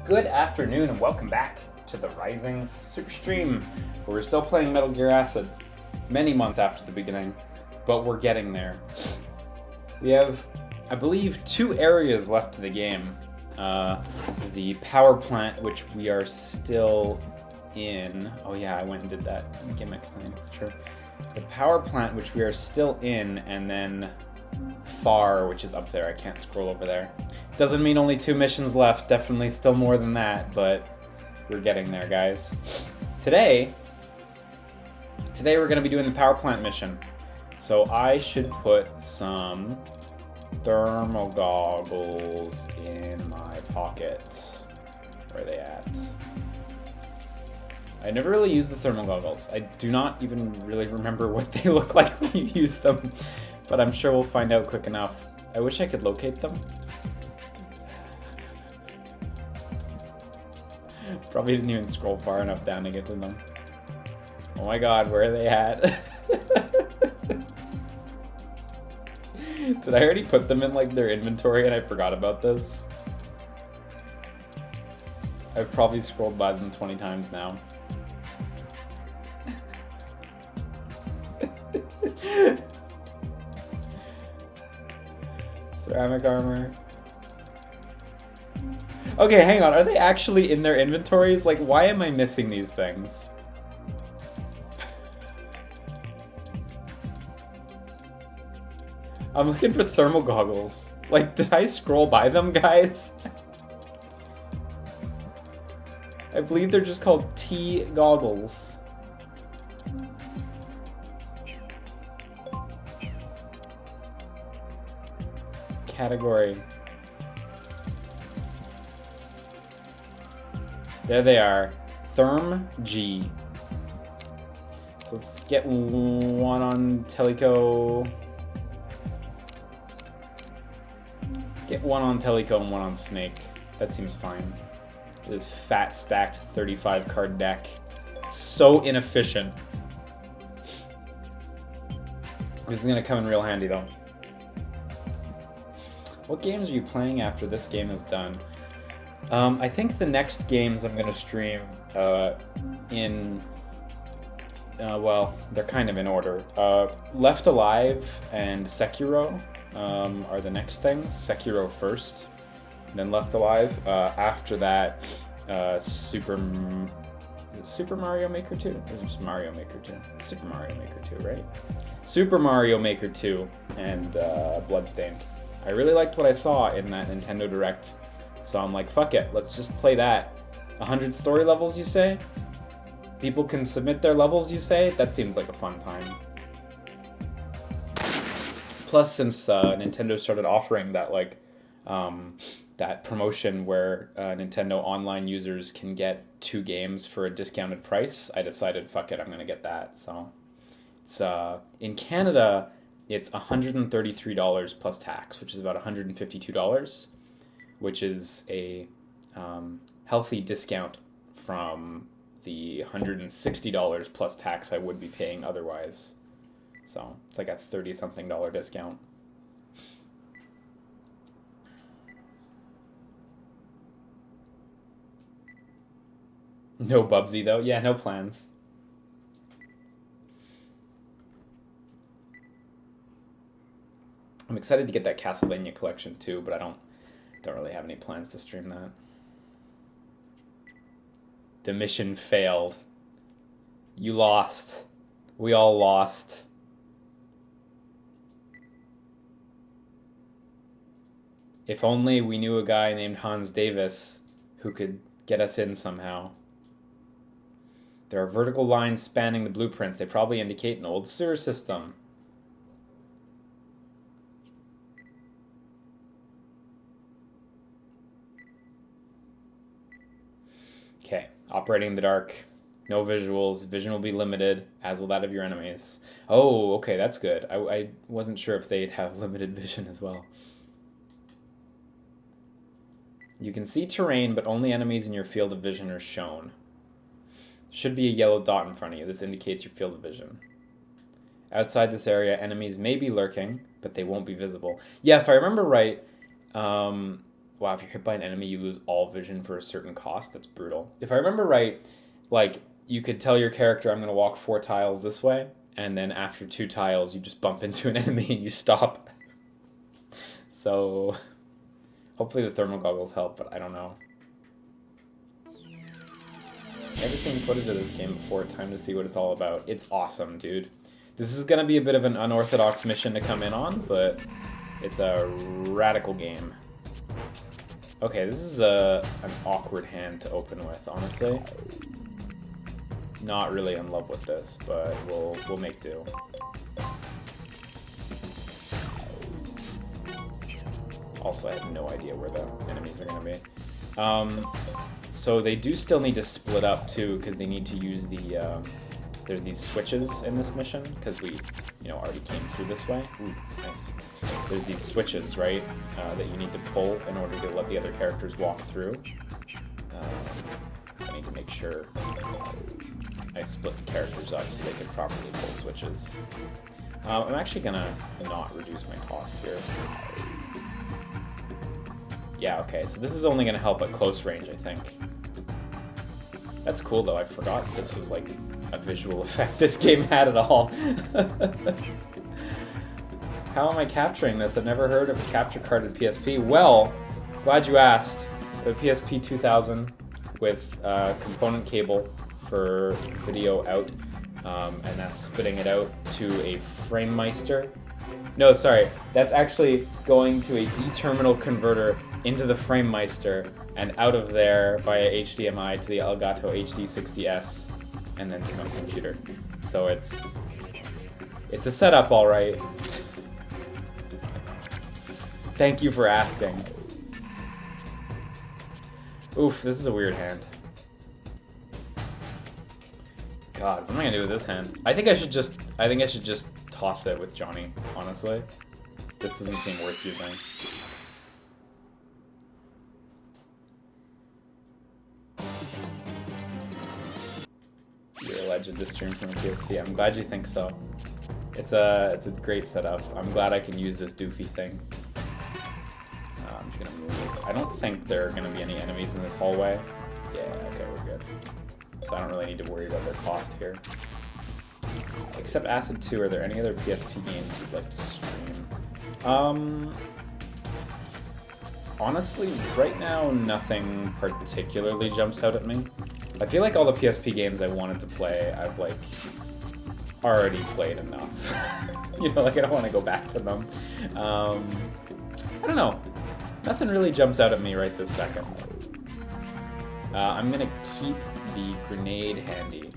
Good afternoon and welcome back to the Rising SUPERSTREAM, where we're still playing Metal Gear Acid many months after the beginning, but we're getting there. We have, I believe, 2 areas left to the game. The power plant, which we are still in. Oh yeah, I went and did that gimmick thing, it's true. The power plant, which we are still in, and then Far, which is up there. I can't scroll over there. Doesn't mean only 2 missions left, definitely still more than that, but we're getting there, guys. Today we're going to be doing the power plant mission. So I should put some thermal goggles in my pocket. Where are they at? I never really used the thermal goggles. I do not even really remember what they look like when you use them, but I'm sure we'll find out quick enough. I wish I could locate them. Probably didn't even scroll far enough down to get to them. Oh my god, where are they at? Did I already put them in like their inventory and I forgot about this? I've probably scrolled by them 20 times now. Ceramic armor. Okay, hang on. Are they actually in their inventories? Like, why am I missing these things? I'm looking for thermal goggles. Like, did I scroll by them, guys? I believe they're just called T goggles. Category. There they are. Therm G. So let's get one on Teleco. Get one on Teleco and one on Snake. That seems fine. This fat stacked 35 card deck. So inefficient. This is gonna come in real handy though. What games are you playing after this game is done? I think the next games I'm gonna stream well, they're kind of in order. Left Alive and Sekiro are the next things. Sekiro first, then Left Alive. After that, is it Super Mario Maker 2? Or is it just Mario Maker 2? Super Mario Maker 2, right? Super Mario Maker 2 and Bloodstained. I really liked what I saw in that Nintendo Direct, so I'm like, fuck it, let's just play that. 100 story levels, you say? People can submit their levels, you say? That seems like a fun time. Plus, since Nintendo started offering that, like, that promotion where Nintendo Online users can get 2 games for a discounted price, I decided, fuck it, I'm gonna get that. So, it's in Canada, it's $133 plus tax, which is about $152, which is a healthy discount from the $160 plus tax I would be paying otherwise. So it's like a 30-something discount. No Bubsy though. Yeah, no plans. I'm excited to get that Castlevania collection too, but I don't really have any plans to stream that. The mission failed. You lost. We all lost. If only we knew a guy named Hans Davis who could get us in somehow. There are vertical lines spanning the blueprints. They probably indicate an old sewer system. Okay, operating in the dark, no visuals, vision will be limited, as will that of your enemies. Oh, okay, that's good. I wasn't sure if they'd have limited vision as well. You can see terrain, but only enemies in your field of vision are shown. Should be a yellow dot in front of you. This indicates your field of vision. Outside this area, enemies may be lurking, but they won't be visible. Yeah, if I remember right, wow, if you're hit by an enemy, you lose all vision for a certain cost. That's brutal. If I remember right, like, you could tell your character, I'm going to walk 4 tiles this way, and then after 2 tiles, you just bump into an enemy and you stop. So, hopefully the thermal goggles help, but I don't know. Never seen footage of this game before. Time to see what it's all about. It's awesome, dude. This is going to be a bit of an unorthodox mission to come in on, but it's a radical game. Okay, this is an awkward hand to open with, honestly. Not really in love with this, but we'll make do. Also, I have no idea where the enemies are going to be. So they do still need to split up too, because they need to use the there's these switches in this mission, because we already came through this way. Ooh, nice. There's these switches, right, that you need to pull in order to let the other characters walk through. So I need to make sure I split the characters up so they can properly pull switches. I'm actually gonna not reduce my cost here. Yeah, okay, so this is only gonna help at close range, I think. That's cool though, I forgot this was like a visual effect this game had at all. How am I capturing this? I've never heard of a capture card in PSP. Well, glad you asked. The PSP 2000 with component cable for video out, and that's spitting it out to a FrameMeister. No, sorry, that's actually going to a D-terminal converter into the FrameMeister, and out of there via HDMI to the Elgato HD60S, and then to my computer. So it's a setup, all right. Thank you for asking. Oof, this is a weird hand. God, what am I gonna do with this hand? I think I should just toss it with Johnny, honestly. This doesn't seem worth using. You're a legend to stream from a PSP. I'm glad you think so. It's a great setup. I'm glad I can use this doofy thing. I'm just gonna move. I don't think there are gonna be any enemies in this hallway. Yeah, okay, we're good. So I don't really need to worry about their cost here. Except Acid 2, are there any other PSP games you'd like to stream? Honestly, right now, nothing particularly jumps out at me. I feel like all the PSP games I wanted to play, I've, like, already played enough. Like, I don't want to go back to them. I don't know. Nothing really jumps out at me right this second. I'm gonna keep the grenade handy.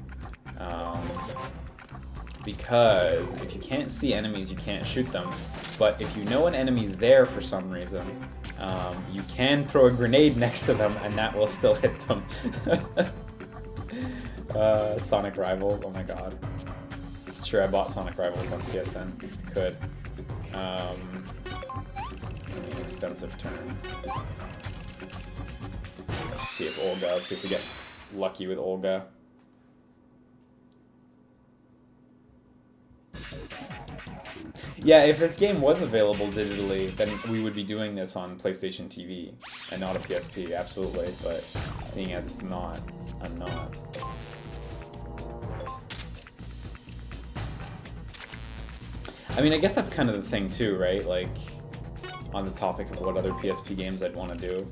Because if you can't see enemies, you can't shoot them. But if you know an enemy's there for some reason, you can throw a grenade next to them and that will still hit them. Sonic Rivals, oh my god. It's true, I bought Sonic Rivals on PSN. Could. An expensive turn. Let's see if we get lucky with Olga. Yeah, if this game was available digitally, then we would be doing this on PlayStation TV and not a PSP, absolutely. But seeing as it's not, I'm not. I mean, I guess that's kind of the thing too, right? Like, on the topic of what other PSP games I'd want to do.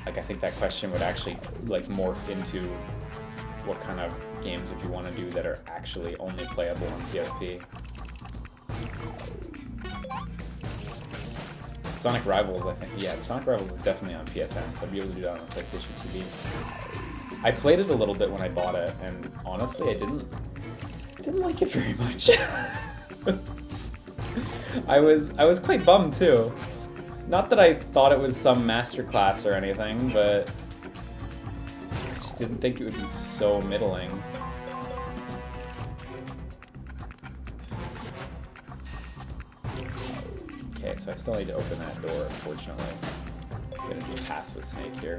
Like, I think that question would actually, like, morph into what kind of games would you want to do that are actually only playable on PSP. Sonic Rivals, I think. Yeah, Sonic Rivals is definitely on PSN, so I'd be able to do that on PlayStation TV. I played it a little bit when I bought it, and honestly, I didn't like it very much. I was quite bummed too. Not that I thought it was some masterclass or anything, but I just didn't think it would be so middling. Okay, so I still need to open that door, unfortunately. I'm gonna do a pass with Snake here.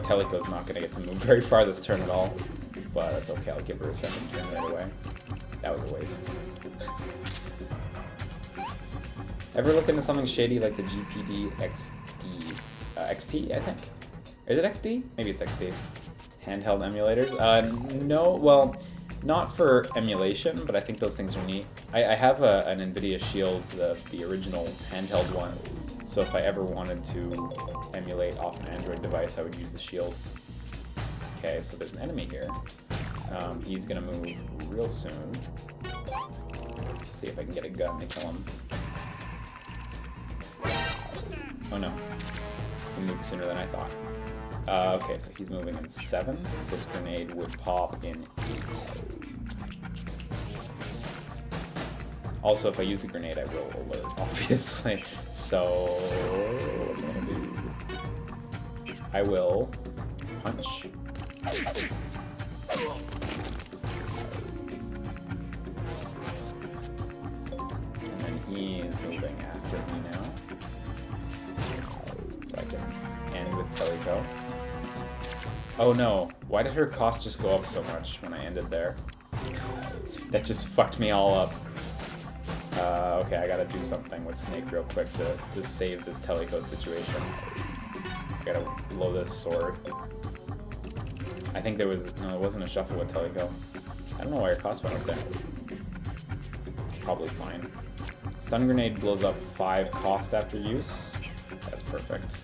Teleco's not gonna get to move very far this turn at all, but that's okay, I'll give her a second turn right away. That was a waste. Ever look into something shady like the GPD XD? XP, I think? Is it XD? Maybe it's XD. Handheld emulators? No, well, not for emulation, but I think those things are neat. I have an NVIDIA Shield, the original handheld one, so if I ever wanted to emulate off an Android device, I would use the Shield. Okay, so there's an enemy here. He's gonna move real soon. Let's see if I can get a gun to kill him. Oh no, he moved sooner than I thought. Okay, so he's moving in 7. This grenade would pop in 8. Also, if I use the grenade, I will alert, obviously. So, what am I gonna do? I will punch. And then he is moving after me now. So I can end with Teleco. Oh no, why did her cost just go up so much when I ended there? That just fucked me all up. Okay, I gotta do something with Snake real quick to save this Teleco situation. I gotta blow this sword. I think there was, no, it wasn't a shuffle with Teleco. I don't know why your cost went up there. Probably fine. Stun grenade blows up 5 cost after use. That's perfect.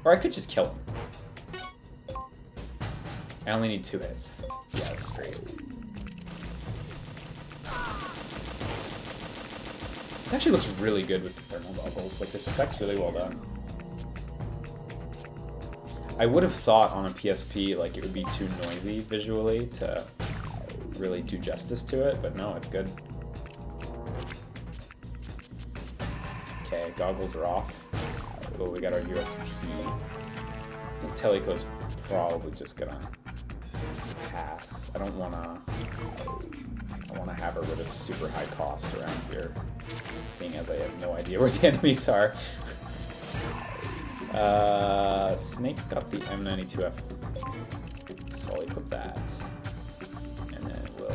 Or I could just kill him. I only need 2 hits. Yeah, that's great. This actually looks really good with the thermal goggles. Like, this effect's really well done. I would have thought on a PSP, like, it would be too noisy visually to really do justice to it, but no, it's good. Okay, goggles are off. So we got our USP. I think Teleco's probably just gonna pass. I wanna have her with a super high cost around here, seeing as I have no idea where the enemies are. Snake's got the M92F, so I'll equip that. And then we'll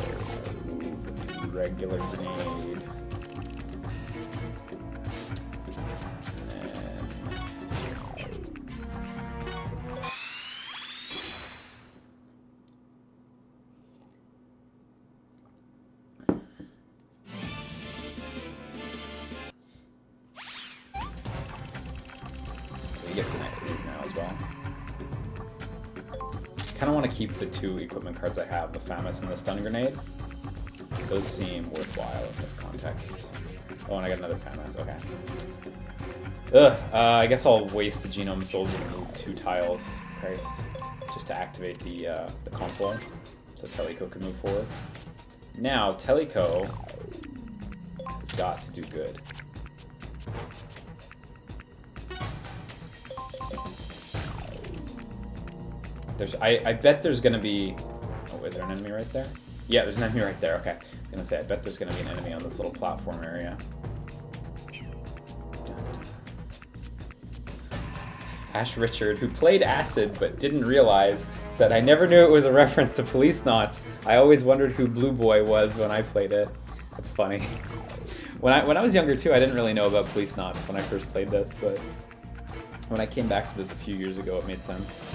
move the regular grenade. I want to keep the 2 equipment cards I have, the FAMAS and the stun grenade. Those seem worthwhile in this context. Oh, and I got another FAMAS, okay. Ugh, I guess I'll waste the Genome Soldier and move 2 tiles, Christ, just to activate the console, so Teleco can move forward. Now, Teleco has got to do good. I bet there's gonna be... Oh, is there an enemy right there? Yeah, there's an enemy right there, okay. I was gonna say, I bet there's gonna be an enemy on this little platform area. Ash Richard, who played Acid but didn't realize, said, I never knew it was a reference to Police Knots. I always wondered who Blue Boy was when I played it. That's funny. When I was younger too, I didn't really know about Police Knots when I first played this, but when I came back to this a few years ago, it made sense.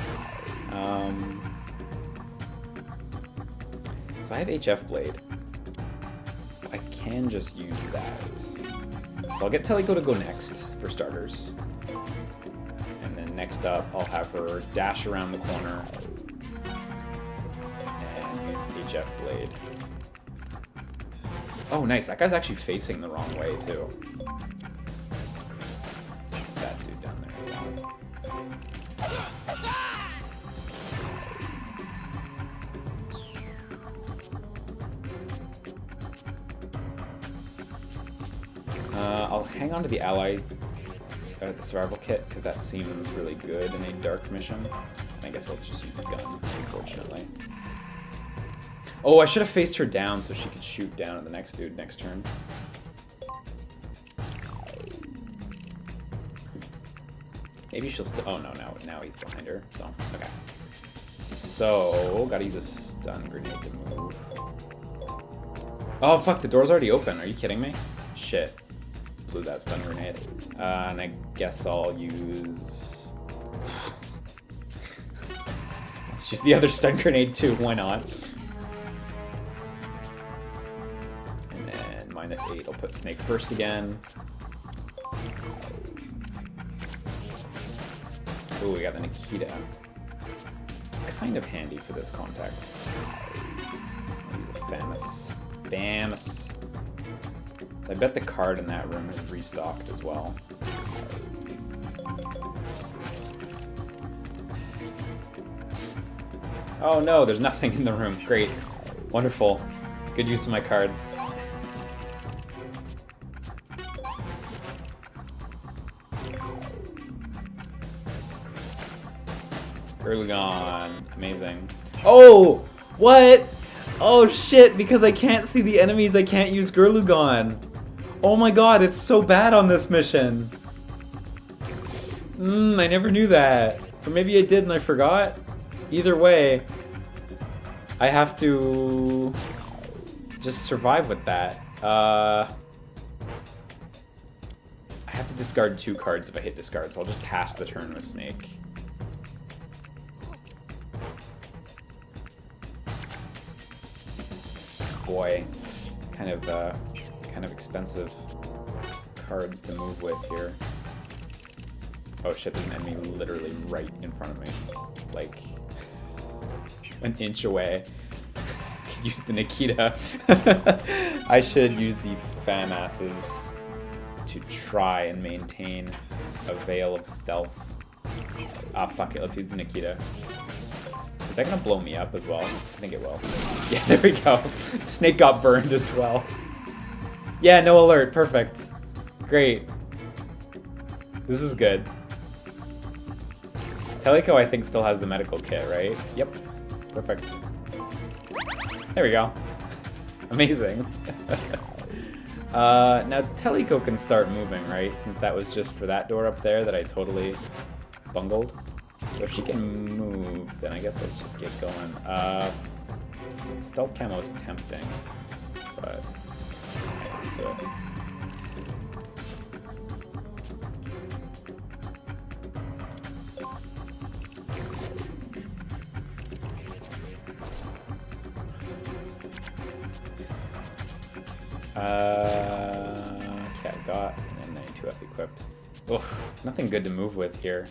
So I have HF Blade. I can just use that. So I'll get Teleco to go next, for starters. And then next up, I'll have her dash around the corner and use HF Blade. Oh, nice. That guy's actually facing the wrong way, too. That dude down there. I'll hang on to the ally, the survival kit, because that seems really good in a dark mission. I guess I'll just use a gun, unfortunately. Oh, I should have faced her down so she could shoot down at the next dude next turn. Maybe she'll still... Oh, no, now he's behind her, so... Okay. So, gotta use a Stun grenade to move. Oh fuck, the door's already open. Are you kidding me? Shit. Blew that stun grenade. And I guess I'll use... Let's use the other stun grenade too, why not? And then -8, I'll put Snake first again. Ooh, we got the Nikita. Kind of handy for this context. I'll use a Famous. So I bet the card in that room is restocked as well. Oh no, there's nothing in the room. Great. Wonderful. Good use of my cards. Gurlugon. Amazing. Oh! What? Oh shit, because I can't see the enemies, I can't use Gurlugon. Oh my god, it's so bad on this mission. I never knew that. Or maybe I did and I forgot. Either way, I have to just survive with that. I have to discard 2 cards if I hit discard, so I'll just pass the turn with Snake. Boy, kind of expensive cards to move with here. Oh shit, there's an enemy literally right in front of me. Like, an inch away. Could use the Nikita. I should use the FAMASs to try and maintain a veil of stealth. Ah, fuck it, let's use the Nikita. Is that gonna blow me up as well? I think it will. Yeah, there we go. Snake got burned as well. Yeah, no alert. Perfect. Great. This is good. Teleco, I think, still has the medical kit, right? Yep. Perfect. There we go. Amazing. Now, Teleco can start moving, right? Since that was just for that door up there that I totally bungled. So if she can move, then I guess let's just get going. Stealth camo is tempting, but I do it. Okay, I got an M92F equipped. Ugh, nothing good to move with here.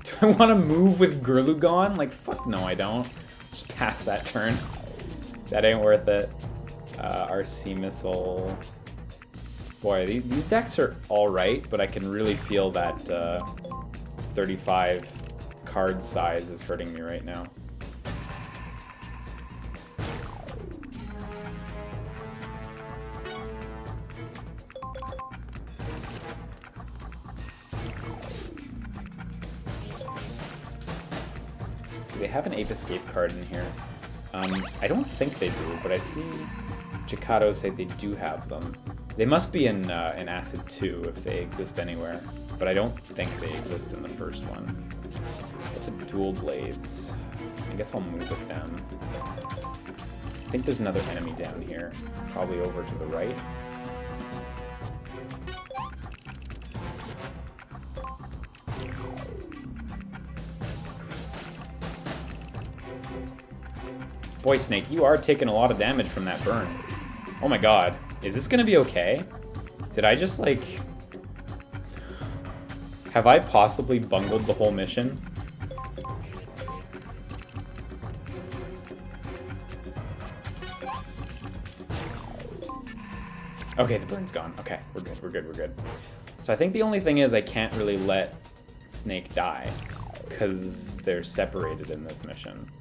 Do I want to move with Gurlugon? Like, fuck no, I don't. Just pass that turn. That ain't worth it. RC missile. Boy, these decks are alright, but I can really feel that 35 card size is hurting me right now. They have an Ape Escape card in here. I don't think they do, but I see Jikato say they do have them. They must be in Acid 2 if they exist anywhere, but I don't think they exist in the first one. It's a Dual Blades. I guess I'll move with them. I think there's another enemy down here, probably over to the right. Boy, Snake, you are taking a lot of damage from that burn. Oh my god. Is this gonna be okay? Did I just, like... Have I possibly bungled the whole mission? Okay, the burn's gone. Okay, we're good, we're good, we're good. So I think the only thing is I can't really let Snake die, because they're separated in this mission.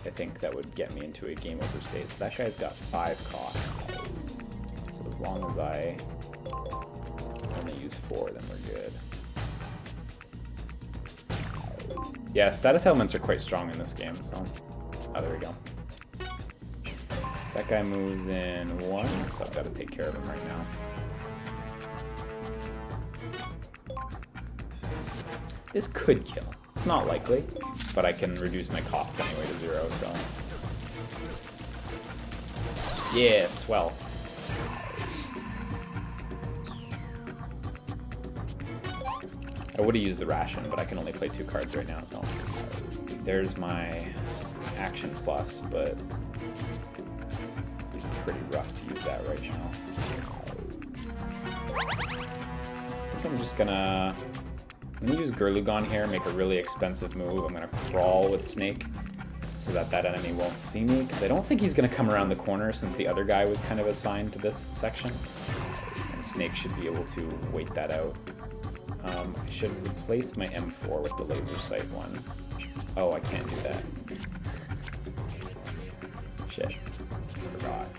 I think that would get me into a game over state. So that guy's got 5 costs. So as long as I only use 4, then we're good. Yeah, status elements are quite strong in this game, so... Oh, there we go. So that guy moves in 1, so I've got to take care of him right now. This could kill. It's not likely, but I can reduce my cost anyway to 0, so... Yes, well. I would have used the ration, but I can only play 2 cards right now, so... There's my action plus, but... It's pretty rough to use that right now. I think I'm just gonna... I'm gonna use Gurlugon here, make a really expensive move. I'm gonna crawl with Snake so that that enemy won't see me, because I don't think he's gonna come around the corner since the other guy was kind of assigned to this section. And Snake should be able to wait that out. I should replace my M4 with the laser sight one. Oh, I can't do that. Shit. I forgot.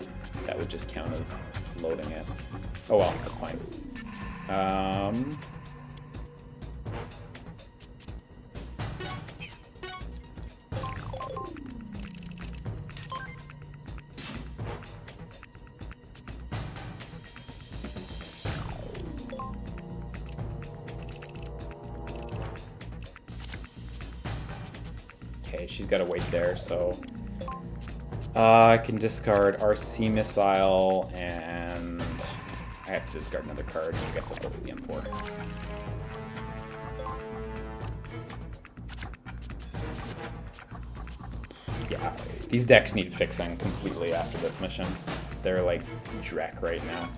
That would just count as loading it. Oh well, that's fine. Okay, she's got to wait there, so I can discard RC Missile, and I have to discard another card. I guess I'll go for the M4. Yeah, these decks need fixing completely after this mission. They're like dreck right now.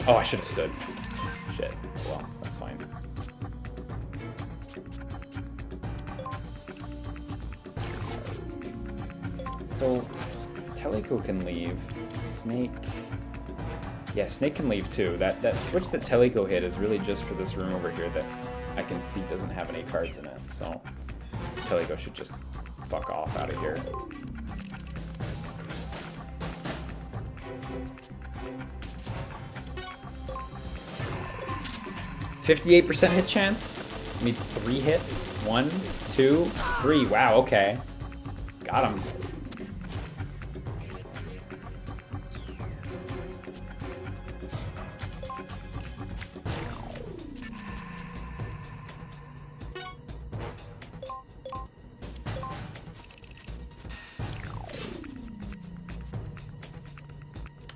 Oh, I should have stood. Shit. Well, that's fine. So, Teleco can leave. Snake... Yeah, Snake can leave too. That switch that Teleco hit is really just for this room over here that I can see doesn't have any cards in it, so Teleco should just fuck off out of here. %58 hit chance? Need 3 hits? 1, 2, 3. Wow, okay. Got him.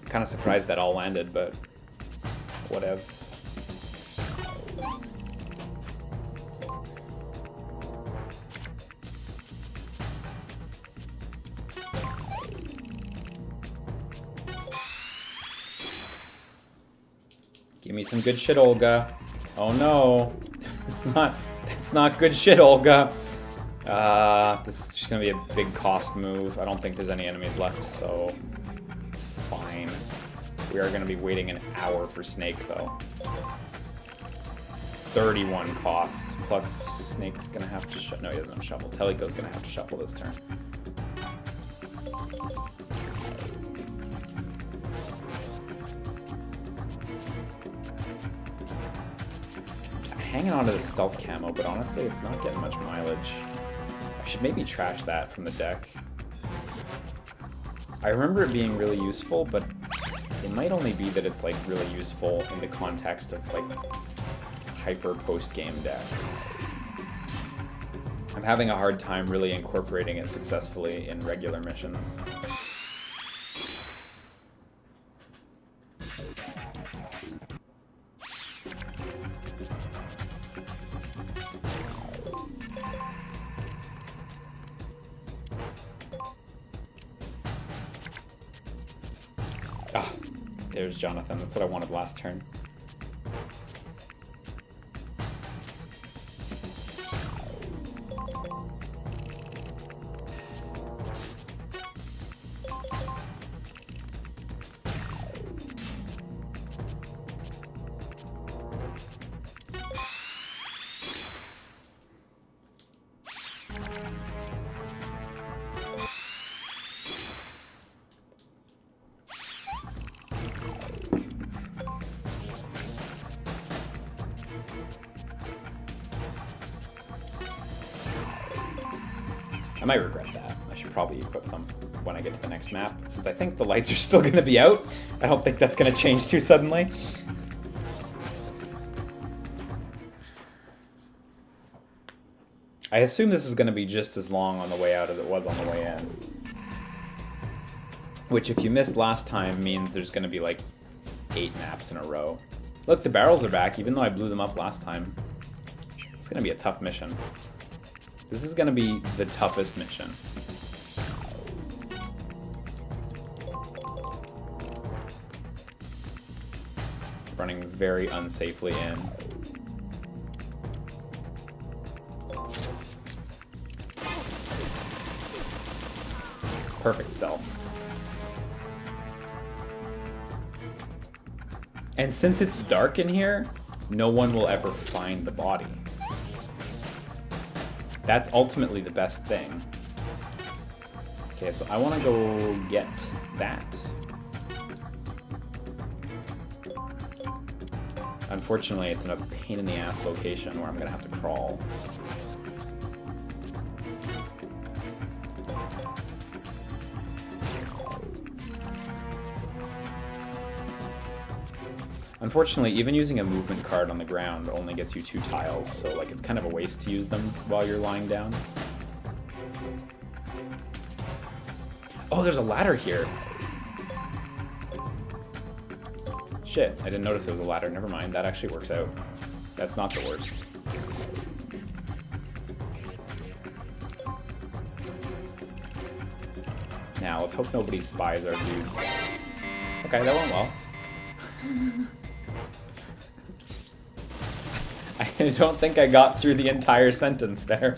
Kind of surprised that all landed, but whatevs. Give me some good shit, Olga. Oh no, it's not good shit, Olga. This is just gonna be a big cost move. I don't think there's any enemies left, so it's fine. We are gonna be waiting an hour for Snake though. 31 costs, plus Snake's gonna have to shuffle. No, he doesn't have shuffle. Teleco's gonna have to shuffle this turn. Hanging on to the stealth camo, but honestly, it's not getting much mileage. I should maybe trash that from the deck. I remember it being really useful, but it might only be that it's like really useful in the context of like hyper post-game decks. I'm having a hard time really incorporating it successfully in regular missions. Ah, there's Jonathan. That's what I wanted last turn. I might regret that. I should probably equip them when I get to the next map, since I think the lights are still going to be out. I don't think that's going to change too suddenly. I assume this is going to be just as long on the way out as it was on the way in. Which, if you missed last time, means there's going to be like 8 maps in a row. Look, the barrels are back, even though I blew them up last time. It's going to be a tough mission. This is going to be the toughest mission. Running very unsafely in. Perfect stealth. And since it's dark in here, no one will ever find the body. That's ultimately the best thing. Okay, so I want to go get that. Unfortunately, it's in a pain-in-the-ass location where I'm going to have to crawl. Unfortunately, even using a movement card on the ground only gets you 2 tiles, so like it's kind of a waste to use them while you're lying down. Oh, there's a ladder here. Shit, I didn't notice there was a ladder. Never mind, that actually works out. That's not the worst. Now, let's hope nobody spies our dudes. Okay, that went well. I don't think I got through the entire sentence there.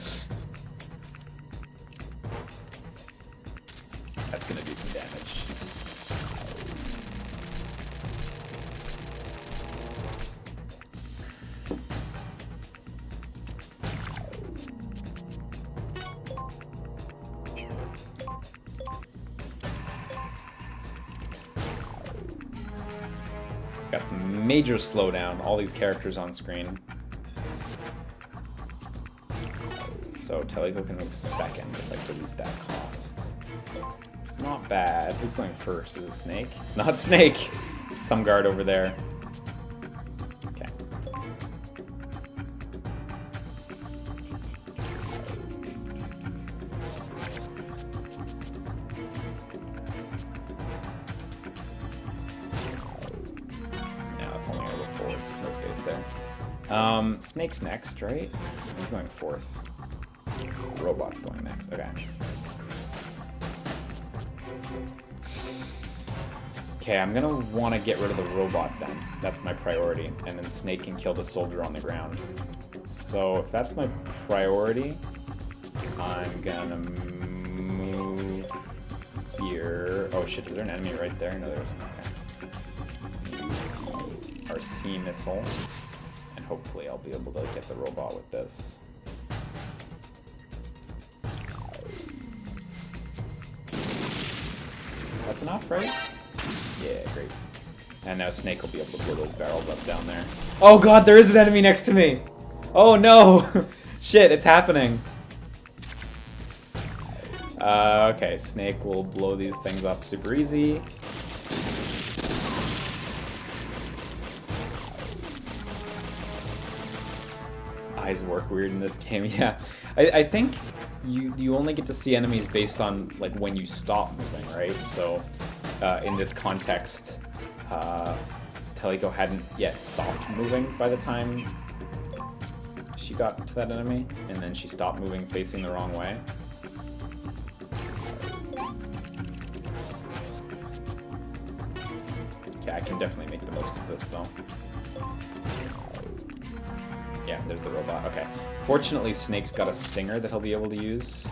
That's gonna do some damage. Got some major slowdown, all these characters on screen. So Teleco can move second if I delete that cost. It's not bad. Who's going first? Is it Snake? It's not Snake! It's some guard over there. Okay. Now it's only over 4, so there's no space there. Snake's next, right? He's going 4th. Robot's going next. Okay. Okay, I'm gonna want to get rid of the robot then. That's my priority. And then Snake can kill the soldier on the ground. So if that's my priority, I'm gonna move here. Oh shit, is there an enemy right there? No, there isn't. Okay. RC missile. And hopefully I'll be able to get the robot with this. That's enough, right? Yeah, great. And now Snake will be able to blow those barrels up down there. Oh god, there is an enemy next to me! Oh no! Shit, it's happening. Okay, Snake will blow these things up super easy. Eyes work weird in this game, yeah. I think you only get to see enemies based on like when you stop moving, right? So in this context, Teleco hadn't yet stopped moving by the time she got to that enemy, and then she stopped moving facing the wrong way. Okay, I can definitely make the most of this though. Yeah, there's the robot. Okay. Fortunately, Snake's got a stinger that he'll be able to use.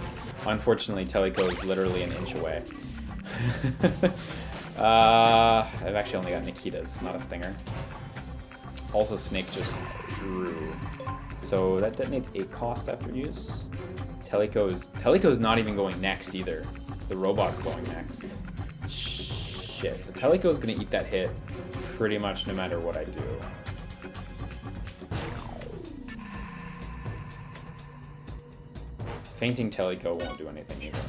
Unfortunately, Teleco is literally an inch away. I've actually only got Nikita's, not a stinger. Also, Snake just drew. So that detonates 8 cost after use. Teleco's not even going next either. The robot's going next. Shit. So Teleco's gonna eat that hit pretty much no matter what I do. Fainting Teleco won't do anything either.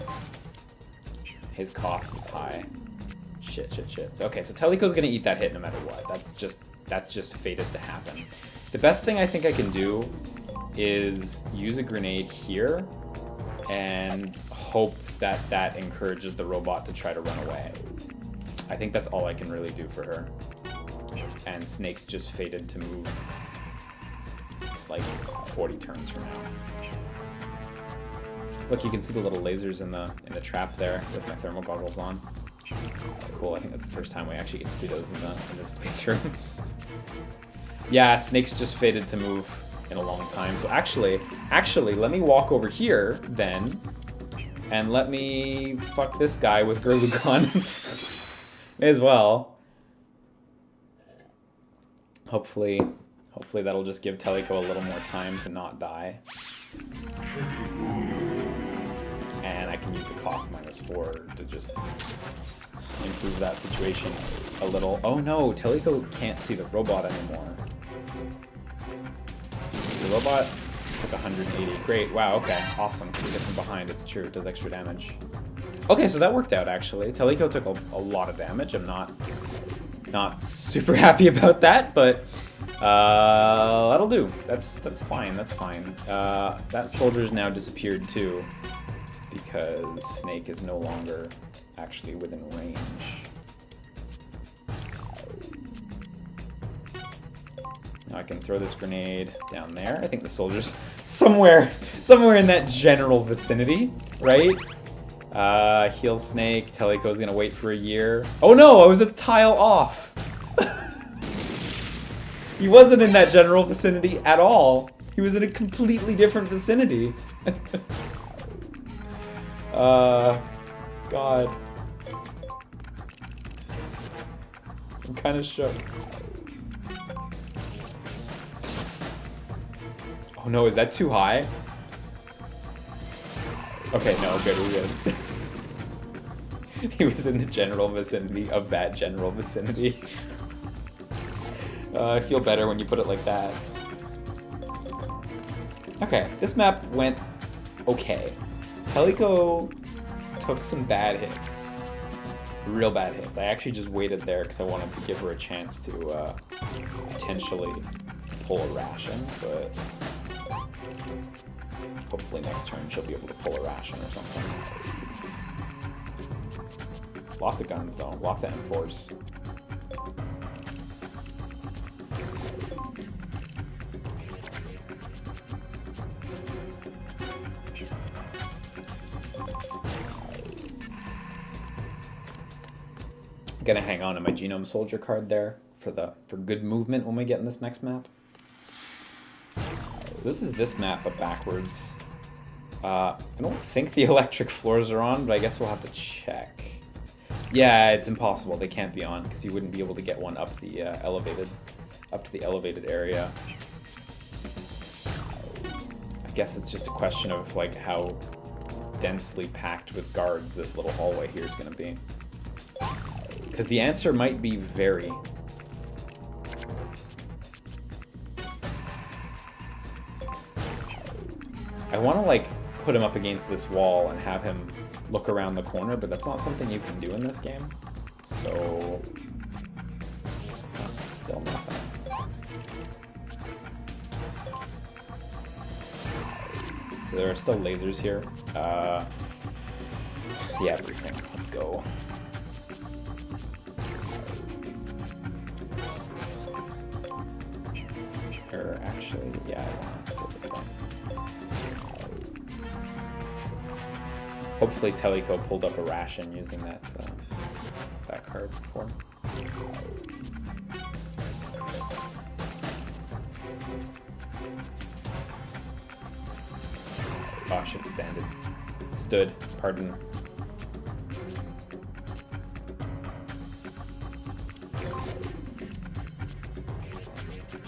His cost is high. Shit. So, okay, so Teleco's gonna eat that hit no matter what. That's just fated to happen. The best thing I think I can do is use a grenade here and hope that that encourages the robot to try to run away. I think that's all I can really do for her. And Snake's just fated to move like 40 turns from now. Look, you can see the little lasers in the trap there with my thermal goggles on. Cool, I think that's the first time we actually get to see those in this playthrough. Yeah, Snake's just fated to move in a long time. So actually, let me walk over here then, and let me fuck this guy with Gurlugon. May as well. Hopefully that'll just give Teleco a little more time to not die. And I can use a cost -4 to just improve that situation a little. Oh no, Teleco can't see the robot anymore. The robot took 180. Great, wow, okay, awesome. You get from behind, it's true, it does extra damage. Okay, so that worked out actually. Teleco took a lot of damage. I'm not super happy about that, but that'll do. That's fine, that's fine. That soldier's now disappeared too, because Snake is no longer actually within range. Now I can throw this grenade down there. I think the soldier's somewhere in that general vicinity, right? Heal Snake. Teleco's gonna wait for a year. Oh no, I was a tile off. He wasn't in that general vicinity at all. He was in a completely different vicinity. God. I'm kind of shook. Oh no, is that too high? Okay, no, good, we're good. He was in the general vicinity of that general vicinity. I feel better when you put it like that. Okay, this map went okay. Teleco took some bad hits. Real bad hits. I actually just waited there because I wanted to give her a chance to potentially pull a ration, but hopefully next turn she'll be able to pull a ration or something. Lots of guns though, lots of M4s. Gonna hang on to my Genome Soldier card there for good movement when we get in this next map. This is this map, but backwards. I don't think the electric floors are on, but I guess we'll have to check. Yeah, it's impossible. They can't be on because you wouldn't be able to get one up to the elevated area. I guess it's just a question of like how densely packed with guards this little hallway here is going to be. Because the answer might be very. I want to like put him up against this wall and have him look around the corner, but that's not something you can do in this game. So that's still nothing. So there are still lasers here. Yeah, everything. Let's go. Or actually, yeah, I want to go this way. Hopefully Teleco pulled up a ration using that that card before. Oh shit, stood, pardon.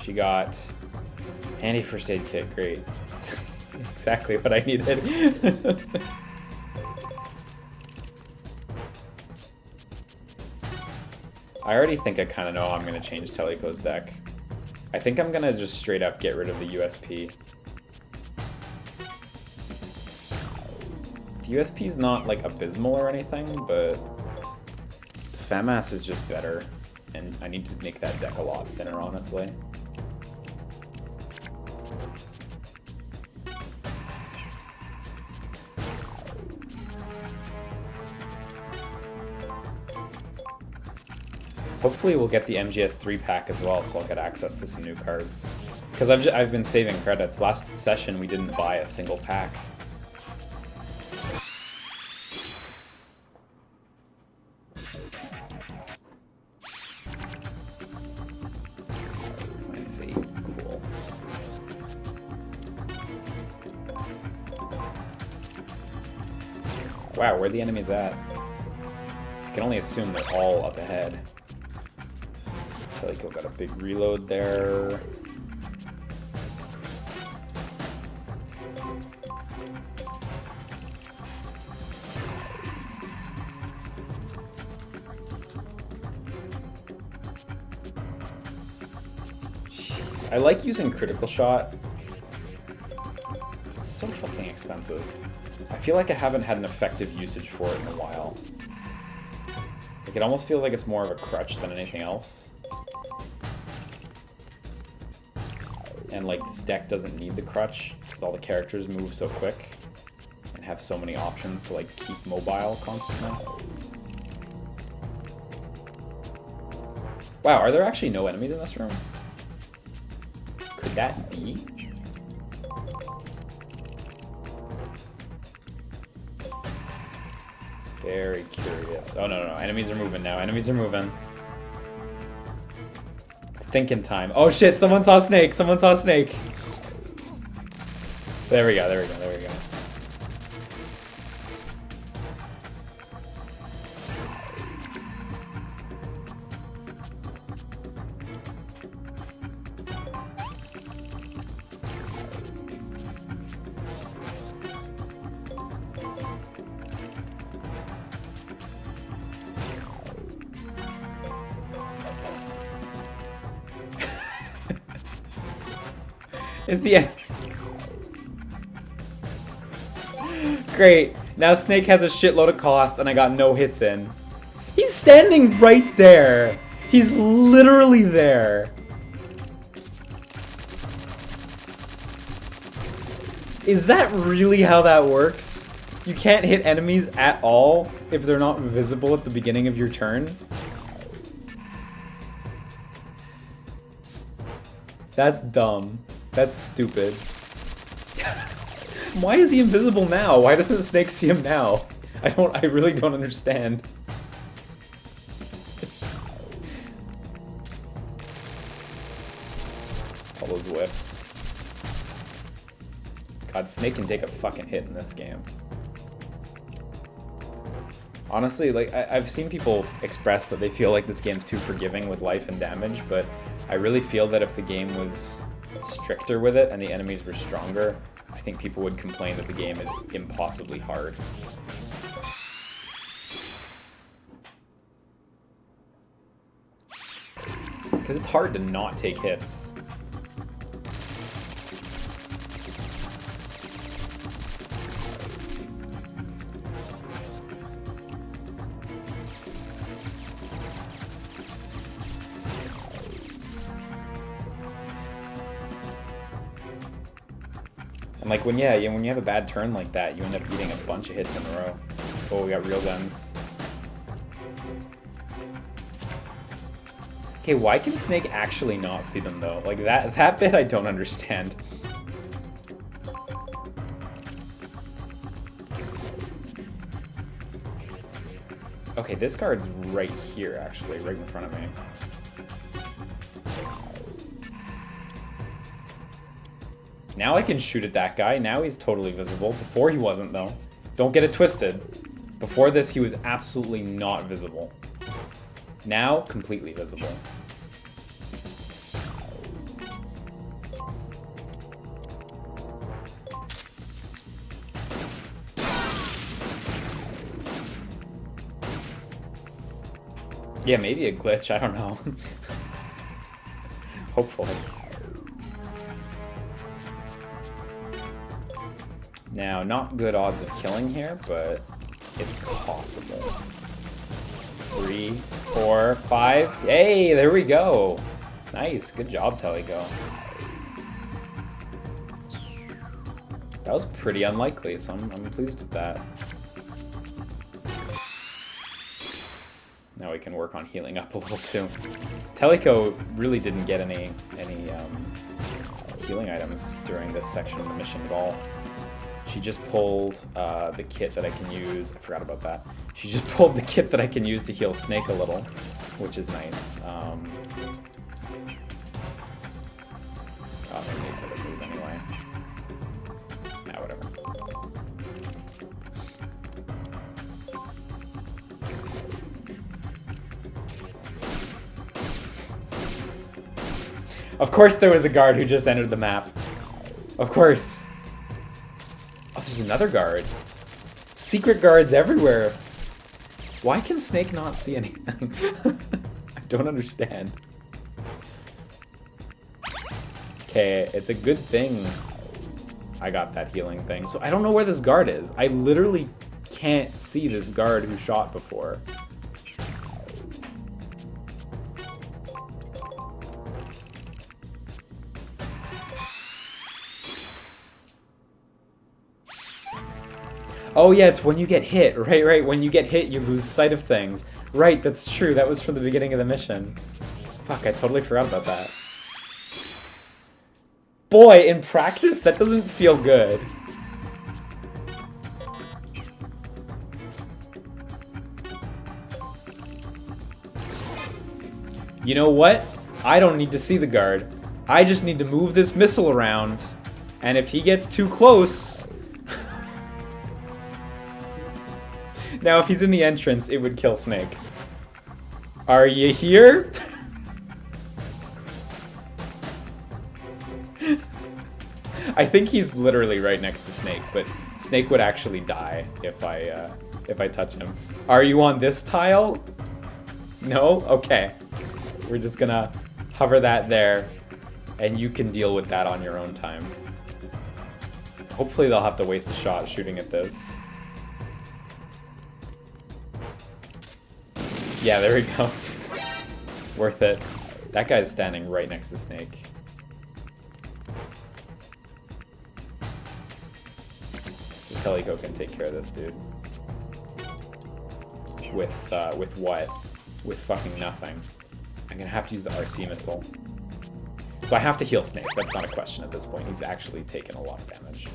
She got handy first aid kit, great. Exactly what I needed. I already think I kind of know I'm going to change Teleco's deck. I think I'm going to just straight up get rid of the USP. The USP is not like abysmal or anything, but FAMAS is just better, and I need to make that deck a lot thinner, honestly. Hopefully we'll get the MGS3 pack as well, so I'll get access to some new cards. Because I've been saving credits. Last session we didn't buy a single pack. Let's see. Cool. Wow, where are the enemies at? I can only assume they're all up ahead. Teleco got a big reload there. I like using critical shot. It's so fucking expensive. I feel like I haven't had an effective usage for it in a while. Like, it almost feels like it's more of a crutch than anything else. And like, this deck doesn't need the crutch because all the characters move so quick and have so many options to like keep mobile constantly. Wow, are there actually no enemies in this room? Could that be? Very curious. Oh, no, no, enemies are moving now. Enemies are moving. It's thinking time. Oh, shit, someone saw Snake. Someone saw Snake. There we go, there we go, there we go. It's the end. Great. Now Snake has a shitload of cost and I got no hits in. He's standing right there. He's literally there. Is that really how that works? You can't hit enemies at all if they're not visible at the beginning of your turn? That's dumb. That's stupid. Why is he invisible now? Why doesn't Snake see him now? I really don't understand. All those whiffs. God, Snake can take a fucking hit in this game. Honestly, like, I've seen people express that they feel like this game's too forgiving with life and damage, but I really feel that if the game was stricter with it and the enemies were stronger, I think people would complain that the game is impossibly hard. Because it's hard to not take hits. Like, when you have a bad turn like that, you end up eating a bunch of hits in a row. Oh, we got real guns. Okay, why can Snake actually not see them, though? Like, that bit I don't understand. Okay, this guard's right here, actually, right in front of me. Now I can shoot at that guy. Now he's totally visible. Before he wasn't, though. Don't get it twisted. Before this, he was absolutely not visible. Now, completely visible. Yeah, maybe a glitch. I don't know. Hopefully. Now, not good odds of killing here, but it's possible. 3, 4, 5. Hey, there we go. Nice. Good job, Teleco. That was pretty unlikely, so I'm pleased with that. Now we can work on healing up a little too. Teleco really didn't get any healing items during this section of the mission at all. She just pulled the kit that I can use. I forgot about that. She just pulled the kit that I can use to heal Snake a little, which is nice. Oh, I need another move anyway. Nah, whatever. Of course there was a guard who just entered the map. Of course. Oh, there's another guard. Secret guards everywhere. Why can Snake not see anything? I don't understand. Okay, it's a good thing I got that healing thing. So I don't know where this guard is. I literally can't see this guard who shot before. Oh yeah, it's when you get hit. Right. When you get hit, you lose sight of things. Right, that's true. That was from the beginning of the mission. Fuck, I totally forgot about that. Boy, in practice, that doesn't feel good. You know what? I don't need to see the guard. I just need to move this missile around. And if he gets too close... Now, if he's in the entrance, it would kill Snake. Are you here? I think he's literally right next to Snake, but Snake would actually die if I touch him. Are you on this tile? No? Okay. We're just gonna hover that there, and you can deal with that on your own time. Hopefully they'll have to waste a shot shooting at this. Yeah, there we go. Worth it. That guy's standing right next to Snake. Teleco can take care of this dude. With what? With fucking nothing. I'm gonna have to use the RC missile. So I have to heal Snake. That's not a question at this point. He's actually taken a lot of damage.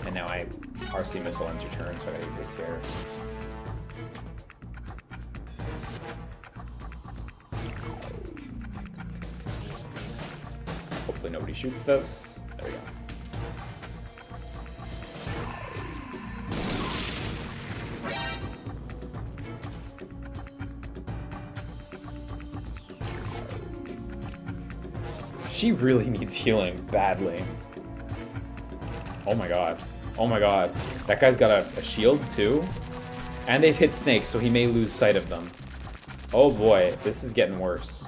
And now RC missile ends your turn, so I gotta use this here. Hopefully nobody shoots this. There we go. She really needs healing badly. Oh my god. Oh my god. That guy's got a shield too. And they've hit Snake, so he may lose sight of them. Oh boy, this is getting worse.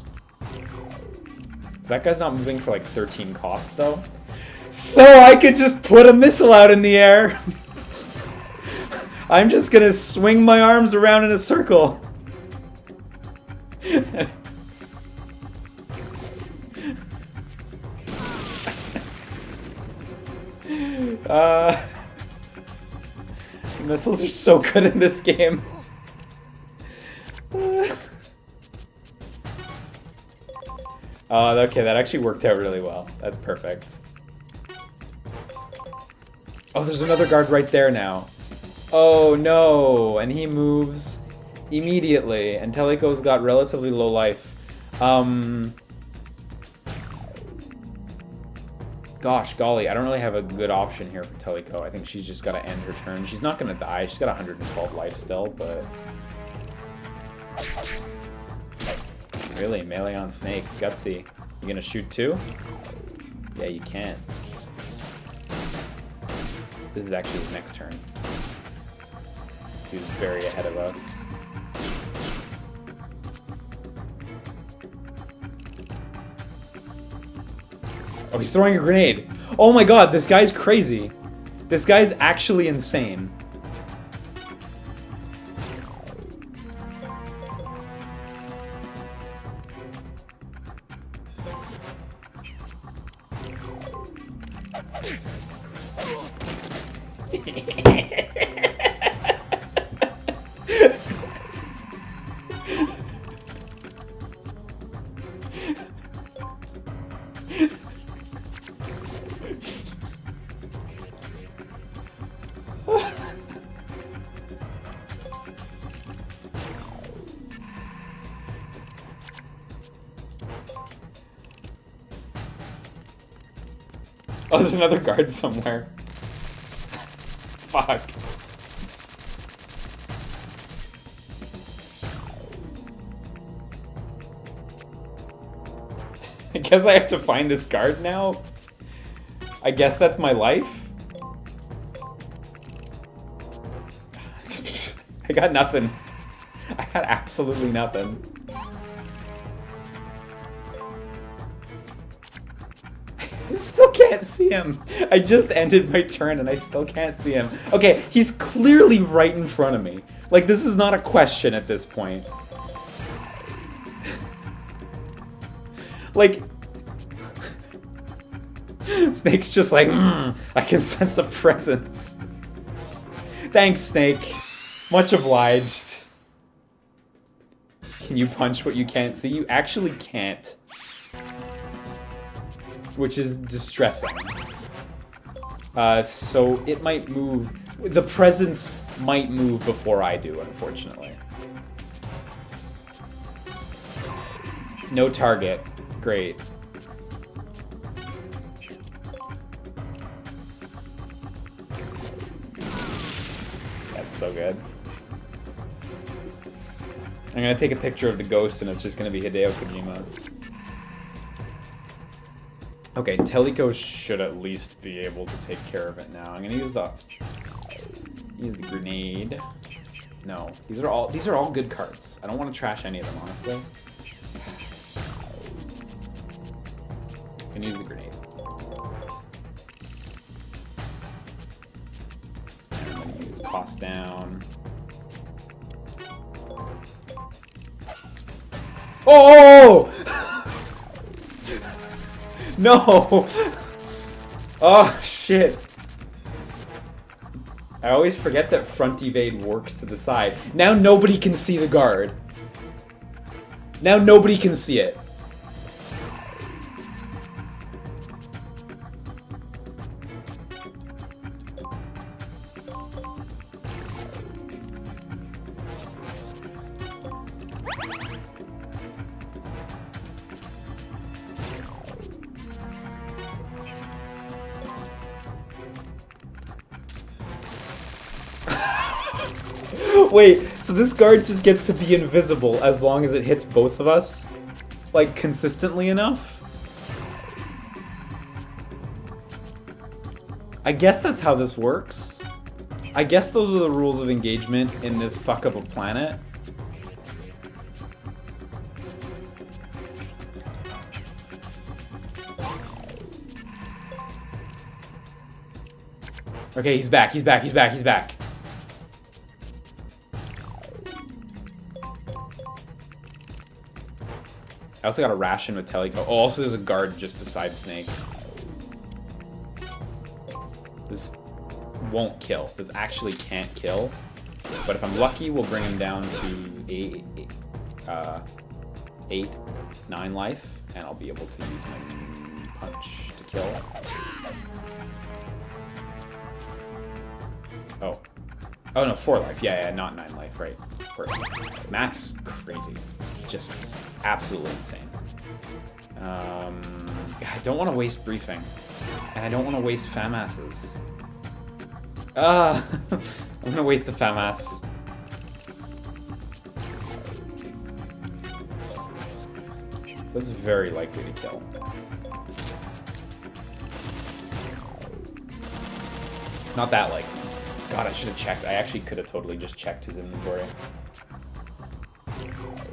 So that guy's not moving for like 13 cost though. So I could just put a missile out in the air. I'm just gonna swing my arms around in a circle. Missiles are so good in this game. Okay, that actually worked out really well. That's perfect. Oh, there's another guard right there now. Oh no, and he moves immediately, and Teleco's got relatively low life. Gosh, golly, I don't really have a good option here for Teleco. I think she's just got to end her turn. She's not going to die. She's got 112 life still, but... Really, melee on Snake. Gutsy. You gonna shoot too? Yeah, you can. This is actually his next turn. He was very ahead of us. Oh, he's throwing a grenade. Oh my god, this guy's crazy. This guy's actually insane. Oh, there's another guard somewhere. Fuck. I guess I have to find this guard now. I guess that's my life. I got nothing. I got absolutely nothing. I still can't see him. I just ended my turn and I still can't see him. Okay, he's clearly right in front of me. Like, this is not a question at this point. Like, Snake's just like, I can sense a presence. Thanks, Snake. Much obliged. Can you punch what you can't see? You actually can't. Which is distressing. So it might move. The presence might move before I do, unfortunately. No target. Great. That's so good. I'm gonna take a picture of the ghost and it's just gonna be Hideo Kojima. Okay, Teleco should at least be able to take care of it now. I'm gonna use the grenade. No, these are all good cards. I don't want to trash any of them, honestly. I'm gonna use the grenade. And I'm gonna use cost down. Oh! No! Oh, shit. I always forget that front evade works to the side. Now nobody can see the guard. Now nobody can see it. Wait, so this guard just gets to be invisible as long as it hits both of us? Like, consistently enough? I guess that's how this works. I guess those are the rules of engagement in this fuck up a planet. Okay, he's back, he's back, he's back, he's back. I also got a ration with Teleco. Oh, also there's a guard just beside Snake. This won't kill. This actually can't kill. But if I'm lucky, we'll bring him down to 8, 9 life. And I'll be able to use my punch to kill. Oh. Oh no, 4 life. Yeah, not 9 life, right. First. Math's crazy. Just absolutely insane. I don't want to waste briefing. And I don't want to waste FAMASs. I'm gonna waste a FAMAS. That's very likely to kill. Not that likely. God, I should have checked. I actually could have totally just checked his inventory.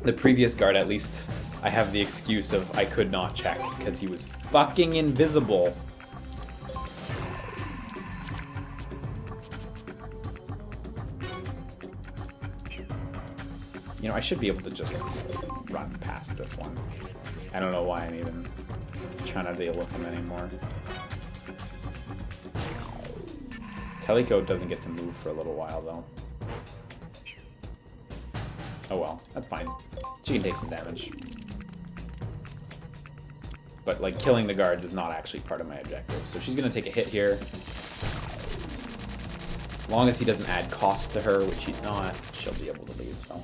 The previous guard, at least, I have the excuse of I could not check because he was fucking invisible. You know, I should be able to just run past this one. I don't know why I'm even trying to deal with him anymore. Teleco doesn't get to move for a little while, though. Oh well, that's fine. She can take some damage. But, like, killing the guards is not actually part of my objective. So she's gonna take a hit here. As long as he doesn't add cost to her, which he's not, she'll be able to leave, so.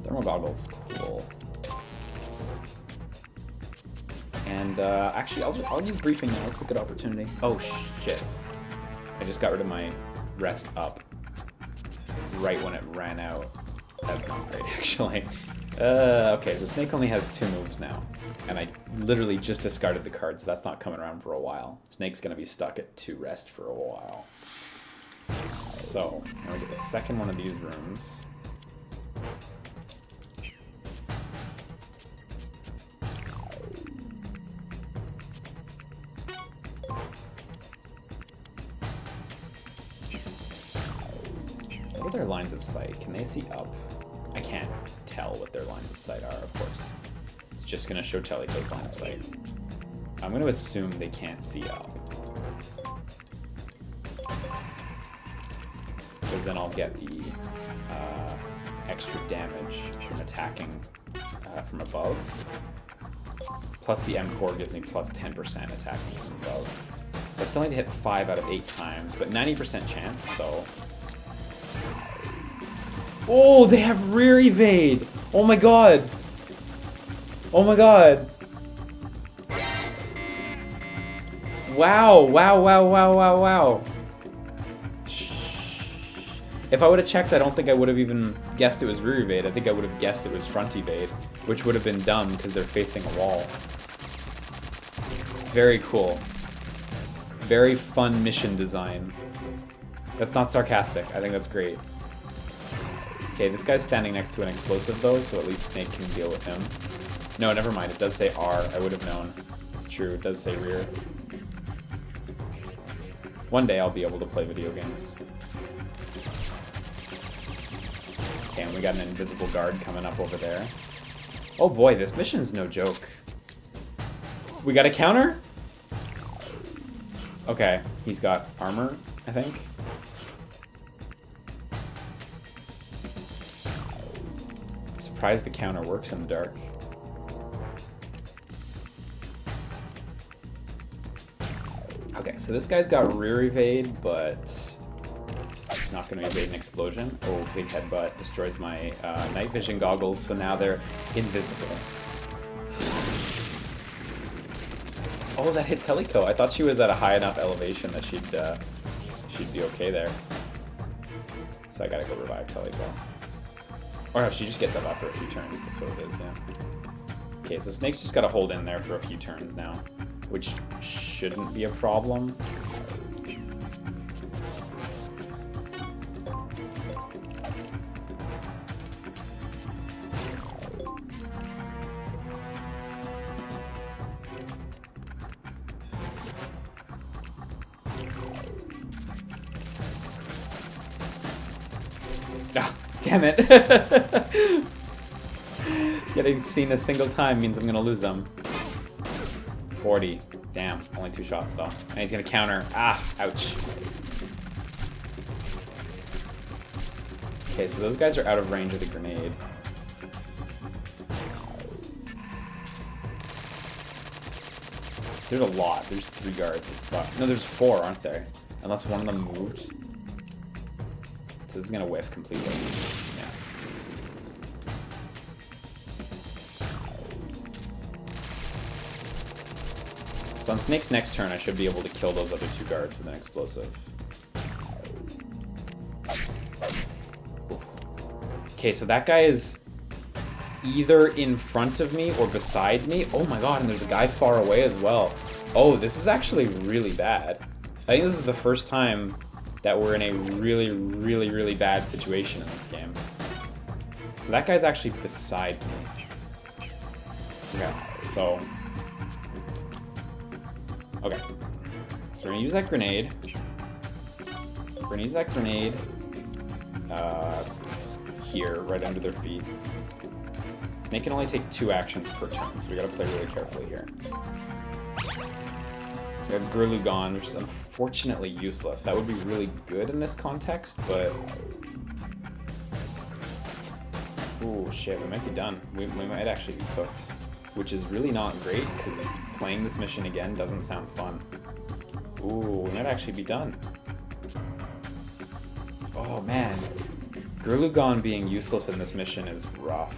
Thermal goggles, cool. And actually, I'll use briefing now. It's a good opportunity. Oh shit! I just got rid of my rest up right when it ran out. That's not great, actually. Okay, so Snake only has 2 moves now, and I literally just discarded the card, so that's not coming around for a while. Snake's gonna be stuck at 2 rest for a while. So now we get the second one of these rooms. What are their lines of sight? Can they see up? I can't tell what their lines of sight are, of course. It's just going to show Teleco's line of sight. I'm going to assume they can't see up. Because then I'll get the extra damage from attacking from above. Plus the M4 gives me plus 10% attacking from above. So I still need to hit 5 out of 8 times, but 90% chance, so... Oh, they have rear evade! Oh my god! Oh my god! Wow, wow, wow, wow, wow, wow. If I would have checked, I don't think I would have even guessed it was rear evade. I think I would have guessed it was front evade, which would have been dumb because they're facing a wall. Very cool. Very fun mission design. That's not sarcastic. I think that's great. Okay, this guy's standing next to an explosive though, so at least Snake can deal with him. No, never mind. It does say R. I would have known. It's true. It does say rear. One day I'll be able to play video games. Okay, and we got an invisible guard coming up over there. Oh boy, this mission's no joke. We got a counter? Okay, he's got armor, I think. Surprised the counter works in the dark. Okay, so this guy's got rear evade, but not going to evade an explosion. Oh, big headbutt destroys my night vision goggles, so now they're invisible. Oh, that hit Teleco. I thought she was at a high enough elevation that she'd be okay there. So I gotta go revive Teleco. Or no, she just gets up after a few turns. That's what it is, yeah. Okay, so Snake's just gotta hold in there for a few turns now, which shouldn't be a problem. Ah, damn it. Getting seen a single time means I'm gonna lose them. 40. Damn, only 2 shots though. And he's gonna counter. Ah, ouch. Okay, so those guys are out of range of the grenade. There's a lot. There's 3 guards. No, there's 4, aren't there? Unless one of them moved. So this is gonna whiff completely. Yeah. So on Snake's next turn, I should be able to kill those other 2 guards with an explosive. Okay, so that guy is either in front of me or beside me. Oh my god, and there's a guy far away as well. Oh, this is actually really bad. I think this is the first time that we're in a really, really, really bad situation in this game. So that guy's actually beside me. Yeah, so... Okay. So we're gonna use that grenade. We're gonna use that grenade here, right under their feet. Snake can only take 2 actions per turn, so we gotta play really carefully here. We have Gurlugon, which is unfortunately useless. That would be really good in this context, but... Ooh, shit, we might be done. We might actually be cooked. Which is really not great, because playing this mission again doesn't sound fun. Ooh, we might actually be done. Oh, man. Gurlugon being useless in this mission is rough.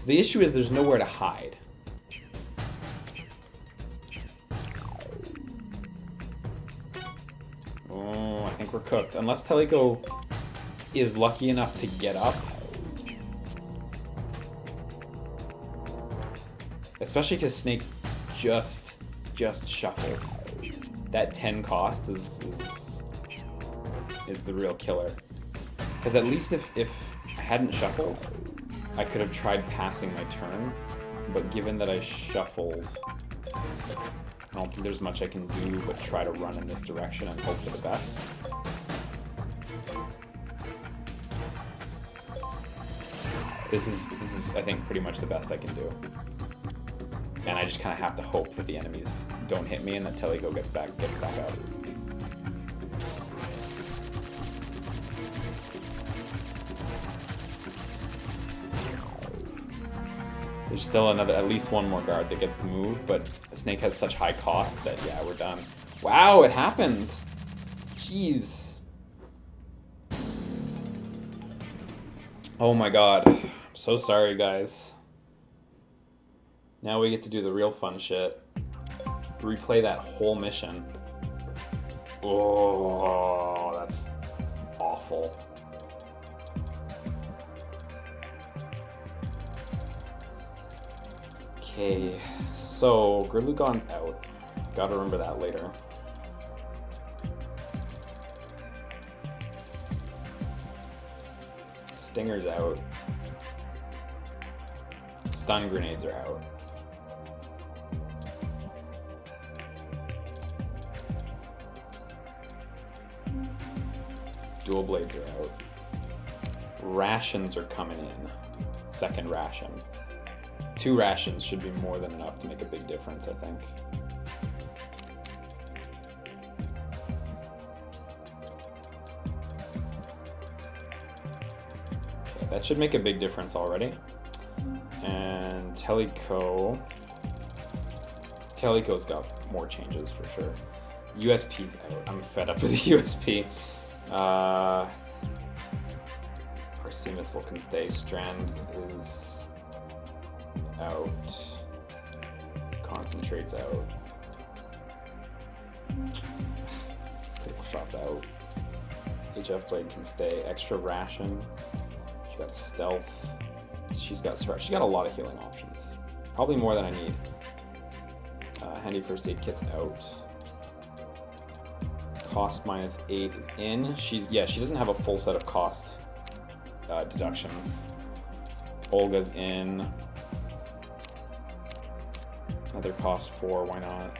So the issue is there's nowhere to hide. Oh, I think we're cooked. Unless Teleco is lucky enough to get up. Especially because Snake just shuffled. That 10 cost is the real killer. Because at least if I hadn't shuffled, I could have tried passing my turn. But given that I shuffled, I don't think there's much I can do but try to run in this direction and hope for the best. This is I think pretty much the best I can do. And I just kind of have to hope that the enemies don't hit me and that Teleco gets back out. There's still at least one more guard that gets to move, but Snake has such high cost that, yeah, we're done. Wow, it happened! Jeez. Oh my god. I'm so sorry, guys. Now we get to do the real fun shit. Replay that whole mission. Oh, that's awful. Okay, so Gurlugon's out. Gotta remember that later. Stinger's out. Stun grenades are out. Dual blades are out. Rations are coming in. Second ration. 2 rations should be more than enough to make a big difference, I think. Okay, that should make a big difference already. And Teleco's got more changes for sure. USP's out. I'm fed up with the USP. RC Missile can stay. Strand is out. Concentrate's out. Critical Shot's out. HF Blade can stay. Extra ration. She got stealth. She's got a lot of healing options. Probably more than I need. Handy First Aid Kit's out. Cost -8 is in. She doesn't have a full set of cost deductions. Olga's in. Another cost 4, why not?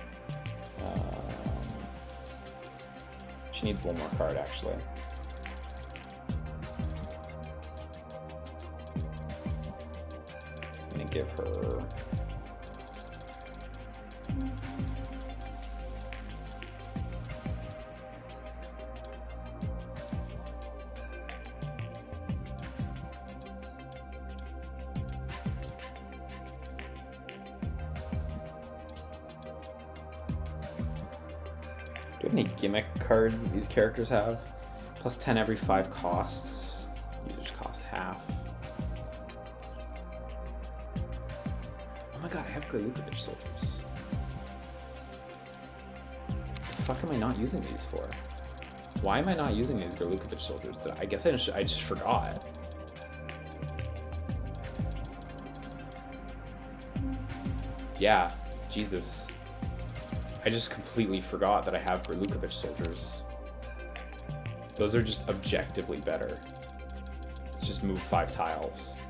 She needs one more card, actually. I'm gonna give her... Do we have any gimmick cards that these characters have? Plus 10 every 5 costs. These just cost half. Oh my god, I have Gurlukovich soldiers. What the fuck am I not using these for? Why am I not using these Gurlukovich soldiers? I guess I just forgot. Yeah, Jesus. I just completely forgot that I have Gurlukovich soldiers. Those are just objectively better. Let's just move 5 tiles.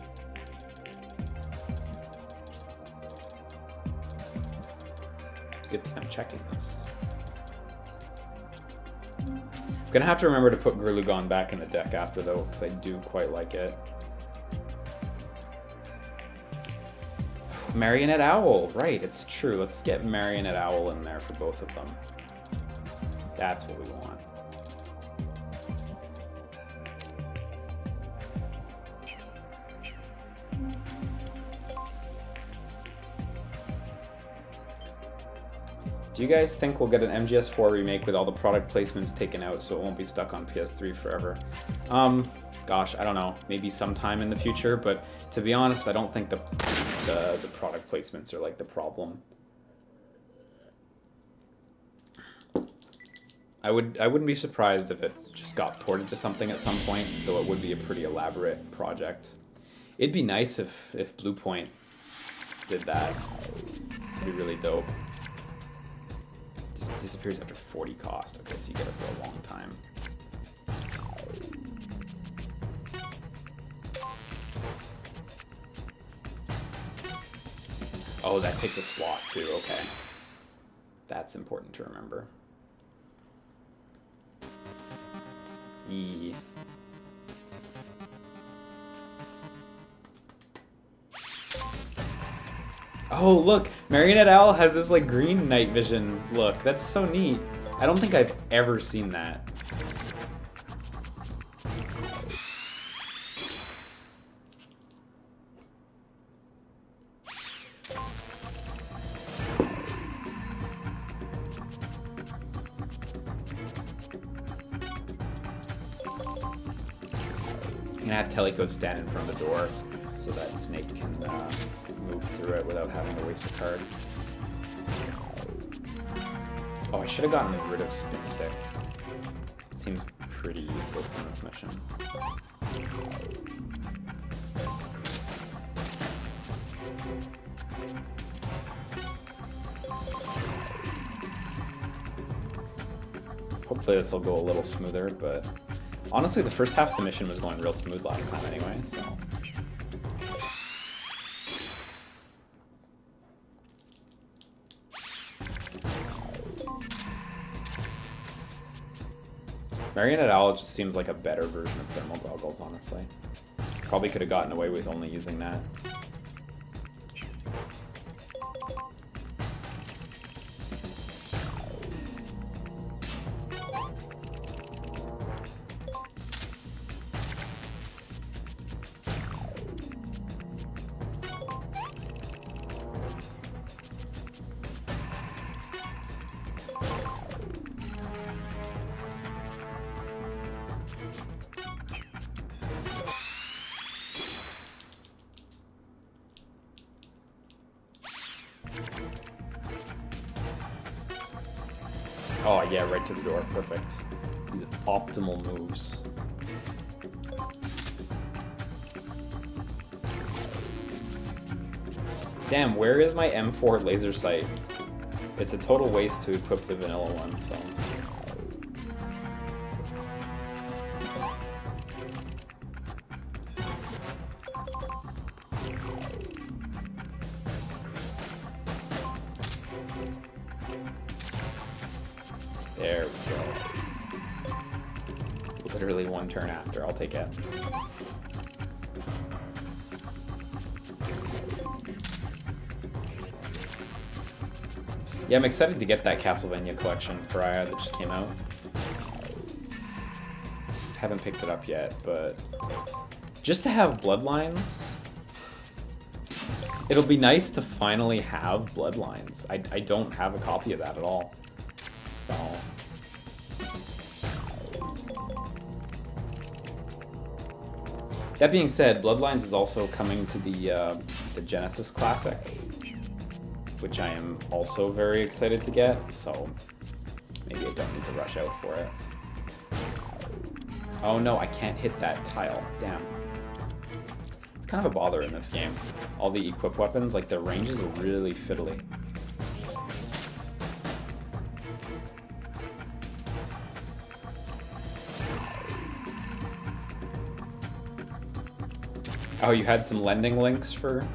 Good thing I'm checking this. I'm gonna have to remember to put Gurlugon back in the deck after though, because I do quite like it. Marionette Owl, right, it's true. Let's get Marionette Owl in there for both of them. That's what we want. Do you guys think we'll get an MGS4 remake with all the product placements taken out so it won't be stuck on PS3 forever? gosh, I don't know, maybe sometime in the future, but to be honest, I don't think the product placements are like the problem. I wouldn't be surprised if it just got ported to something at some point, though it would be a pretty elaborate project. It'd be nice if Bluepoint did that. It'd be really dope. Disappears after 40 cost. Okay, so you get it for a long time. Oh, that takes a slot too, okay. That's important to remember. E. Oh, look! Marionette Owl has this, like, green night vision look. That's so neat. I don't think I've ever seen that. I'm gonna have Telecode stand in front of the door so that Snake can move through it without having to waste a card. Oh, I should have gotten rid of Spin Stick. It seems pretty useless in this mission. Hopefully this will go a little smoother, but honestly the first half of the mission was going real smooth last time anyway, so. Marionette Owl just seems like a better version of Thermal Goggles, honestly. Probably could have gotten away with only using that. Oh yeah, right to the door, perfect. These optimal moves. Damn, where is my M4 laser sight? It's a total waste to equip the vanilla one, so. There we go. Literally one turn after, I'll take it. Yeah, I'm excited to get that Castlevania collection Pariah that just came out. Haven't picked it up yet, but just to have Bloodlines, it'll be nice to finally have Bloodlines. I don't have a copy of that at all, so. That being said, Bloodlines is also coming to the Genesis Classic, which I am also very excited to get, so maybe I don't need to rush out for it. Oh no, I can't hit that tile. Damn. It's kind of a bother in this game. All the equip weapons, like, their ranges are really fiddly. Oh, you had some lending links for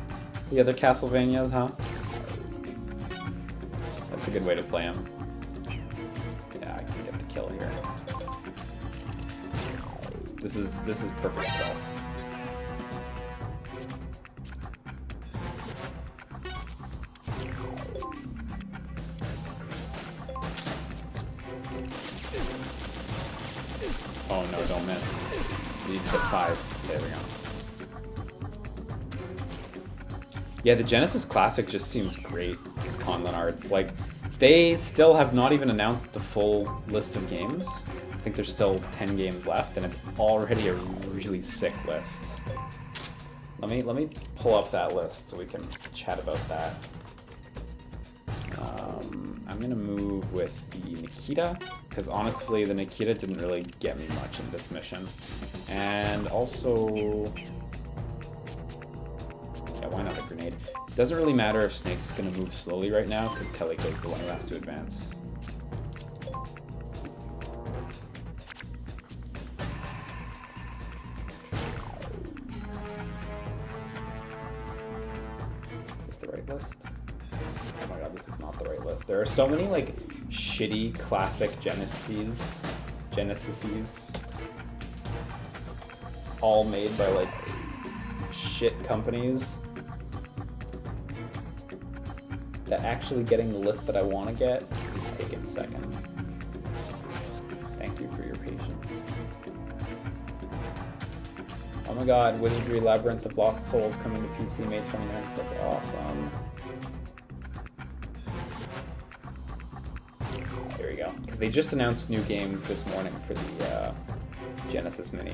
the other Castlevanias, huh? That's a good way to play them. Yeah, I can get the kill here. This is perfect stuff. Oh no, don't miss. Need to hit 5. There we go. Yeah, the Genesis Classic just seems great, Conlan Arts. Like, they still have not even announced the full list of games, I think there's still 10 games left, and it's already a really sick list. Let me pull up that list so we can chat about that. I'm gonna move with the Nikita, because honestly, the Nikita didn't really get me much in this mission. And also, yeah, why not a grenade? It doesn't really matter if Snake's gonna move slowly right now, because Teleco's the one who has to advance. Is this the right list? Oh my god, this is not the right list. There are so many, like, shitty classic Genesises, all made by, like, shit companies, that actually getting the list that I want to get is taking a second. Thank you for your patience. Oh my god, Wizardry Labyrinth of Lost Souls coming to PC May 29th. That's awesome. There we go. Because they just announced new games this morning for the Genesis Mini.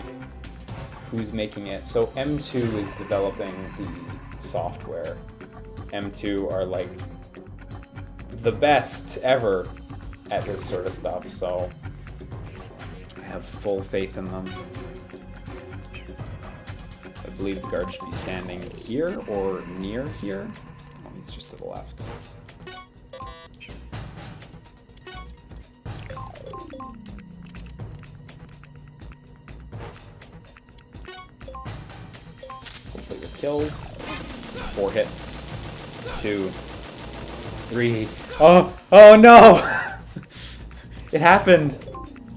Who's making it? So M2 is developing the software. M2 are like the best ever at this sort of stuff, so I have full faith in them. I believe the guard should be standing here or near here. Oh, he's just to the left. Hopefully this kills. 4 hits. 2. 3. Oh no! It happened!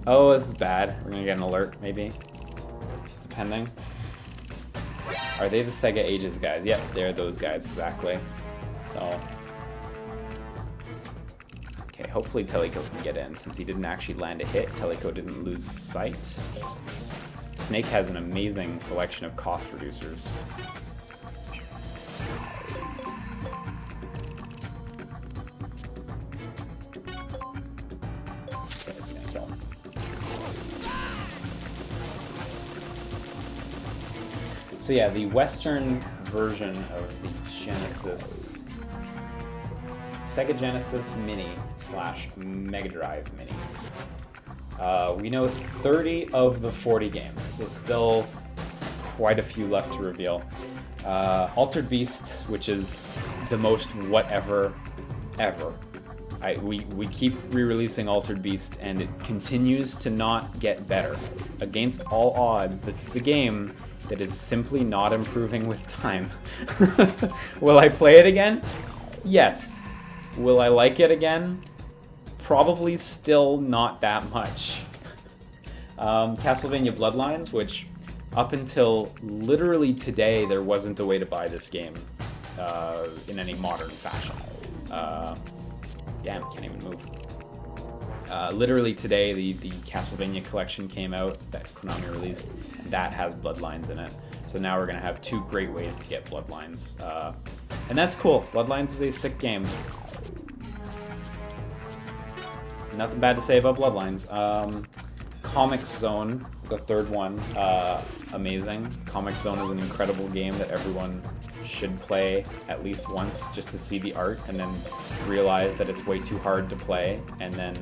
Oh, this is bad. We're gonna get an alert, maybe. Depending. Are they the Sega Ages guys? Yep, they're those guys, exactly. So... okay, hopefully Teleco can get in. Since he didn't actually land a hit, Teleco didn't lose sight. Snake has an amazing selection of cost reducers. So yeah, the Western version of the Genesis, Sega Genesis Mini / Mega Drive Mini. We know 30 of the 40 games, so still quite a few left to reveal. Altered Beast, which is the most whatever ever. We keep re-releasing Altered Beast, and it continues to not get better. Against all odds, this is a game that is simply not improving with time. Will I play it again? Yes. Will I like it again? Probably still not that much. Castlevania Bloodlines, which up until literally today, there wasn't a way to buy this game in any modern fashion. Damn, can't even move. Literally today, the Castlevania collection came out that Konami released, and that has Bloodlines in it. So now we're going to have 2 great ways to get Bloodlines. And that's cool. Bloodlines is a sick game. Nothing bad to say about Bloodlines. Comic Zone, the 3rd one, amazing. Comic Zone is an incredible game that everyone should play at least once just to see the art, and then realize that it's way too hard to play, and then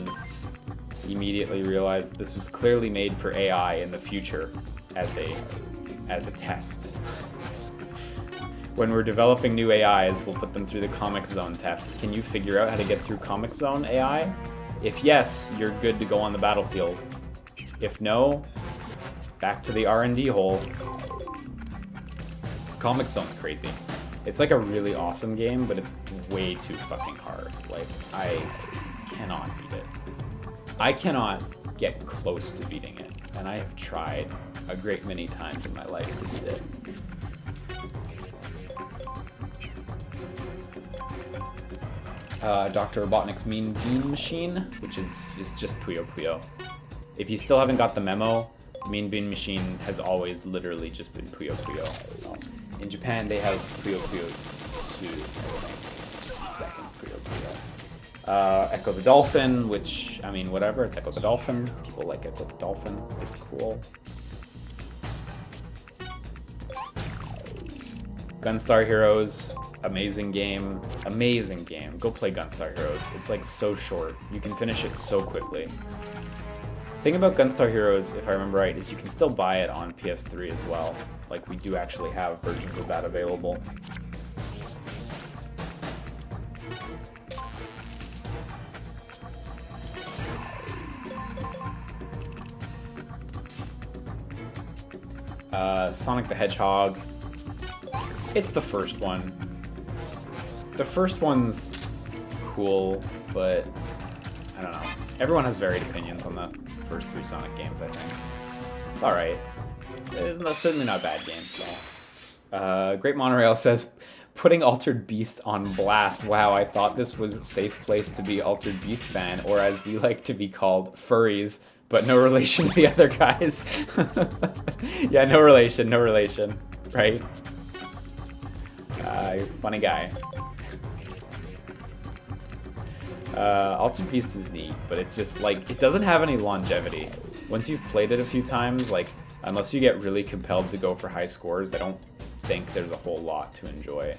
immediately realize that this was clearly made for AI in the future as a test. When we're developing new AIs, we'll put them through the Comic Zone test. Can you figure out how to get through Comic Zone AI? If yes, you're good to go on the battlefield. If no, back to the R&D hole. Comic Zone's crazy. It's like a really awesome game, but it's way too fucking hard. Like, I cannot beat it. I cannot get close to beating it, and I have tried a great many times in my life to beat it. Dr. Robotnik's Mean Bean Machine, which is just Puyo Puyo. If you still haven't got the memo, Mean Bean Machine has always literally just been Puyo Puyo. So, in Japan, they have Puyo Puyo 2, I think. Second Puyo Echo the Dolphin, which, I mean, whatever, it's Echo the Dolphin. People like Echo the Dolphin. It's cool. Gunstar Heroes, amazing game. Amazing game. Go play Gunstar Heroes. It's like so short. You can finish it so quickly. The thing about Gunstar Heroes, if I remember right, is you can still buy it on PS3 as well. Like, we do actually have versions of that available. Sonic the Hedgehog. It's the first one. The first one's cool, but I don't know. Everyone has varied opinions on the first 3 Sonic games, I think. It's alright. It's certainly not a bad game, so. Great Monorail says, putting Altered Beast on blast. Wow, I thought this was a safe place to be Altered Beast fan, or as we like to be called, furries, but no relation to the other guys. Yeah, no relation, right? You're a funny guy. Altered Beast is neat, but it's just, like, it doesn't have any longevity. Once you've played it a few times, like, unless you get really compelled to go for high scores, I don't think there's a whole lot to enjoy.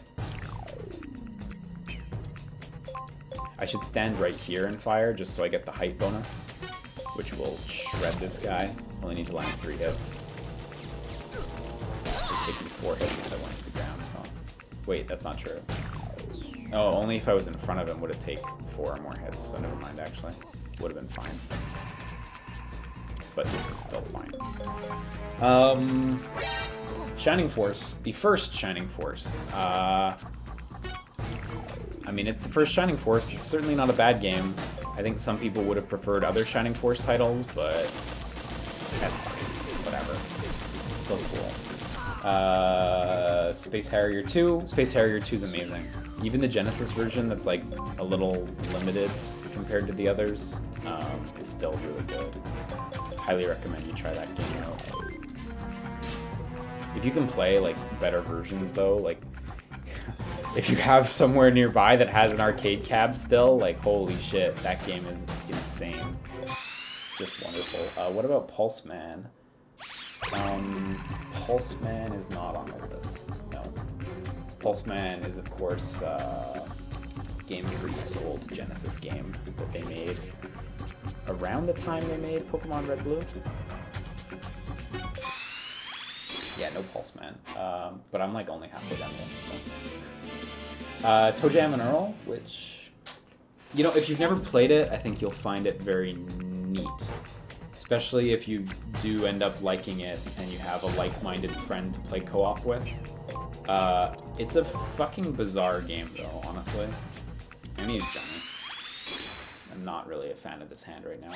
I should stand right here and fire, just so I get the height bonus, which will shred this guy. Only need to land 3 hits. It would take me 4 hits if I went to the ground, so. Wait, that's not true. Oh, only if I was in front of him would it take 4 or more hits, so never mind, actually. Would have been fine. But this is still fine. Shining Force. The first Shining Force. I mean, it's the first Shining Force. It's certainly not a bad game. I think some people would have preferred other Shining Force titles, but that's fine. Whatever. Still cool. Space Harrier 2. Space Harrier 2 is amazing. Even the Genesis version that's like a little limited compared to the others is still really good. Highly recommend you try that game out. If you can play like better versions though, like if you have somewhere nearby that has an arcade cab still, like holy shit, that game is insane. Just wonderful. What about Pulse Man? Pulse Man is not on the list. No. Pulse Man is of course Game Freak's old Genesis game that they made around the time they made Pokemon Red Blue. Yeah, no Pulse Man. But I'm like only halfway down the Toe Jam and Earl, which, you know, if you've never played it, I think you'll find it very neat. Especially if you do end up liking it and you have a like-minded friend to play co-op with. It's a fucking bizarre game though, honestly. I need Johnny. I'm not really a fan of this hand right now.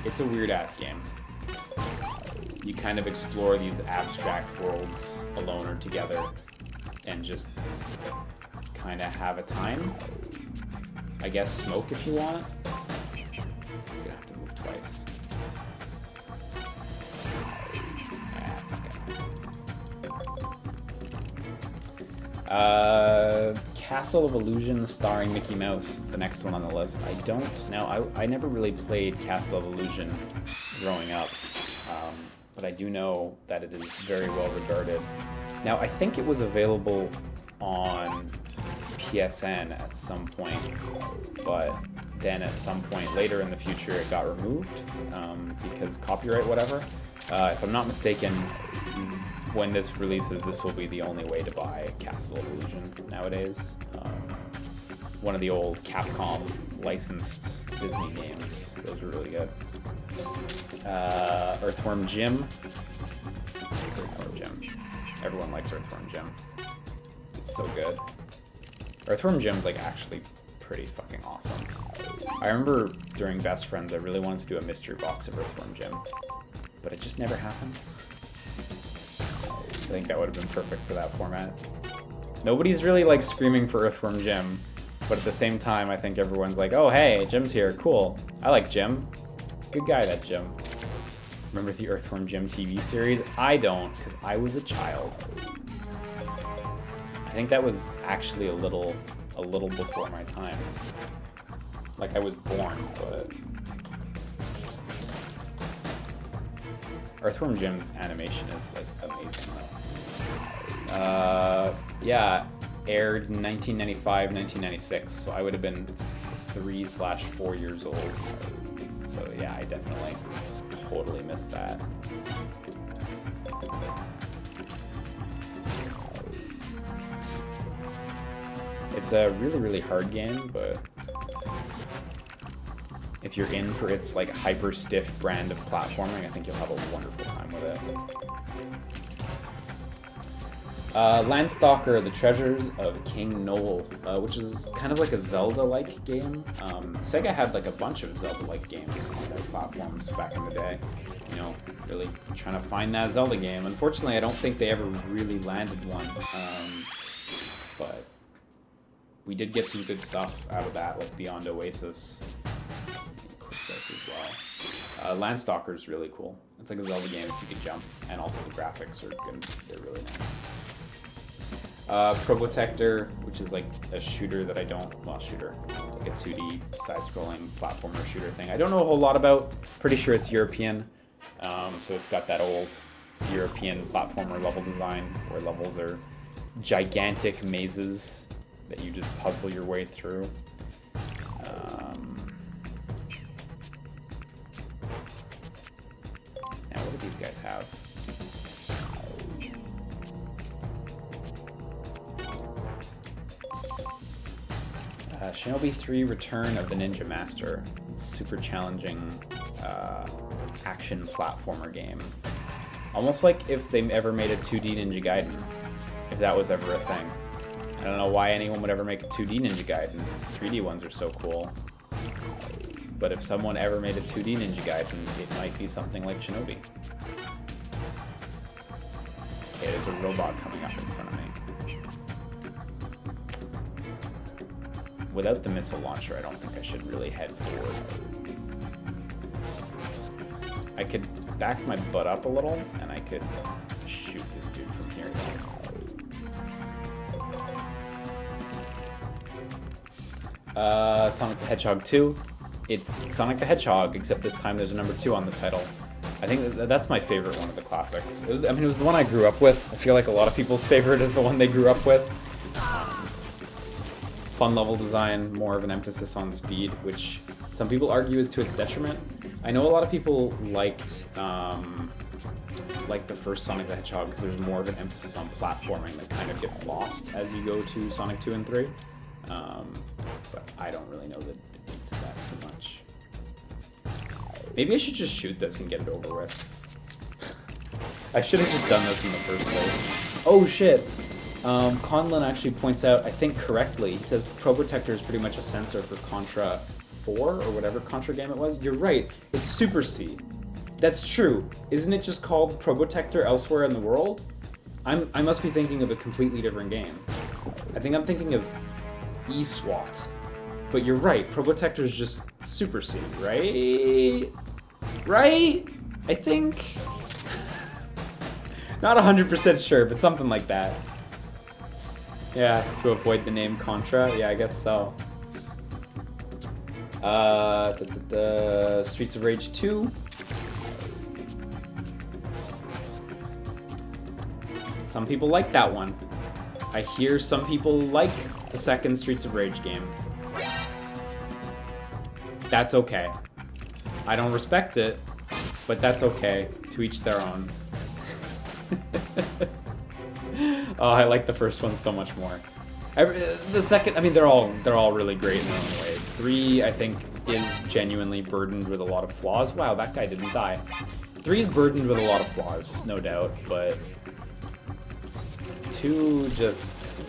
It's a weird-ass game. You kind of explore these abstract worlds alone or together and just kind of have a time. I guess smoke if you want. You're gonna have to move twice. Castle of Illusion starring Mickey Mouse is the next one on the list. I don't know. I never really played Castle of Illusion growing up, but I do know that it is very well regarded. Now, I think it was available on PSN at some point, but then at some point later in the future it got removed because copyright whatever. If I'm not mistaken, when this releases, this will be the only way to buy Castle of Illusion nowadays. One of the old Capcom licensed Disney games. Those are really good. Earthworm Jim. Earthworm Jim. Everyone likes Earthworm Jim. It's so good. Earthworm Jim's like actually pretty fucking awesome. I remember during Best Friends I really wanted to do a mystery box of Earthworm Jim, but it just never happened. I think that would have been perfect for that format. Nobody's really like screaming for Earthworm Jim, but at the same time I think everyone's like, oh hey, Jim's here, cool. I like Jim. Good guy, that Jim. Remember the Earthworm Jim TV series? I don't, because I was a child. I think that was actually a little a little before my time. Like I was born, but Earthworm Jim's animation is like amazing. Yeah, aired in 1995, 1996, so I would have been 3/4 years old. So yeah, I definitely totally missed that. It's a really, really hard game, but if you're in for its like hyper stiff brand of platforming, I think you'll have a wonderful time with it. Landstalker: The Treasures of King Noel, which is kind of like a Zelda-like game. Sega had like a bunch of Zelda-like games on their platforms back in the day. You know, really trying to find that Zelda game. Unfortunately, I don't think they ever really landed one. But we did get some good stuff out of that, like Beyond Oasis. Quick this as well. Landstalker is really cool. It's like a Zelda game if you can jump, and also the graphics are good. They're really nice. Probotector, which is like a shooter that I don't, well, shooter, like a 2D side-scrolling platformer shooter thing. I don't know a whole lot about. Pretty sure it's European, so it's got that old European platformer level design where levels are gigantic mazes that you just puzzle your way through. Now, what do these guys have? Shinobi 3 Return of the Ninja Master. Super challenging action platformer game. Almost like if they ever made a 2D Ninja Gaiden, if that was ever a thing. I don't know why anyone would ever make a 2D Ninja Gaiden. The 3D ones are so cool. But if someone ever made a 2D Ninja Gaiden, it might be something like Shinobi. Okay, there's a robot coming up in front of me. Without the missile launcher, I don't think I should really head forward. I could back my butt up a little, and I could shoot this dude from here. Sonic the Hedgehog 2. It's Sonic the Hedgehog, except this time there's a number 2 on the title. I think that's my favorite one of the classics. It was the one I grew up with. I feel like a lot of people's favorite is the one they grew up with. Fun level design, more of an emphasis on speed, which some people argue is to its detriment. I know a lot of people liked the first Sonic the Hedgehog because there's more of an emphasis on platforming that kind of gets lost as you go to Sonic 2 and 3. But I don't really know the deeds of that too much. Maybe I should just shoot this and get it over with. I should have just done this in the first place. Oh shit! Conlon actually points out, I think correctly, he says Probotector is pretty much a censor for Contra 4 or whatever Contra game it was. You're right, it's Super C. That's true. Isn't it just called Probotector elsewhere in the world? I must be thinking of a completely different game. I think I'm thinking of eSWAT. But you're right, Probotector is just Super C, right? Right? I think? Not 100% sure, but something like that. Yeah, to avoid the name Contra. Yeah, I guess so. Streets of Rage 2. Some people like that one. I hear some people like the second Streets of Rage game. That's okay. I don't respect it, but that's okay. To each their own. Oh, I like the first one so much more. The second, I mean, they're all really great in their own ways. 3, I think, is genuinely burdened with a lot of flaws. Wow, that guy didn't die. 3 is burdened with a lot of flaws, no doubt, but 2 just...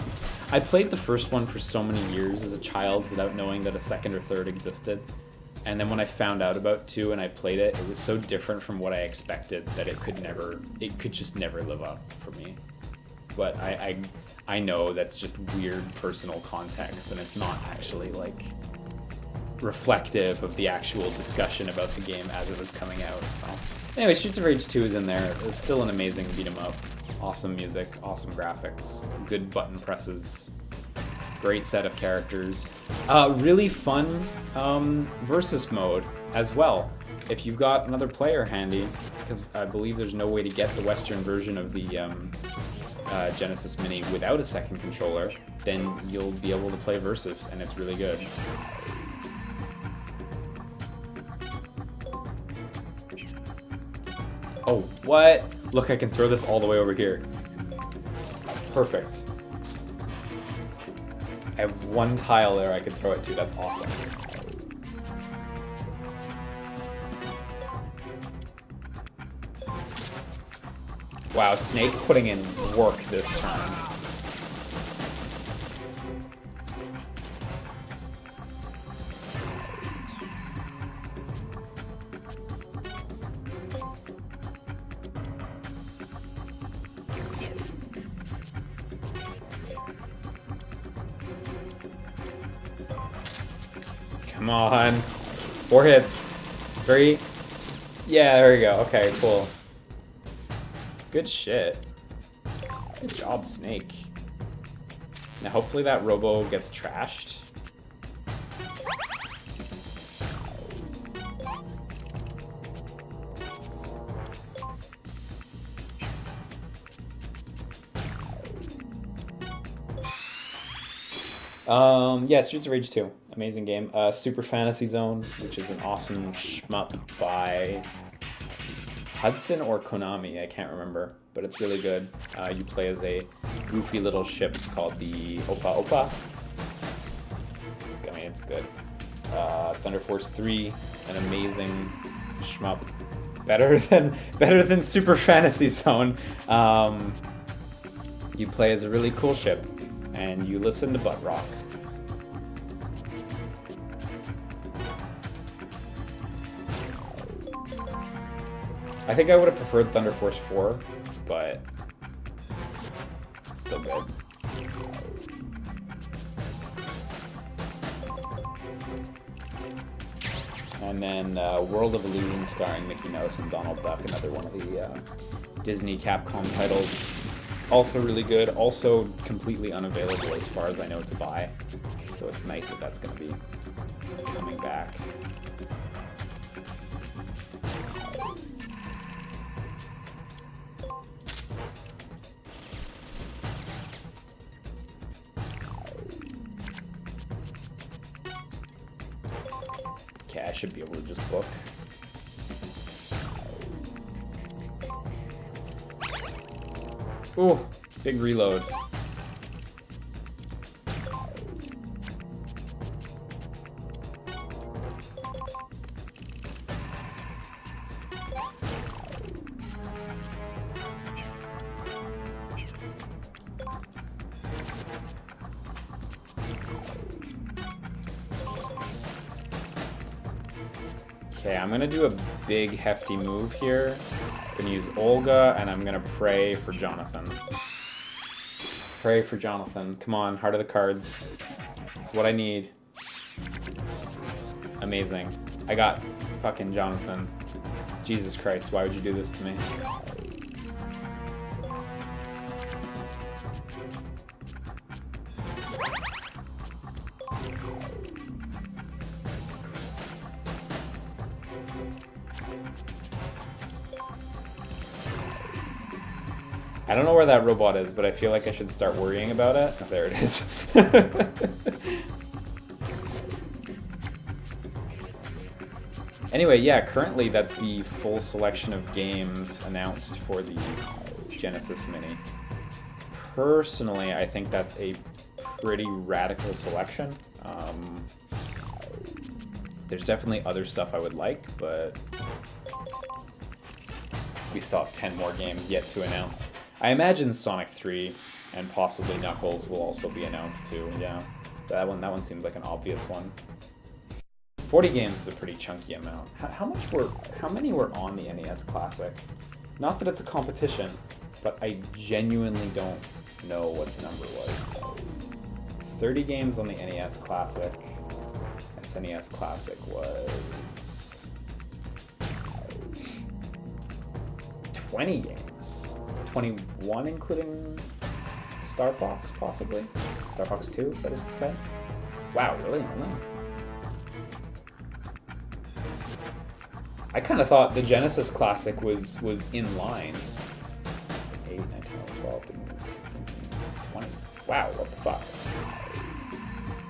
I played the first one for so many years as a child without knowing that a second or third existed. And then when I found out about 2 and I played it, it was so different from what I expected that it could just never live up for me. But I know that's just weird personal context, and it's not actually like reflective of the actual discussion about the game as it was coming out. So anyway, Streets of Rage 2 is in there. It's still an amazing beat 'em up. Awesome music, awesome graphics, good button presses. Great set of characters. Really fun versus mode as well. If you've got another player handy, because I believe there's no way to get the Western version of the Genesis Mini without a second controller, then you'll be able to play versus, and it's really good. Oh, what? Look, I can throw this all the way over here. Perfect. I have one tile there I can throw it to. That's awesome. Wow, Snake putting in work this time. Come on. 4 hits. 3. Yeah, there we go. Okay, cool. Good shit. Good job, Snake. Now hopefully that Robo gets trashed. Yeah, Streets of Rage 2. Amazing game. Super Fantasy Zone, which is an awesome shmup by Hudson or Konami, I can't remember, but it's really good. You play as a goofy little ship called the Opa Opa. I mean, it's good. Thunder Force 3, an amazing shmup. Better than Super Fantasy Zone. You play as a really cool ship, and you listen to butt rock. I think I would have preferred Thunder Force 4, but it's still good. And then World of Illusion starring Mickey Mouse and Donald Duck, another one of the Disney Capcom titles. Also really good, also completely unavailable as far as I know to buy. So it's nice that that's going to be coming back. Okay, I should be able to just book. Ooh, big reload. Okay, I'm gonna do a big hefty move here. I'm gonna use Olga, and I'm gonna pray for Jonathan. Pray for Jonathan. Come on, Heart of the Cards. It's what I need. Amazing. I got fucking Jonathan. Jesus Christ, why would you do this to me? I don't know where that robot is, but I feel like I should start worrying about it. Oh, there it is. Anyway, yeah, currently that's the full selection of games announced for the Genesis Mini. Personally, I think that's a pretty radical selection. There's definitely other stuff I would like, but we still have 10 more games yet to announce. I imagine Sonic 3 and possibly Knuckles will also be announced too. Yeah, that one seems like an obvious one. 40 games is a pretty chunky amount. How many were on the NES Classic? Not that it's a competition, but I genuinely don't know what the number was. 30 games on the NES Classic. This NES Classic was 20 games. 21 including Star Fox, possibly. Star Fox 2, that is to say. Wow, really? Only? I kind of thought the Genesis Classic was in line. 8, 19, 12, 16, 20. Wow, what the fuck?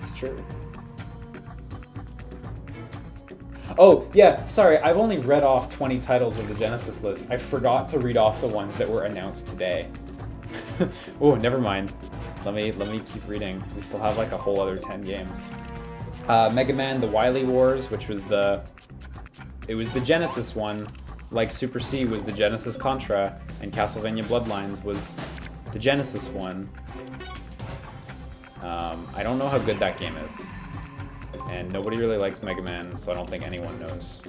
It's true. Oh, yeah, sorry, I've only read off 20 titles of the Genesis list. I forgot to read off the ones that were announced today. Oh, never mind. Let me keep reading. We still have like a whole other 10 games. Mega Man: The Wily Wars, which was the Genesis one, like Super C was the Genesis Contra, and Castlevania Bloodlines was the Genesis one. I don't know how good that game is. And nobody really likes Mega Man, so I don't think anyone knows.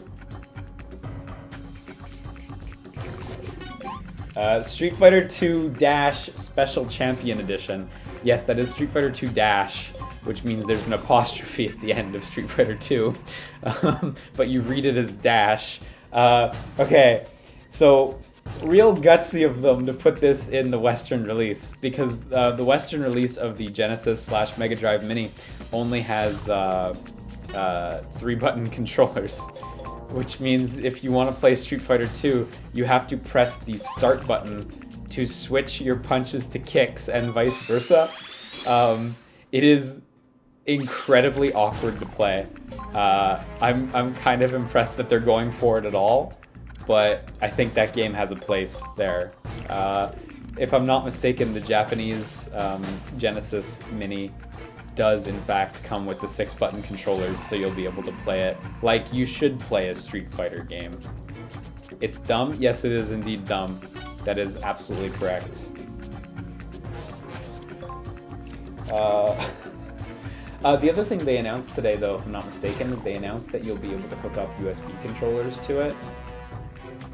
Street Fighter 2 Dash Special Champion Edition. Yes, that is Street Fighter 2 Dash, which means there's an apostrophe at the end of Street Fighter 2. But you read it as Dash. Okay, so real gutsy of them to put this in the Western release, because the Western release of the Genesis / Mega Drive Mini only has 3-button controllers, which means if you want to play Street Fighter 2, you have to press the start button to switch your punches to kicks and vice versa. It is incredibly awkward to play. I'm kind of impressed that they're going for it at all, but I think that game has a place there. If I'm not mistaken, the Japanese Genesis Mini does in fact come with the 6-button controllers, so you'll be able to play it like you should play a Street Fighter game. It's dumb? Yes, it is indeed dumb. That is absolutely correct. The other thing they announced today, though, if I'm not mistaken, is they announced that you'll be able to hook up USB controllers to it.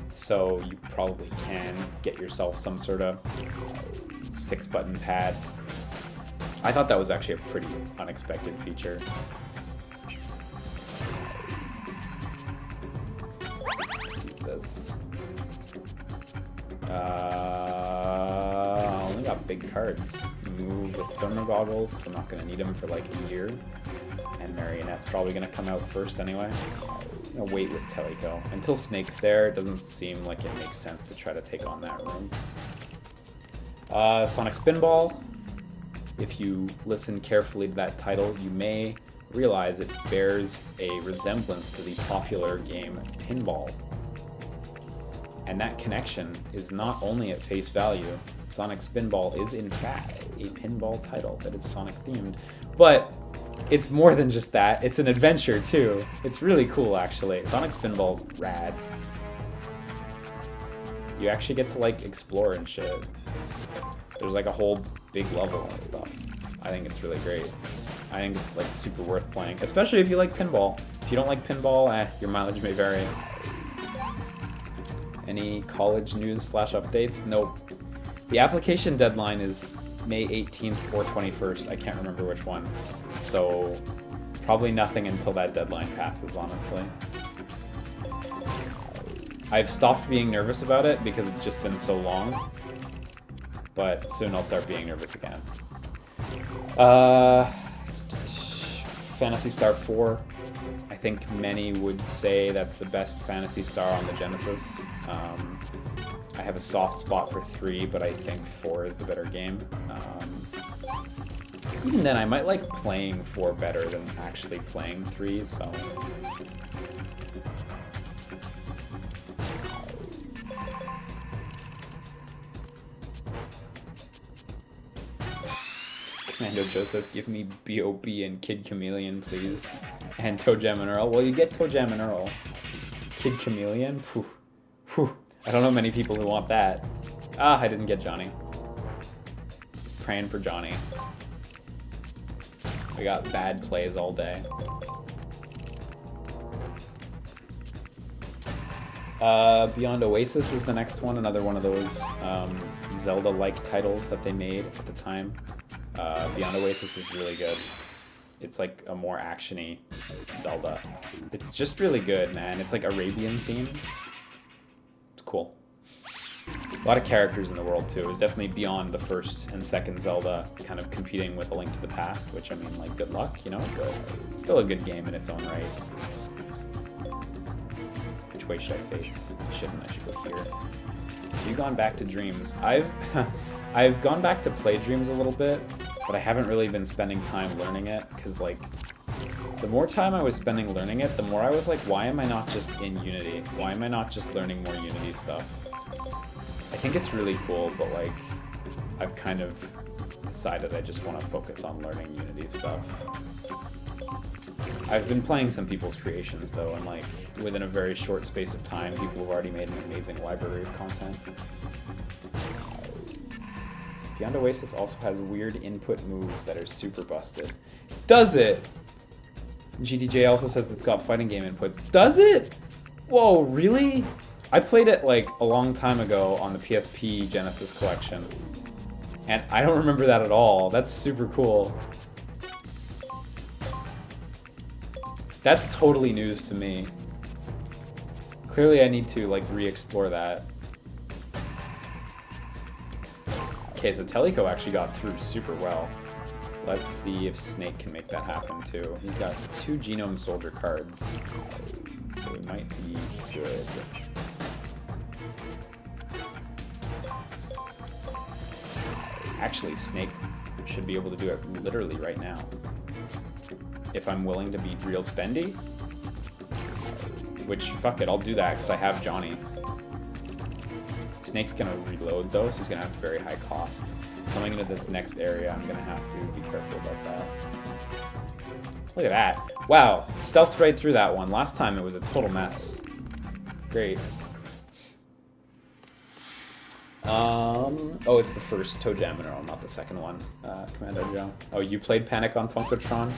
So you probably can get yourself some sort of 6-button pad. I thought that was actually a pretty unexpected feature. Let's use this. I only got big cards. Move with thermal goggles, because I'm not going to need them for like a year. And Marionette's probably going to come out first anyway. I'm going to wait with Teleco. Until Snake's there, it doesn't seem like it makes sense to try to take on that room. Sonic Spinball. If you listen carefully to that title, you may realize it bears a resemblance to the popular game Pinball. And that connection is not only at face value. Sonic Spinball is in fact a pinball title that is Sonic themed, but it's more than just that. It's an adventure too. It's really cool actually. Sonic Spinball's rad. You actually get to like explore and shit. There's like a whole big level and stuff. I think it's really great. I think it's like super worth playing, especially if you like pinball. If you don't like pinball, your mileage may vary. Any college news / updates? Nope. The application deadline is May 18th or 21st. I can't remember which one. So probably nothing until that deadline passes, honestly. I've stopped being nervous about it because it's just been so long. But soon I'll start being nervous again. Phantasy Star 4. I think many would say that's the best Phantasy Star on the Genesis. I have a soft spot for 3, but I think 4 is the better game. Even then, I might like playing 4 better than actually playing 3, so... Commando Joe says, give me B.O.B. and Kid Chameleon, please. And Toe Jam and Earl. Well, you get Toe Jam and Earl. Kid Chameleon? Phew. Phew. I don't know many people who want that. Ah, I didn't get Johnny. Praying for Johnny. We got bad plays all day. Beyond Oasis is the next one. Another one of those Zelda-like titles that they made at the time. Beyond Oasis is really good. It's like a more action-y Zelda. It's just really good, man. It's like Arabian themed. It's cool. A lot of characters in the world too. It was definitely beyond the first and second Zelda, kind of competing with A Link to the Past, which I mean, like, good luck, you know, but still a good game in its own right. Which way should I face? I shouldn't. I should go here. Have you gone back to Dreams? I've gone back to play Dreams a little bit, but I haven't really been spending time learning it, because, like, the more time I was spending learning it, the more I was like, why am I not just in Unity? Why am I not just learning more Unity stuff? I think it's really cool, but, like, I've kind of decided I just want to focus on learning Unity stuff. I've been playing some people's creations, though, and, like, within a very short space of time, people have already made an amazing library of content. Beyond Oasis also has weird input moves that are super busted. Does it? GTJ also says it's got fighting game inputs. Does it? Whoa, really? I played it, like, a long time ago on the PSP Genesis collection, and I don't remember that at all. That's super cool. That's totally news to me. Clearly I need to, like, re-explore that. Okay, so Teleco actually got through super well. Let's see if Snake can make that happen, too. He's got 2 Genome Soldier cards, so it might be good. Actually, Snake should be able to do it literally right now. If I'm willing to be real spendy. Which, fuck it, I'll do that, because I have Johnny. Snake's gonna reload, though, so he's gonna have very high cost. Coming into this next area, I'm gonna have to be careful about that. Look at that. Wow, stealthed right through that one. Last time it was a total mess. Great. Oh, it's the first Toe Jam Mineral, not the second one, Commando Joe. Oh, you played Panic on Funkotron?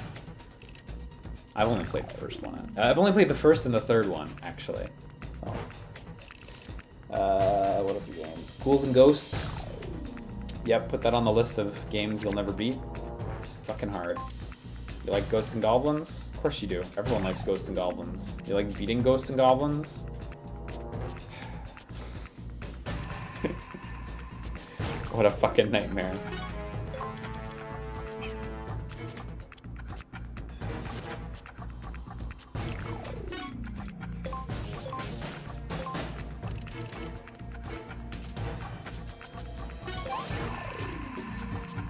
I've only played the first one. I've only played the first and the third one, actually. So, what other games? Ghouls and Ghosts. Yep, put that on the list of games you'll never beat. It's fucking hard. You like Ghosts and Goblins? Of course you do. Everyone likes Ghosts and Goblins. You like beating Ghosts and Goblins? What a fucking nightmare.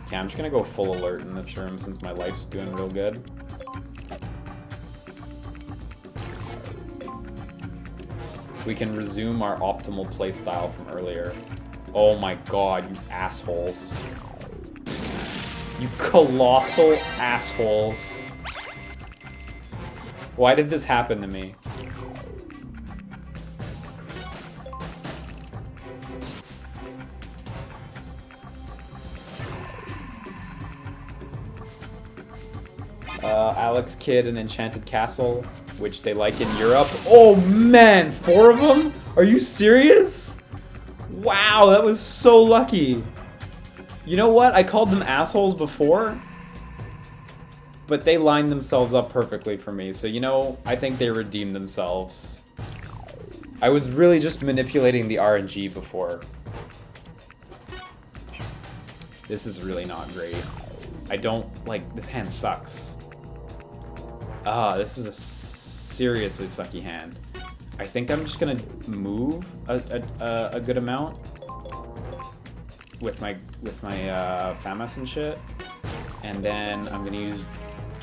Okay, I'm just gonna go full alert in this room since my life's doing real good. We can resume our optimal playstyle from earlier. Oh my god, you assholes. You colossal assholes. Why did this happen to me? Alex Kidd and Enchanted Castle, which they like in Europe. Oh man, 4 of them? Are you serious? Wow, that was so lucky. You know what? I called them assholes before, but they lined themselves up perfectly for me. So, you know, I think they redeemed themselves. I was really just manipulating the RNG before. This is really not great. I don't, like, this hand sucks. This is a seriously sucky hand. I think I'm just gonna move a good amount with my FAMAS and shit, and then I'm gonna use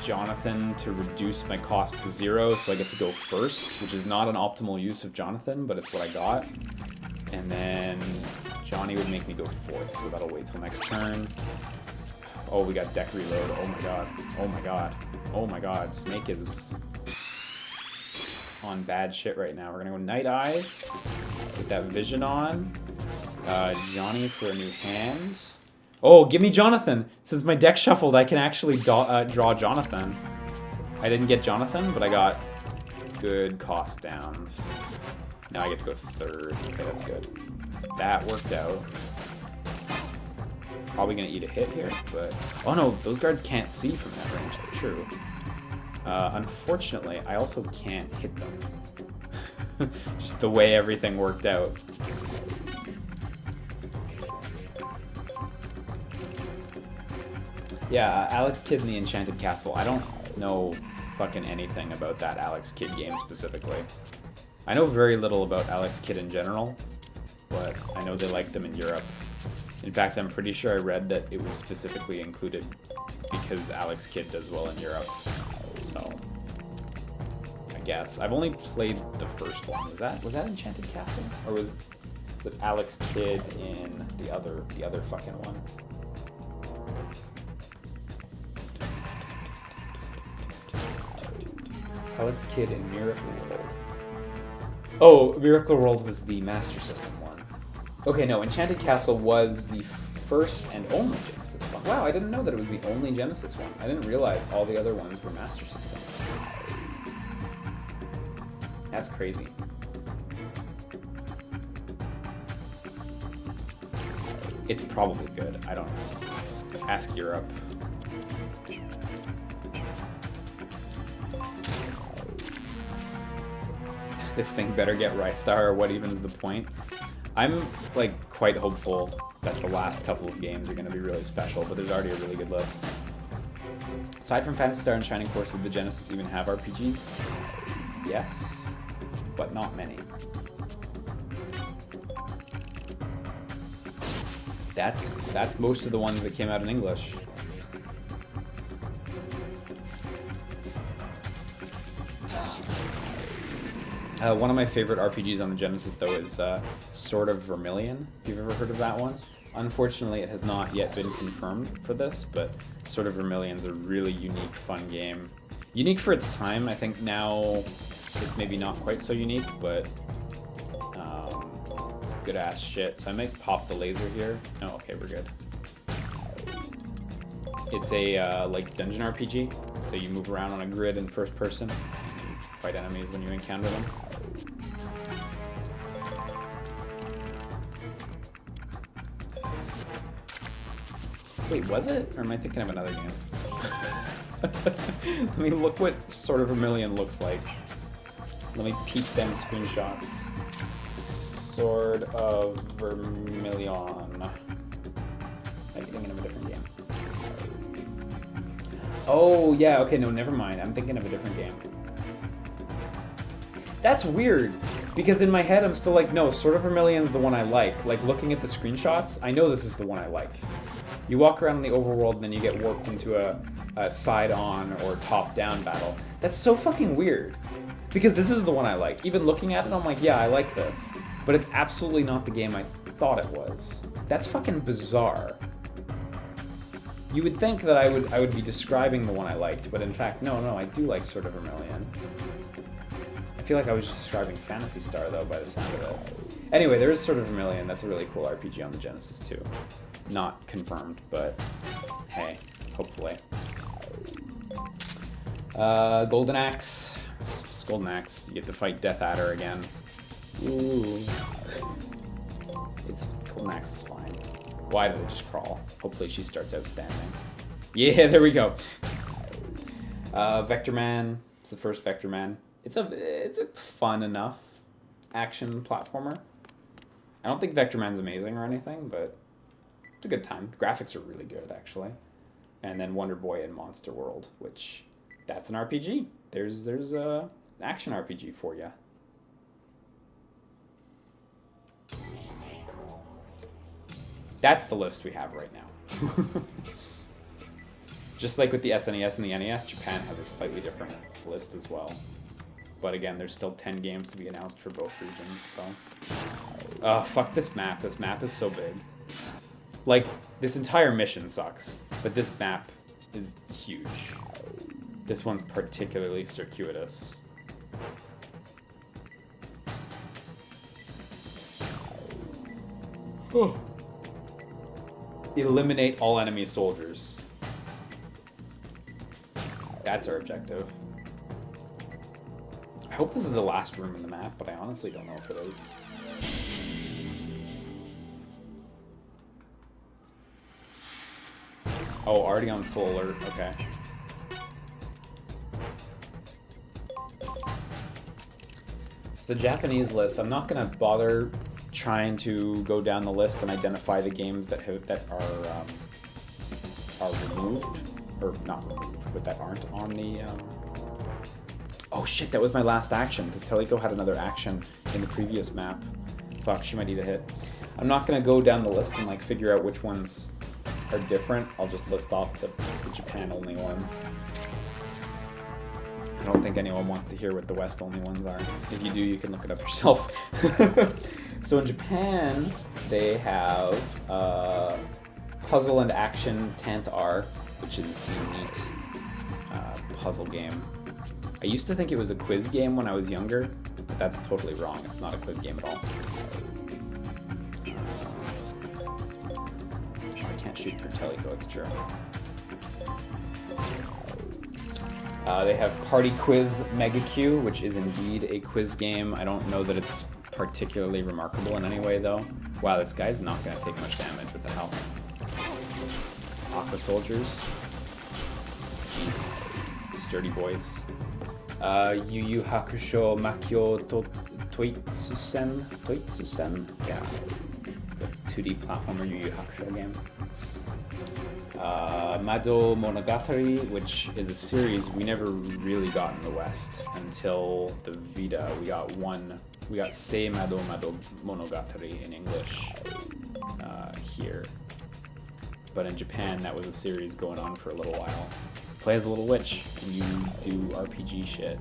Jonathan to reduce my cost to 0, so I get to go first, which is not an optimal use of Jonathan, but it's what I got. And then Johnny would make me go 4th, so that'll wait till next turn. Oh, we got deck reload. Oh my god. Oh my god. Oh my god. Snake is on bad shit right now. We're gonna go Night Eyes with that vision on. Johnny for a new hand. Oh, give me Jonathan! Since my deck shuffled, I can actually draw Jonathan. I didn't get Jonathan, but I got good cost downs. Now I get to go 3rd. Okay, that's good. That worked out. Probably gonna eat a hit here, but... Oh no, those guards can't see from that range, it's true. Unfortunately, I also can't hit them. Just the way everything worked out. Yeah, Alex Kidd and the Enchanted Castle. I don't know fucking anything about that Alex Kidd game specifically. I know very little about Alex Kidd in general, but I know they like them in Europe. In fact, I'm pretty sure I read that it was specifically included because Alex Kidd does well in Europe. So, I guess. I've only played the first one. Was that Enchanted Castle? Or was it Alex Kidd in the other fucking one? Alex Kidd in Miracle World. Oh, Miracle World was the Master System one. Okay, no, Enchanted Castle was the first and only Genesis one. Wow, I didn't know that it was the only Genesis one. I didn't realize all the other ones were Master System. That's crazy. It's probably good. I don't know. Ask Europe. This thing better get Rystar, or what even's the point? I'm like quite hopeful that the last couple of games are going to be really special, but there's already a really good list. Aside from Phantasy Star and Shining Force, did the Genesis even have RPGs? Yeah, but not many. That's most of the ones that came out in English. One of my favorite RPGs on the Genesis, though, is Sword of Vermilion, if you've ever heard of that one. Unfortunately, it has not yet been confirmed for this, but Sword of Vermilion's a really unique, fun game. Unique for its time. I think now it's maybe not quite so unique, but it's good-ass shit. So I might pop the laser here. Oh, okay, we're good. It's a, like, dungeon RPG, so you move around on a grid in first person. And you fight enemies when you encounter them. Wait, was it? Or am I thinking of another game? Let me look what Sword of Vermilion looks like. Let me peek them screenshots. Sword of Vermilion. Am I thinking of a different game? Oh, yeah, okay, no, never mind. I'm thinking of a different game. That's weird, because in my head I'm still like, no, Sword of Vermilion's the one I like. Like, looking at the screenshots, I know this is the one I like. You walk around in the overworld and then you get warped into a side-on or top-down battle. That's so fucking weird, because this is the one I like. Even looking at it, I'm like, yeah, I like this. But it's absolutely not the game I thought it was. That's fucking bizarre. You would think that I would be describing the one I liked, but in fact, no, I do like Sword of Vermilion. I feel like I was just describing Phantasy Star, though, by the sound of it. Anyway, there is Sword of Vermilion. That's a really cool RPG on the Genesis, too. Not confirmed, but hey, hopefully. Golden Axe. It's Golden Axe. You get to fight Death Adder again. Ooh. Golden Axe is fine. Why did it just crawl? Hopefully she starts outstanding. Yeah, there we go. Vector Man. It's the first Vector Man. It's a fun enough action platformer. I don't think Vector Man's amazing or anything, but it's a good time. The graphics are really good, actually. And then Wonder Boy and Monster World, which that's an RPG. There's a action RPG for you. That's the list we have right now. Just like with the SNES and the NES, Japan has a slightly different list as well. But again, there's still 10 games to be announced for both regions, so... fuck this map. This map is so big. Like, this entire mission sucks, but this map is huge. This one's particularly circuitous. Oh. Eliminate all enemy soldiers. That's our objective. I hope this is the last room in the map, but I honestly don't know if it is. Oh, already on full alert. Okay. It's the Japanese list. I'm not gonna bother trying to go down the list and identify the games that are are removed, or not removed, but that aren't on the... Oh shit, that was my last action, because Teliko had another action in the previous map. Fuck, she might eat a hit. I'm not going to go down the list and like figure out which ones are different. I'll just list off the Japan-only ones. I don't think anyone wants to hear what the West-only ones are. If you do, you can look it up yourself. So in Japan, they have Puzzle and Action Tant-R, which is a neat puzzle game. I used to think it was a quiz game when I was younger, but that's totally wrong. It's not a quiz game at all. I can't shoot per Teliko, it's true. They have Party Quiz Mega Q, which is indeed a quiz game. I don't know that it's particularly remarkable in any way, though. Wow, this guy's not going to take much damage. What the hell? Aqua Soldiers. These sturdy boys. Yu Yu Hakusho Makyo Toitsusen? Yeah. The 2D platformer Yu Yu Hakusho game. Mado Monogatari, which is a series we never really got in the West until the Vita. We got Sei Mado Monogatari in English here. But in Japan, that was a series going on for a little while. Play as a little witch, and you do RPG shit.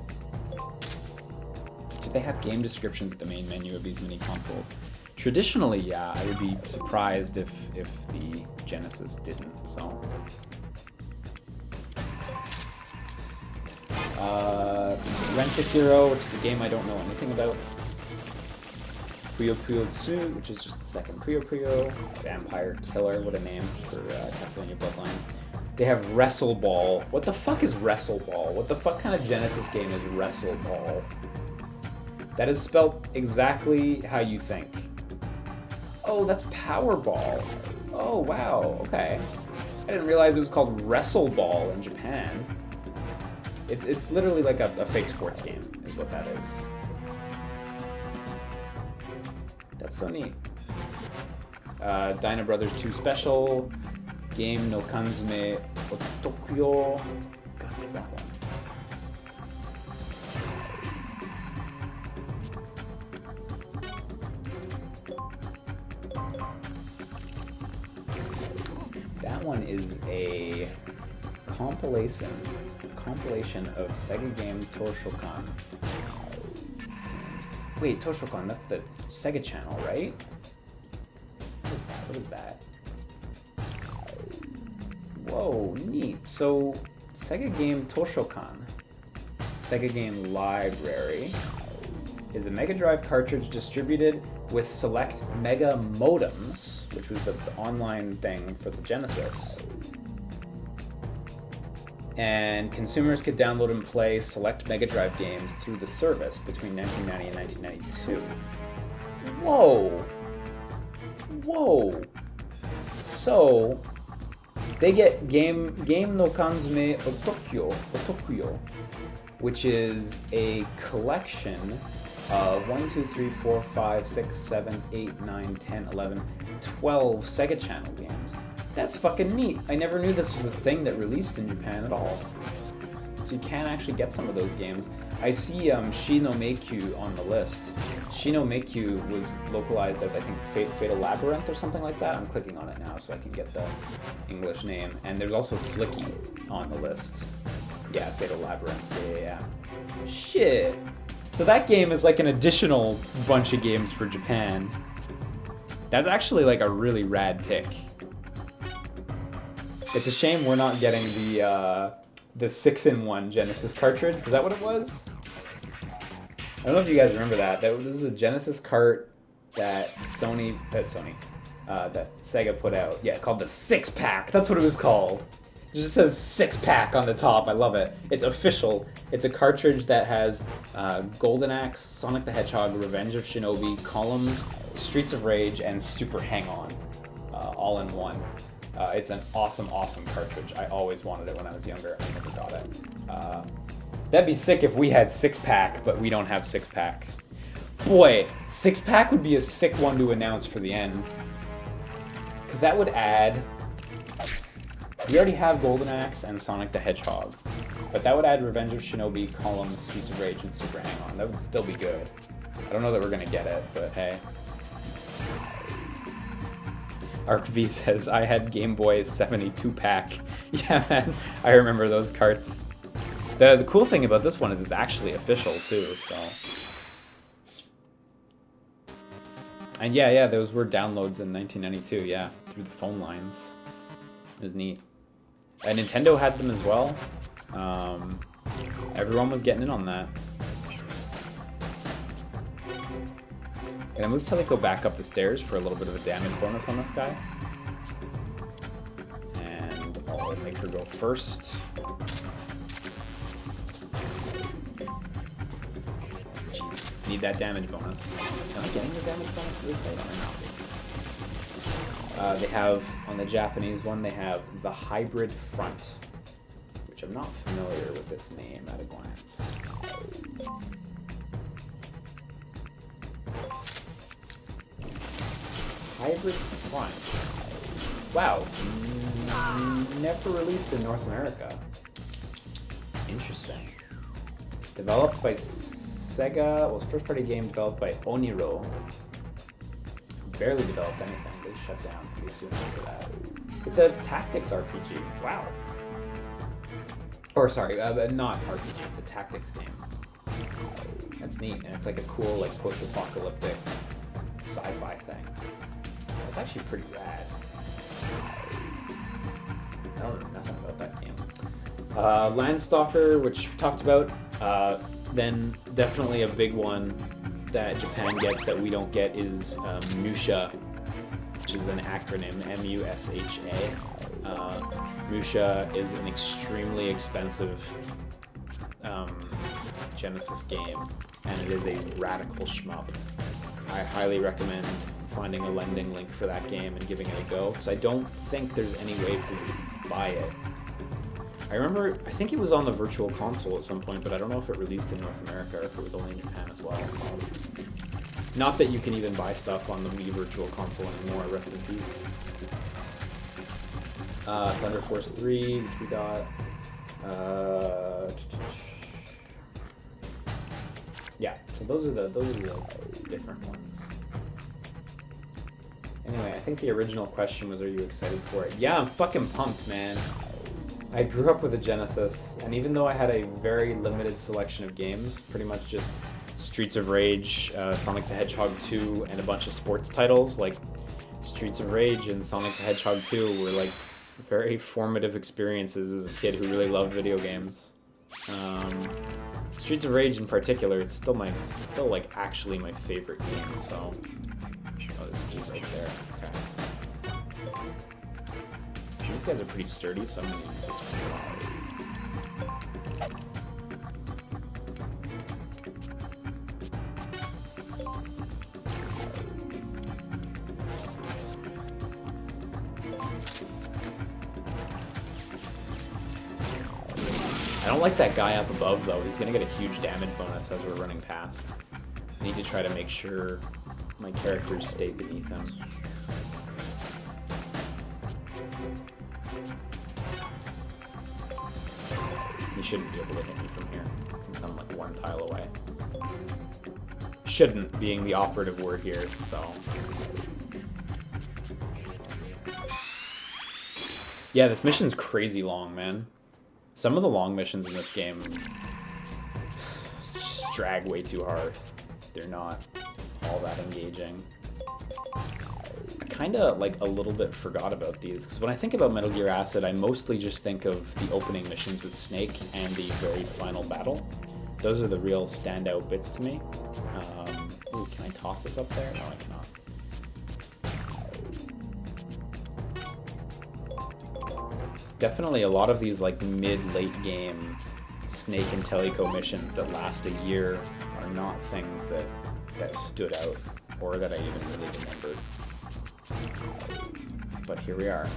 Did they have game descriptions at the main menu of these mini consoles? Traditionally, yeah, I would be surprised if the Genesis didn't, so. Rent-A-Hero, which is a game I don't know anything about. Puyo Puyo Tsu, which is just the second Puyo Puyo. Vampire Killer, what a name for Castlevania Bloodlines. They have Wrestle Ball. What the fuck is Wrestle Ball? What the fuck kind of Genesis game is Wrestle Ball? That is spelled exactly how you think. Oh, that's Powerball. Oh, wow, okay. I didn't realize it was called Wrestle Ball in Japan. It's literally like a fake sports game, is what that is. That's so neat. Dyna Brothers 2 Special, Game no Kanzume Otokyo. God, what is that one? That one is a compilation of Sega game Toshokan. Wait, Toshokan, that's the Sega channel, right? What is that? Whoa, neat. So, Sega game Toshokan, Sega game library, is a Mega Drive cartridge distributed with select Mega modems, which was the online thing for the Genesis. And consumers could download and play select Mega Drive games through the service between 1990 and 1992. Whoa! Whoa! So, they get Game no Kanzume Otokyo, which is a collection of 1, 2, 3, 4, 5, 6, 7, 8, 9, 10, 11, 12 Sega Channel games. That's fucking neat. I never knew this was a thing that released in Japan at all. So you can actually get some of those games. I see Shi no Meikyu on the list. Shi no Meikyu was localized as, I think, Fatal Labyrinth or something like that. I'm clicking on it now so I can get the English name. And there's also Flicky on the list. Yeah, Fatal Labyrinth. Yeah. Shit. So that game is like an additional bunch of games for Japan. That's actually like a really rad pick. It's a shame we're not getting the 6-in-1 Genesis cartridge. Was that what it was? I don't know if you guys remember that. That was a Genesis cart that that Sega put out. Yeah, called the 6-pack. That's what it was called. It just says 6-pack on the top. I love it. It's official. It's a cartridge that has Golden Axe, Sonic the Hedgehog, Revenge of Shinobi, Columns, Streets of Rage, and Super Hang-On, all in one. It's an awesome, awesome cartridge. I always wanted it when I was younger. I never got it. That'd be sick if we had 6-pack, but we don't have 6-pack. Boy, 6-pack would be a sick one to announce for the end. Because that would add We already have Golden Axe and Sonic the Hedgehog, but that would add Revenge of Shinobi, Column, Streets of Rage, and Super Hang-On. That would still be good. I don't know that we're gonna get it, but hey. ArcV says, I had Game Boy's 72-pack. Yeah, man, I remember those carts. The cool thing about this one is it's actually official, too, so... And yeah, those were downloads in 1992, yeah, through the phone lines. It was neat. And Nintendo had them as well. Everyone was getting in on that. Gonna move Teleco back up the stairs for a little bit of a damage bonus on this guy. And I'll make her go first. Jeez, need that damage bonus. Am I getting the damage bonus for this fight? I don't know. They have, on the Japanese one, they have the Hybrid Front, which I'm not familiar with this name at a glance. Hybrid Front. Wow. Never released in North America. Interesting. Developed by Sega. Well, first party game developed by Oniro. Barely developed anything. They shut down pretty soon after that. It's a tactics RPG. Wow. Or sorry, not RPG. It's a tactics game. That's neat, and it's like a cool, like post-apocalyptic sci-fi thing. It's actually pretty rad. I don't know nothing about that game. Landstalker, which we talked about. Then definitely a big one that Japan gets that we don't get is Musha, which is an acronym, M-U-S-H-A. Musha is an extremely expensive Genesis game, and it is a radical shmup. I highly recommend finding a lending link for that game and giving it a go, because I don't think there's any way for you to buy it. I think it was on the Virtual Console at some point, but I don't know if it released in North America or if it was only in Japan as well. So. Not that you can even buy stuff on the Wii Virtual Console anymore, rest in peace. Thunder Force 3, which we got. Yeah, so those are the different ones. Anyway, I think the original question was, are you excited for it? Yeah, I'm fucking pumped, man. I grew up with a Genesis, and even though I had a very limited selection of games, pretty much just Streets of Rage, Sonic the Hedgehog 2, and a bunch of sports titles, like Streets of Rage and Sonic the Hedgehog 2 were like very formative experiences as a kid who really loved video games. Streets of Rage in particular, it's still like actually my favorite game, so... Oh, there's a dude right there. Okay. So these guys are pretty sturdy, so I'm gonna use this for a while. I don't like that guy up above, though. He's gonna get a huge damage bonus as we're running past. I need to try to make sure my characters stay beneath him. He shouldn't be able to hit me from here, since I'm like one tile away. Shouldn't being the operative word here, so... Yeah, this mission's crazy long, man. Some of the long missions in this game just drag way too hard. They're not all that engaging. I kind of like a little bit forgot about these, because when I think about Metal Gear Acid, I mostly just think of the opening missions with Snake and the very final battle. Those are the real standout bits to me. Ooh, can I toss this up there? No, I cannot. Definitely a lot of these like mid-late game Snake and Teleco missions that last a year are not things that stood out or that I even really remembered. But here we are.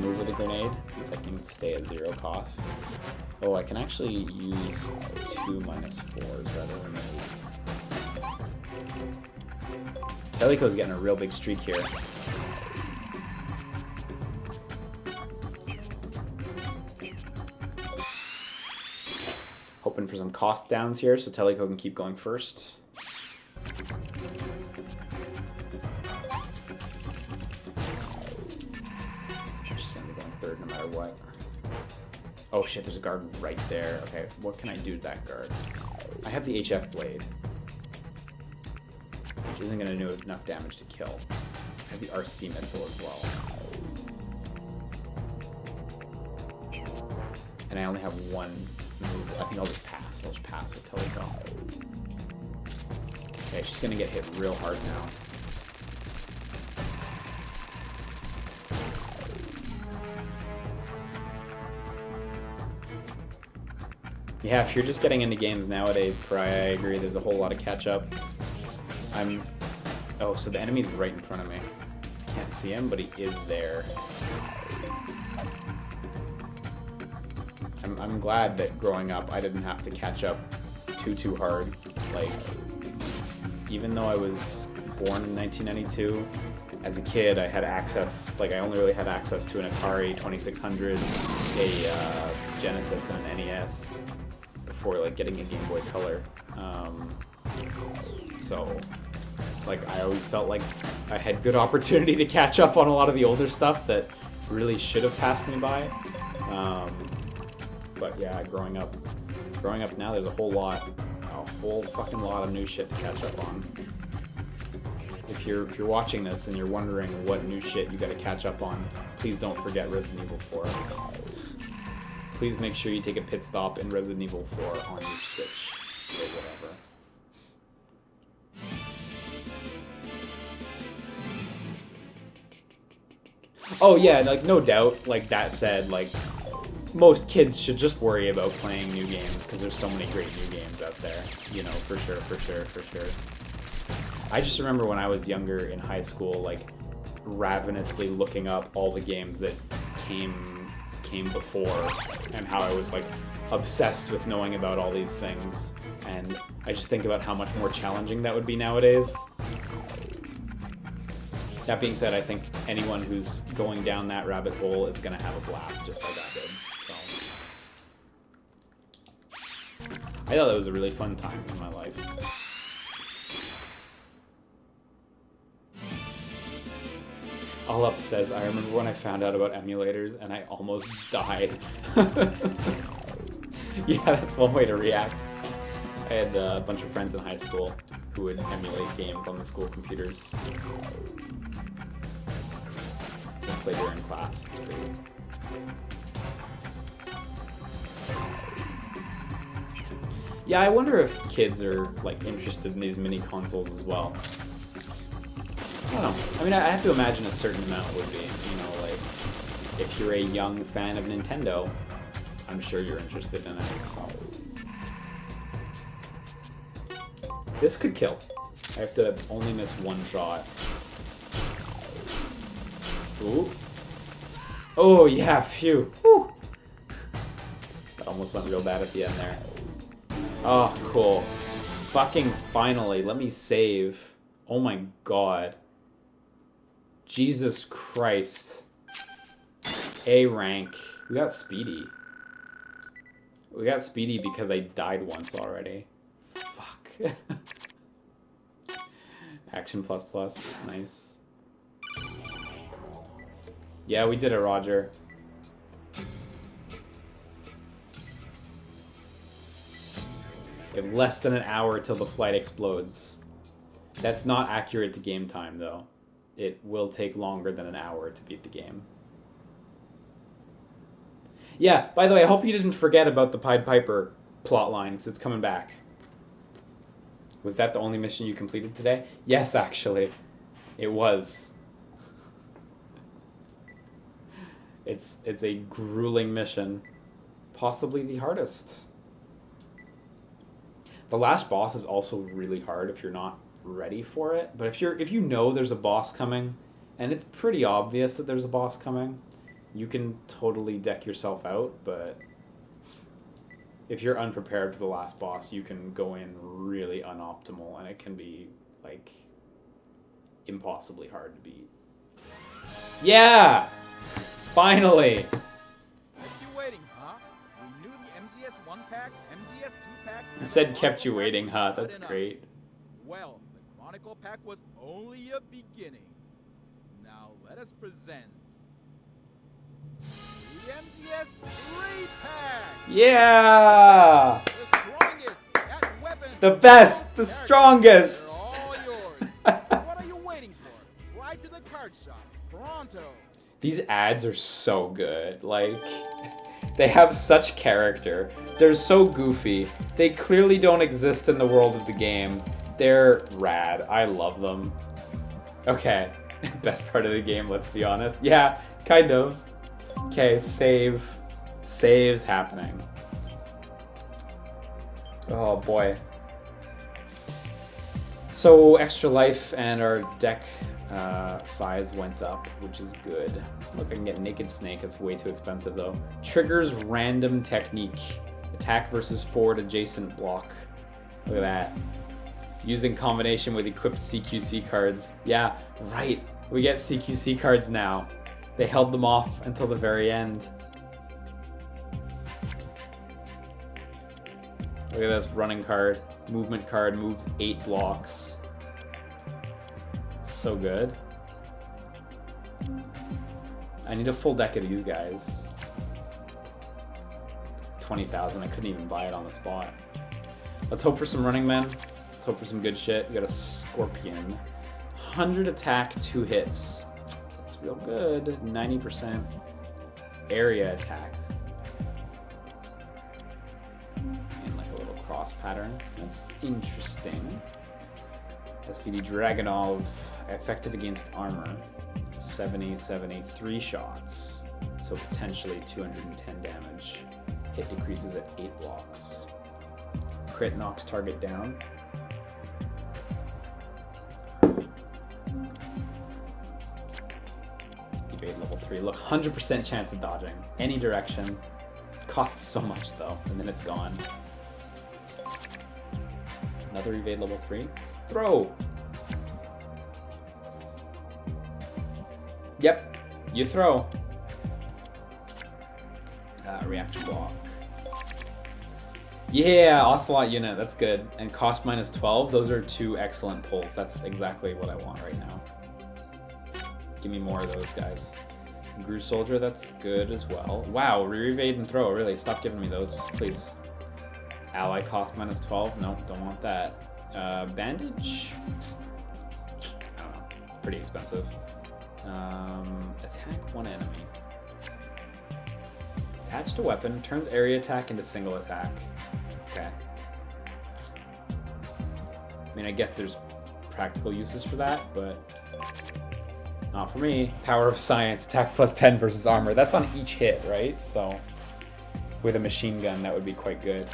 move with a grenade, since I can stay at 0 cost. Oh, I can actually use 2 -4s rather than 8. Teleco's getting a real big streak here. Hoping for some cost downs here so Teleco can keep going first. Just gonna be going third no matter what. Oh shit, there's a guard right there. Okay, what can I do to that guard? I have the HF blade, which isn't gonna do enough damage to kill. I have the RC missile as well. And I only have one move. I think I'll just pass. I'll just pass with Teleco. Okay, she's gonna get hit real hard now. Yeah, if you're just getting into games nowadays, Pariah, I agree, there's a whole lot of catch-up. Oh, so the enemy's right in front of me. Can't see him, but he is there. I'm glad that growing up, I didn't have to catch up too hard. Like, even though I was born in 1992, as a kid, I had access, like, I only really had access to an Atari 2600, a Genesis, and an NES before, like, getting a Game Boy Color. So, like, I always felt like I had good opportunity to catch up on a lot of the older stuff that really should have passed me by. But yeah, growing up now, there's a whole fucking lot of new shit to catch up on. If you're watching this and you're wondering what new shit you gotta catch up on, please don't forget Resident Evil 4. Please make sure you take a pit stop in Resident Evil 4 on your Switch or whatever. Oh yeah, like, no doubt, like, that said, like, most kids should just worry about playing new games because there's so many great new games out there, you know, for sure. I just remember when I was younger in high school, like, ravenously looking up all the games that came before and how I was, like, obsessed with knowing about all these things. And I just think about how much more challenging that would be nowadays. That being said, I think anyone who's going down that rabbit hole is going to have a blast, just like I did. So, I thought that was a really fun time in my life. All Up says, I remember when I found out about emulators and I almost died. Yeah, that's one way to react. I had a bunch of friends in high school who would emulate games on the school computers. Play during class. Yeah, I wonder if kids are, like, interested in these mini consoles as well. I don't know. I mean, I have to imagine a certain amount would be. You know, like, if you're a young fan of Nintendo, I'm sure you're interested in it. So. This could kill. I have to only miss one shot. Ooh. Oh, yeah, phew. Whew. That almost went real bad at the end there. Oh, cool. Fucking finally, let me save. Oh my god. Jesus Christ. A rank. We got Speedy. We got Speedy because I died once already. Fuck. Action plus plus. Nice. Yeah, we did it, Roger. We have less than an hour till the flight explodes. That's not accurate to game time, though. It will take longer than an hour to beat the game. Yeah, by the way, I hope you didn't forget about the Pied Piper plotline, because it's coming back. Was that the only mission you completed today? Yes, actually. It was. It's a grueling mission. Possibly the hardest. The last boss is also really hard if you're not ready for it. But if you know there's a boss coming, and it's pretty obvious that there's a boss coming, You can totally deck yourself out, but if you're unprepared for the last boss, you can go in really unoptimal, and it can be, like, impossibly hard to beat. Yeah! Finally! Kept you waiting, huh? We knew the MGS 1 pack, MGS 2 pack... He said kept you waiting, huh? That's great. Well, the Chronicle pack was only a beginning. Now let us present the MGS 3 pack! Yeah! The strongest, that weapon... The best! The strongest! They're all yours. What are you waiting for? Ride to the card shop, pronto! These ads are so good. Like, they have such character. They're so goofy. They clearly don't exist in the world of the game. They're rad. I love them. Okay. Best part of the game, let's be honest. Yeah, kind of. Okay, save. Save's happening. Oh boy. So extra life and our deck size went up, which is good. Look, I can get Naked Snake. It's way too expensive though. Triggers random technique. Attack versus forward adjacent block. Look at that. Using combination with equipped CQC cards. Yeah, right. We get CQC cards now. They held them off until the very end. Look at this running card. Movement card moves 8 blocks. So good. I need a full deck of these guys. 20,000. I couldn't even buy it on the spot. Let's hope for some running men. Let's hope for some good shit. We got a Scorpion. 100 attack, 2 hits. That's real good. 90% area attack. And like a little cross pattern. That's interesting. SPD Dragonov, effective against armor. 70, 3 shots. So potentially 210 damage. Hit decreases at 8 blocks. Crit knocks target down. Evade level 3. Look, 100% chance of dodging. Any direction. Costs so much though, and then it's gone. Another evade level 3. Throw! Yep, you throw. Reaction block. Yeah, Ocelot unit, that's good. And cost minus 12, those are 2 excellent pulls. That's exactly what I want right now. Give me more of those guys. Gru Soldier, that's good as well. Wow, re-evade and throw, really, stop giving me those, please. Ally cost minus 12, no, don't want that. Bandage? I don't know, pretty expensive. Attack 1 enemy. Attached to weapon, turns area attack into single attack. Okay. I mean, I guess there's practical uses for that, but not for me. Power of Science, attack plus 10 versus armor. That's on each hit, right? So with a machine gun, that would be quite good.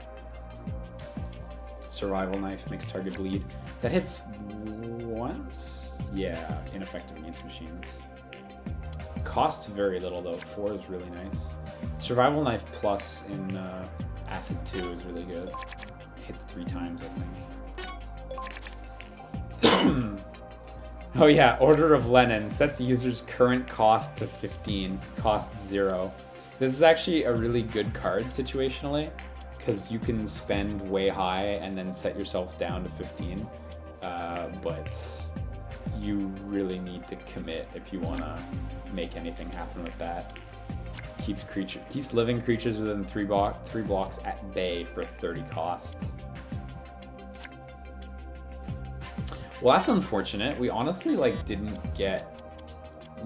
Survival Knife makes target bleed. That hits once? Yeah, ineffective against machines. Costs very little though. 4 is really nice. Survival Knife Plus in Acid 2 is really good. Hits 3 times, I think. Oh yeah, Order of Lenin sets the user's current cost to 15, costs 0. This is actually a really good card situationally, because you can spend way high and then set yourself down to 15. But you really need to commit if you want to make anything happen with that. Keeps living creatures within 3 blocks at bay for 30 cost. Well, that's unfortunate. We honestly didn't get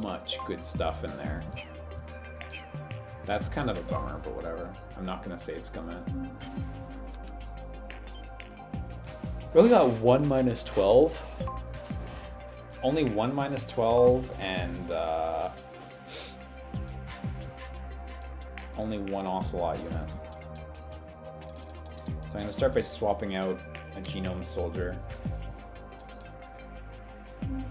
much good stuff in there. That's kind of a bummer, but whatever. I'm not gonna save scum it. We only got 1 minus 12. Only 1 minus 12 and only 1 Ocelot unit. So I'm gonna start by swapping out a Genome Soldier. And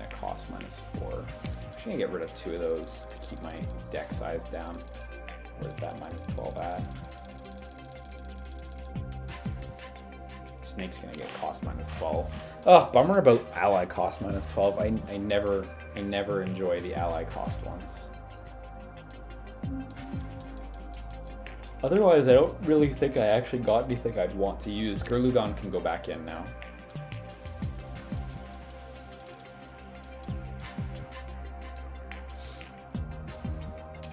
a cost -4. I'm just gonna get rid of 2 of those to keep my deck size down. Where's that -12 at? Snake's gonna get cost -12. Oh, bummer about ally cost -12. I never enjoy the ally cost ones. Otherwise, I don't really think I actually got anything I'd want to use. Gurlugon can go back in now.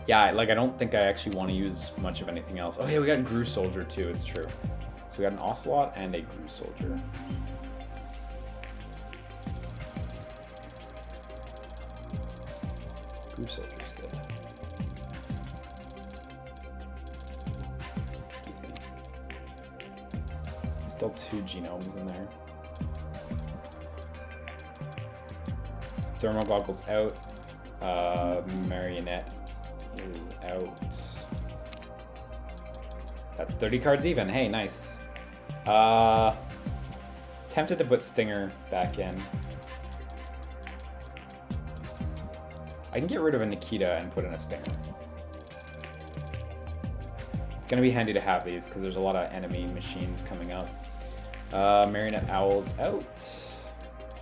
Yeah, like I don't think I actually want to use much of anything else. Oh yeah, we got Gru Soldier too, it's true. So we got an Ocelot and a Gru Soldier. Gru Soldier's good. Excuse me. Still 2 genomes in there. Thermal Goggles out. Marionette is out. That's 30 cards even. Hey, nice. Tempted to put Stinger back in. I can get rid of a Nikita and put in a Stinger. It's gonna be handy to have these because there's a lot of enemy machines coming up. Marionette Owl's out.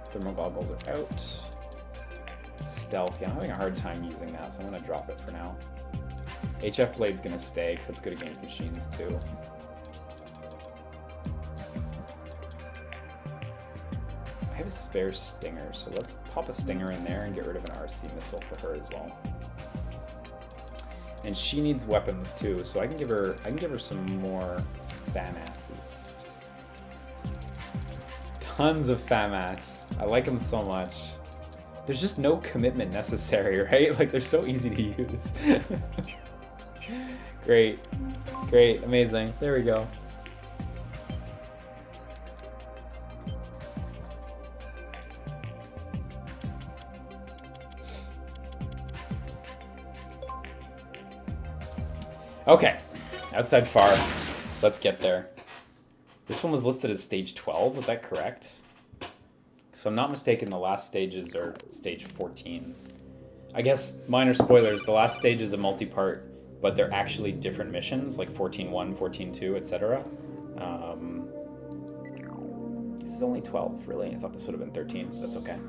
Thermal Goggles are out. Stealth, yeah, I'm having a hard time using that, so I'm gonna drop it for now. HF Blade's gonna stay because it's good against machines too. I have a spare Stinger, so let's pop a Stinger in there and get rid of an RC missile for her as well. And she needs weapons too, so I can give her some more FAMASs. Just tons of FAMAS. I like them so much. There's just no commitment necessary, right? Like they're so easy to use. Great, great, amazing. There we go. Okay, outside far. Let's get there. This one was listed as stage 12, was that correct? So I'm not mistaken, the last stages are stage 14. I guess, minor spoilers, the last stage is a multi-part, but they're actually different missions, like 14-1, 14-2, etc. This is only 12, really? I thought this would have been 13, but that's okay.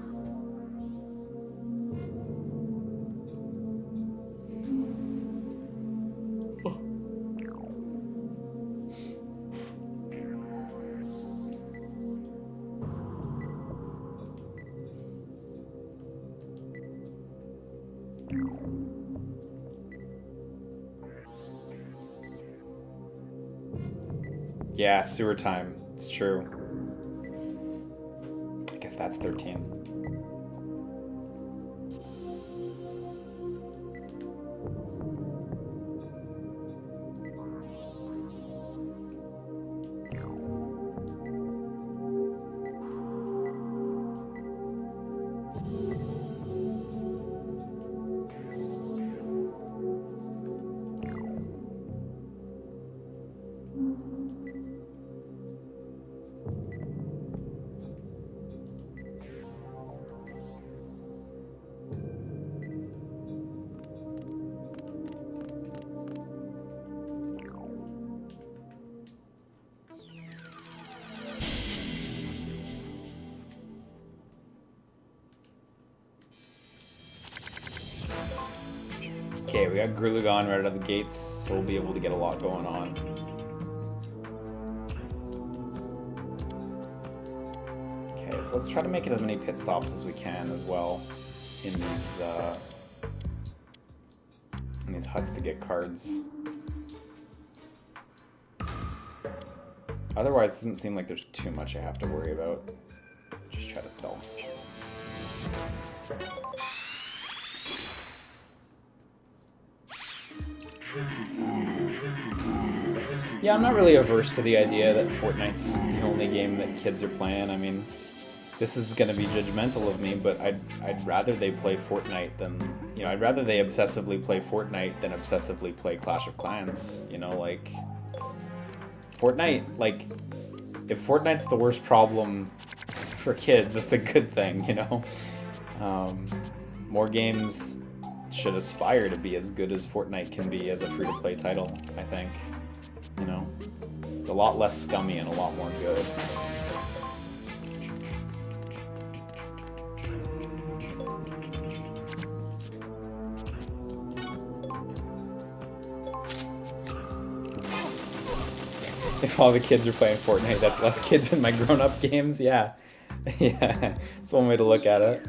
Yeah, sewer time. It's true. I guess that's 13. Okay, we got Gurlugon right out of the gates, so we'll be able to get a lot going on. Okay, so let's try to make it as many pit stops as we can as well in these huts to get cards. Otherwise, it doesn't seem like there's too much I have to worry about. Just try to stealth. Yeah, I'm not really averse to the idea that Fortnite's the only game that kids are playing. I mean, this is going to be judgmental of me, but I'd rather they play Fortnite than, you know, I'd rather they obsessively play Fortnite than obsessively play Clash of Clans. You know, like, Fortnite, like, if Fortnite's the worst problem for kids, that's a good thing, you know? More games should aspire to be as good as Fortnite can be as a free-to-play title, I think. You know? It's a lot less scummy and a lot more good. If all the kids are playing Fortnite, that's less kids in my grown-up games, yeah. Yeah, it's one way to look at it.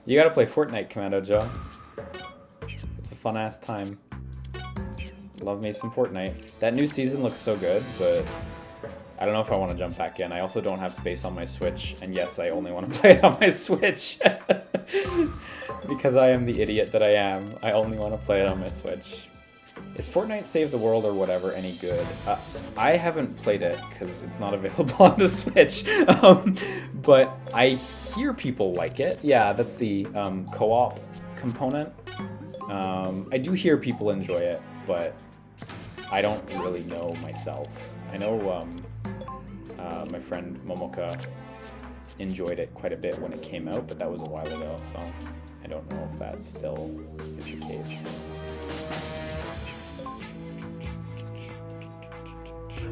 You gotta play Fortnite, Commando Joe. It's a fun-ass time. Love me some Fortnite. That new season looks so good, but I don't know if I want to jump back in. I also don't have space on my Switch, and yes, I only want to play it on my Switch. Because I am the idiot that I am. I only want to play it on my Switch. Is Fortnite Save the World or whatever any good? I haven't played it because it's not available on the Switch, but I hear people like it. Yeah, that's the co-op component. I do hear people enjoy it, but I don't really know myself. I know my friend Momoka enjoyed it quite a bit when it came out, but that was a while ago, so I don't know if that still is the case.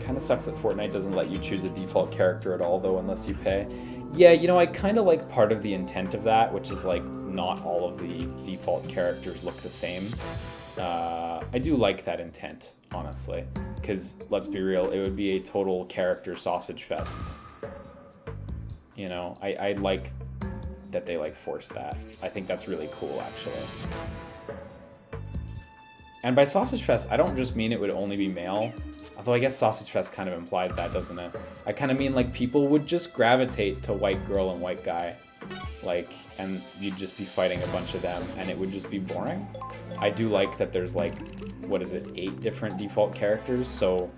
Kind of sucks that Fortnite doesn't let you choose a default character at all, though, unless you pay. Yeah, you know, I kind of like part of the intent of that, which is like not all of the default characters look the same. I do like that intent, honestly, because let's be real, it would be a total character sausage fest. You know, I like that they like force that. I think that's really cool, actually. And by sausage fest, I don't just mean it would only be male. Although I guess Sausage Fest kind of implies that, doesn't it? I kind of mean like people would just gravitate to white girl and white guy. Like, and you'd just be fighting a bunch of them and it would just be boring. I do like that there's like, what is it, 8 different default characters. So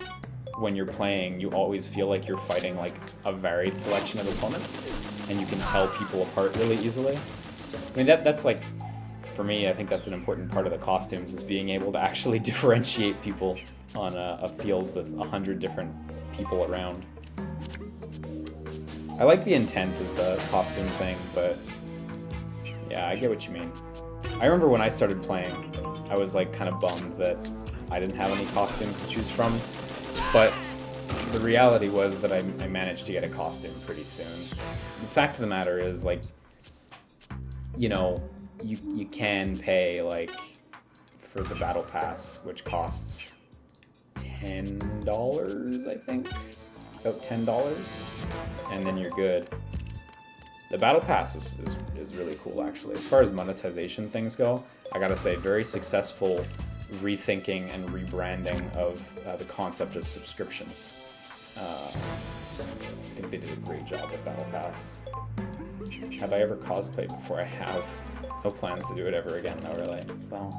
when you're playing, you always feel like you're fighting like a varied selection of opponents. And you can tell people apart really easily. I mean, that's like, for me, I think that's an important part of the costumes, is being able to actually differentiate people on a field with 100 different people around. I like the intent of the costume thing, but yeah, I get what you mean. I remember when I started playing, I was like kind of bummed that I didn't have any costumes to choose from, but the reality was that I managed to get a costume pretty soon. The fact of the matter is, like, you know, you can pay, like, for the battle pass, which costs $10, I think, about $10, and then you're good. The battle pass is really cool, actually. As far as monetization things go, I gotta say, very successful rethinking and rebranding of the concept of subscriptions. I think they did a great job with battle pass. Have I ever cosplayed before? I have. No plans to do it ever again, though, really. So.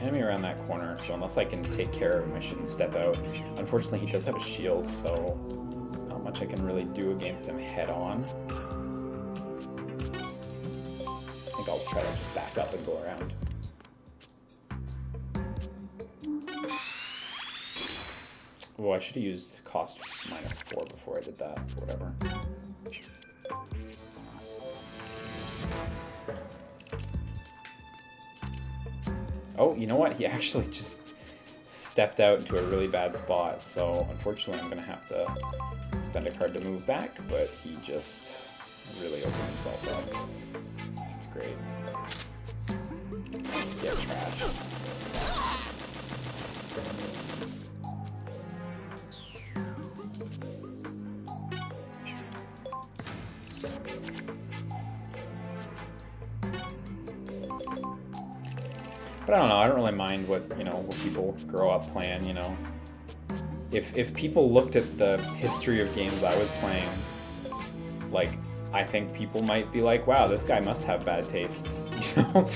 Enemy around that corner, so unless I can take care of him, I shouldn't step out. Unfortunately, he does have a shield, so not much I can really do against him head on. I think I'll try to just back up and go around. Oh, I should have used cost -4 before I did that. Whatever. Oh, you know what? He actually just stepped out into a really bad spot, so unfortunately I'm going to have to spend a card to move back, but he just really opened himself up. That's great. Get trashed. But I don't know, I don't really mind what people grow up playing, you know. If people looked at the history of games I was playing, like, I think people might be like, wow, this guy must have bad tastes, you know?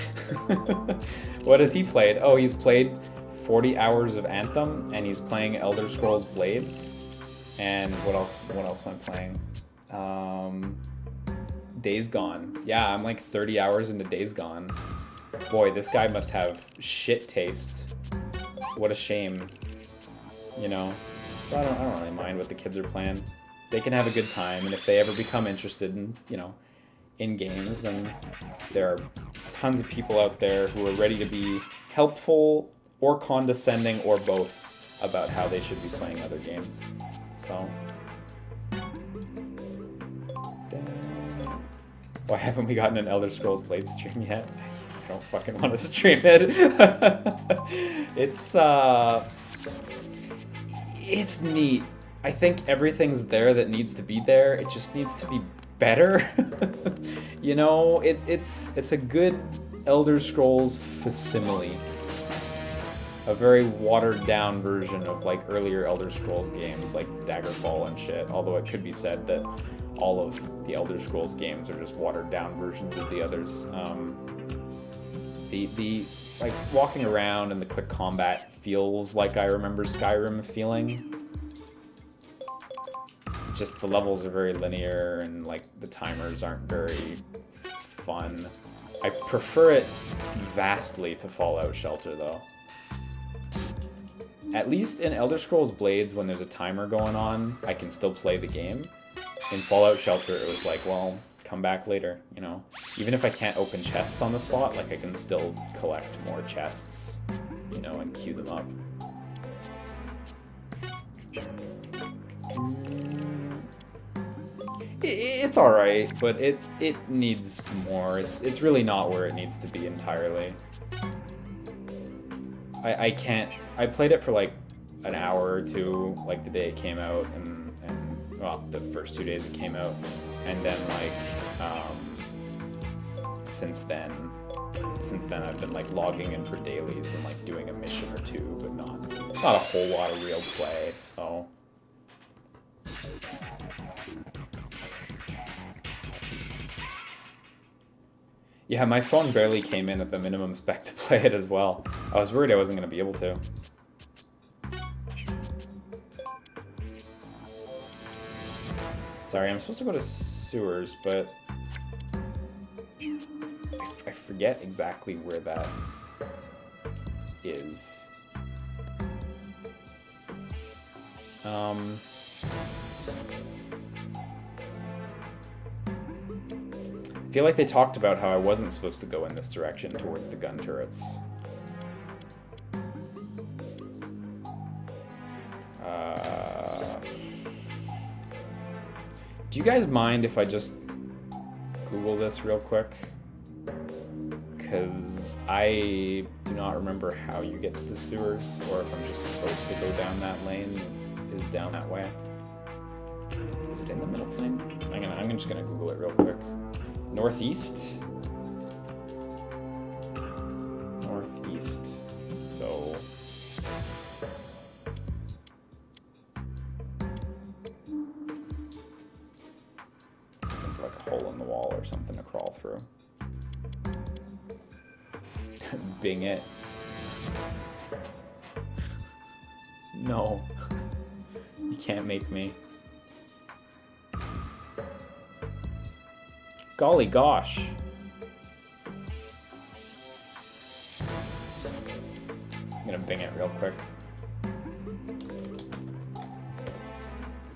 What has he played? Oh, he's played 40 hours of Anthem, and he's playing Elder Scrolls Blades. And what else am I playing? Days Gone. Yeah, I'm like 30 hours into Days Gone. Boy, this guy must have shit taste. What a shame. You know? So I don't really mind what the kids are playing. They can have a good time, and if they ever become interested in, you know, in games, then there are tons of people out there who are ready to be helpful or condescending or both about how they should be playing other games. So... Why haven't we gotten an Elder Scrolls Blade stream yet? I don't fucking want to stream it. It's neat. I think everything's there that needs to be there. It just needs to be better. You know, it's a good Elder Scrolls facsimile. A very watered down version of like earlier Elder Scrolls games like Daggerfall and shit. Although it could be said that all of the Elder Scrolls games are just watered down versions of the others. The like walking around and the quick combat feels like I remember Skyrim feeling. Just the levels are very linear and like the timers aren't very fun. I prefer it vastly to Fallout Shelter though. At least in Elder Scrolls Blades, when there's a timer going on, I can still play the game. In Fallout Shelter, it was like, well, come back later, you know? Even if I can't open chests on the spot, like, I can still collect more chests, you know, and queue them up. It's alright, but it needs more. It's really not where it needs to be entirely. I played it for like an hour or two, like the day it came out, and well, the first 2 days it came out, and then like since then I've been like logging in for dailies and like doing a mission or two, but not a whole lot of real play. So yeah, my phone barely came in at the minimum spec to play it as well. I was worried I wasn't going to be able to. Sorry, I'm supposed to go to sewers, but I forget exactly where that is. I feel like they talked about how I wasn't supposed to go in this direction towards the gun turrets. Do you guys mind if I just Google this real quick? Because I do not remember how you get to the sewers, or if I'm just supposed to go down that lane is down that way. Is it in the middle thing? I'm just gonna Google it real quick. Northeast? Northeast. So... like a hole in the wall or something to crawl through. Bing it. No. You can't make me. Golly gosh. I'm gonna Bing it real quick.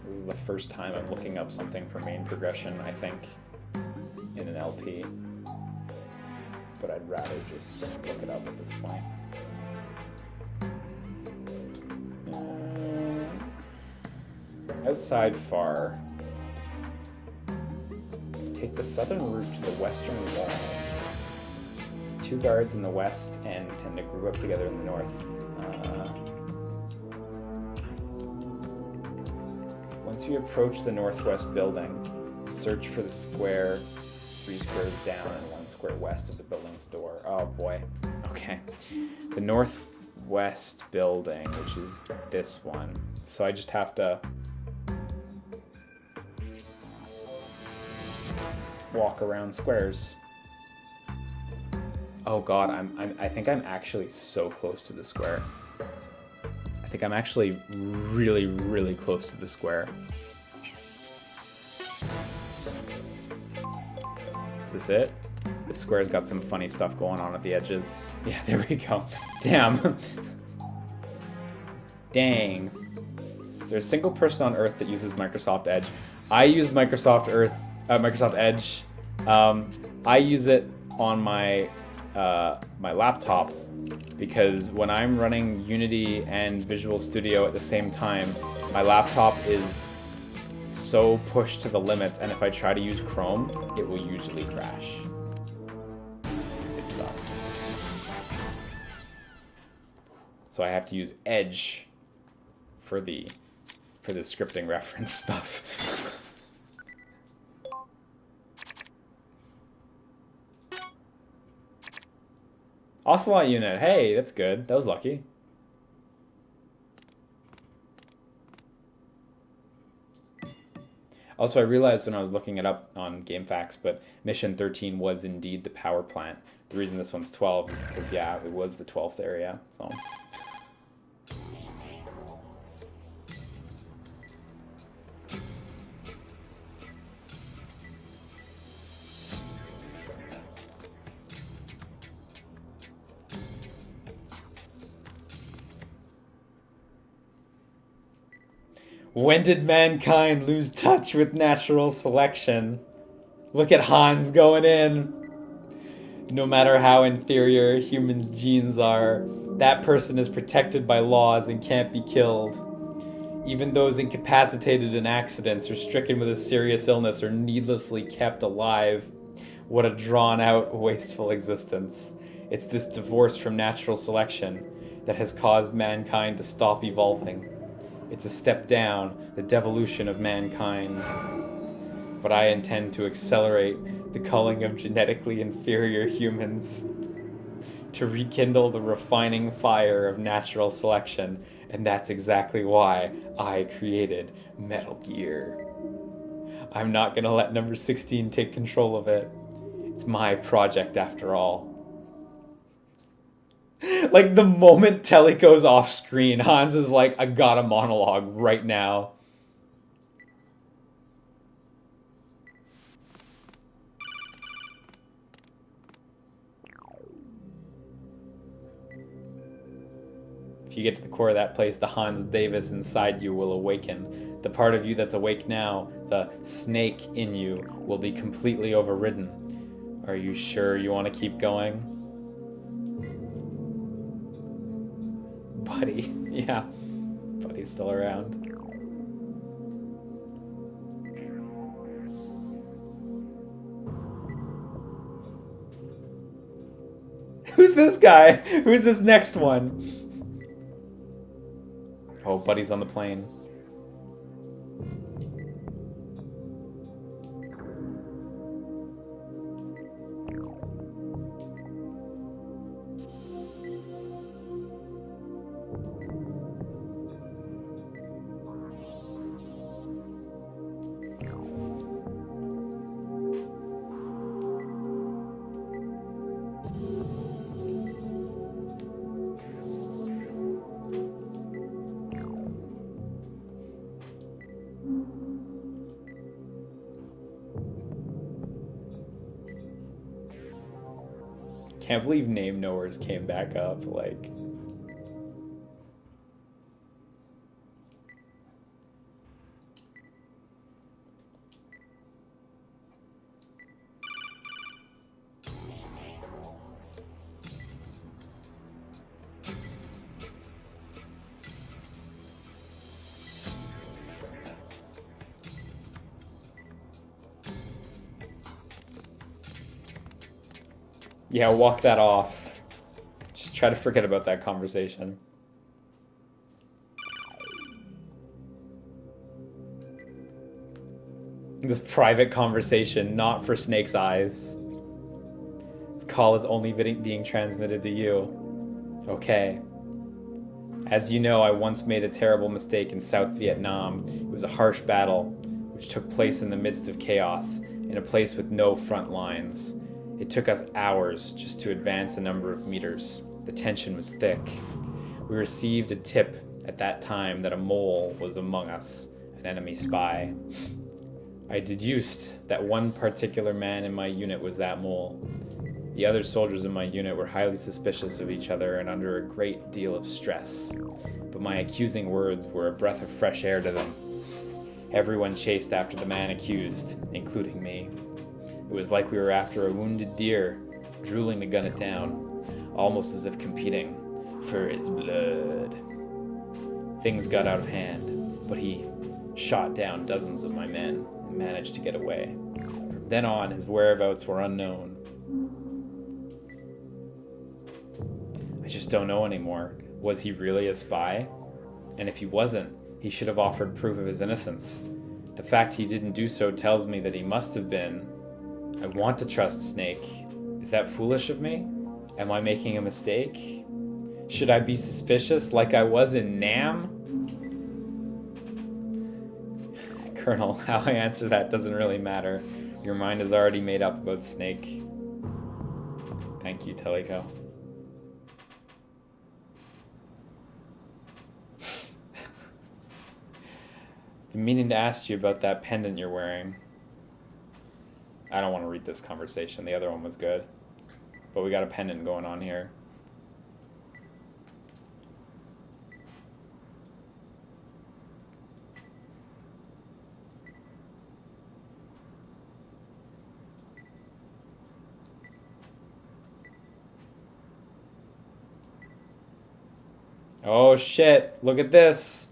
This is the first time I'm looking up something for main progression, I think, in an LP. But I'd rather just look it up at this point. Outside far. Take the southern route to the western wall. 2 guards in the west and tend to group up together in the north. Once you approach the northwest building, search for the square 3 squares down and 1 square west of the building's door. Oh boy. Okay. The northwest building, which is this one. So I just have to walk around squares. Oh god, I think I'm actually so close to the square. I think I'm actually really, really close to the square. Is this it? The square's got some funny stuff going on at the edges. Yeah, there we go. Damn. Dang. Is there a single person on Earth that uses Microsoft Edge? I use Microsoft Edge. I use it on my my laptop because when I'm running Unity and Visual Studio at the same time, my laptop is so pushed to the limits, and if I try to use Chrome, it will usually crash. It sucks. So I have to use Edge for the scripting reference stuff. Ocelot unit. Hey, that's good. That was lucky. Also, I realized when I was looking it up on GameFAQs, but Mission 13 was indeed the power plant. The reason this one's 12 is because, yeah, it was the 12th area, so... When did mankind lose touch with natural selection? Look at Hans going in. No matter how inferior humans' genes are, that person is protected by laws and can't be killed. Even those incapacitated in accidents or stricken with a serious illness are needlessly kept alive. What a drawn-out, wasteful existence. It's this divorce from natural selection that has caused mankind to stop evolving. It's a step down, the devolution of mankind. But I intend to accelerate the culling of genetically inferior humans to rekindle the refining fire of natural selection, and that's exactly why I created Metal Gear. I'm not gonna let number 16 take control of it. It's my project after all. Like, the moment Telly goes off screen, Hans is like, I got a monologue right now. If you get to the core of that place, the Hans Davis inside you will awaken. The part of you that's awake now, the snake in you, will be completely overridden. Are you sure you want to keep going? Buddy, yeah, Buddy's still around. Who's this guy? Who's this next one? Oh, Buddy's on the plane. Can't believe Name Knowers came back up, like... Yeah, walk that off. Just try to forget about that conversation. This private conversation, not for Snake's eyes. This call is only being transmitted to you. Okay. As you know, I once made a terrible mistake in South Vietnam. It was a harsh battle, which took place in the midst of chaos, in a place with no front lines. It took us hours just to advance a number of meters. The tension was thick. We received a tip at that time that a mole was among us, an enemy spy. I deduced that one particular man in my unit was that mole. The other soldiers in my unit were highly suspicious of each other and under a great deal of stress, but my accusing words were a breath of fresh air to them. Everyone chased after the man accused, including me. It was like we were after a wounded deer, drooling to gun it down, almost as if competing for its blood. Things got out of hand, but he shot down dozens of my men and managed to get away. From then on, his whereabouts were unknown. I just don't know anymore. Was he really a spy? And if he wasn't, he should have offered proof of his innocence. The fact he didn't do so tells me that he must have been. I want to trust Snake. Is that foolish of me? Am I making a mistake? Should I be suspicious like I was in Nam? Colonel, how I answer that doesn't really matter. Your mind is already made up about Snake. Thank you, Teliko. Been meaning to ask you about that pendant you're wearing. I don't want to read this conversation. The other one was good. But we got a pendant going on here. Oh shit, look at this.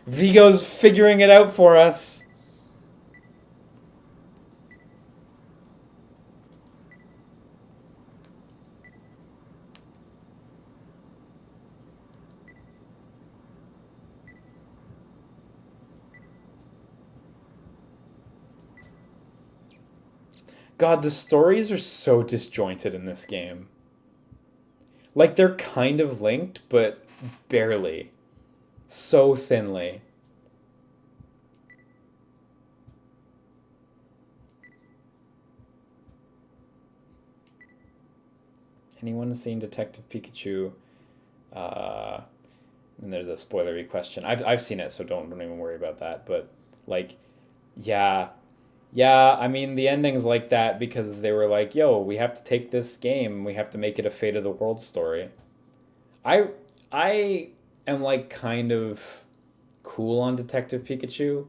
Vigo's figuring it out for us. God, the stories are so disjointed in this game. Like, they're kind of linked, but barely. So thinly. Anyone seen Detective Pikachu? And there's a spoilery question. I've seen it, so don't even worry about that. But, like, yeah. Yeah, I mean, the ending's like that because they were like, yo, we have to take this game, we have to make it a Fate of the World story. I am, like, kind of cool on Detective Pikachu.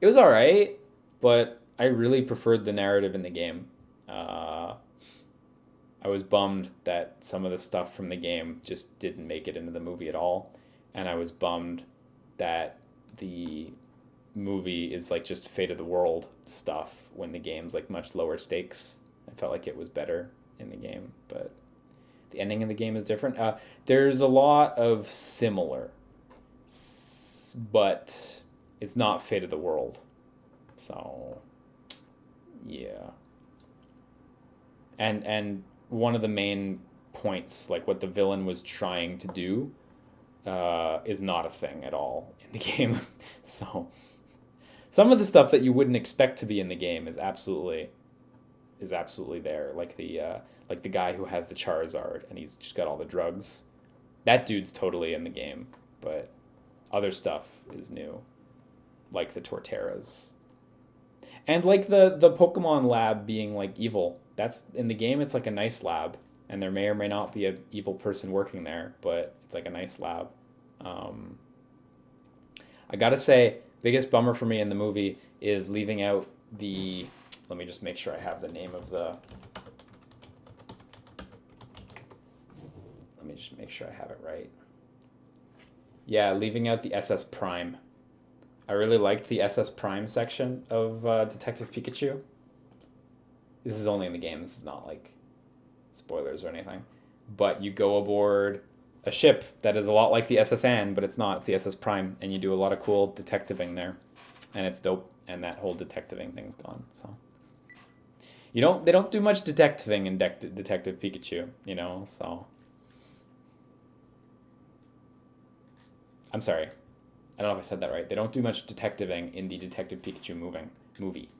It was alright, but I really preferred the narrative in the game. I was bummed that some of the stuff from the game just didn't make it into the movie at all. And I was bummed that the movie is like just Fate of the World stuff when the game's like much lower stakes. I felt like it was better in the game, but the ending of the game is different. There's a lot of similar, but it's not Fate of the World. So, yeah. And one of the main points, like what the villain was trying to do, is not a thing at all in the game. So some of the stuff that you wouldn't expect to be in the game is absolutely there. Like the guy who has the Charizard and he's just got all the drugs. That dude's totally in the game, but other stuff is new, like the Torterras. And like the Pokemon lab being like evil. That's in the game. It's like a nice lab, and there may or may not be an evil person working there, but it's like a nice lab. I gotta say, biggest bummer for me in the movie is leaving out the. Let me just make sure I have the name of the. Let me just make sure I have it right. Yeah, leaving out the SS Prime. I really liked the SS Prime section of Detective Pikachu. This is only in the game. This is not like spoilers or anything. But you go aboard a ship that is a lot like the SSN, but it's not. It's the SS Prime, and you do a lot of cool detectiving there, and it's dope. And that whole detectiving thing's gone. So they don't do much detectiving in Detective Pikachu, you know. So I'm sorry. I don't know if I said that right. They don't do much detectiving in the Detective Pikachu movie.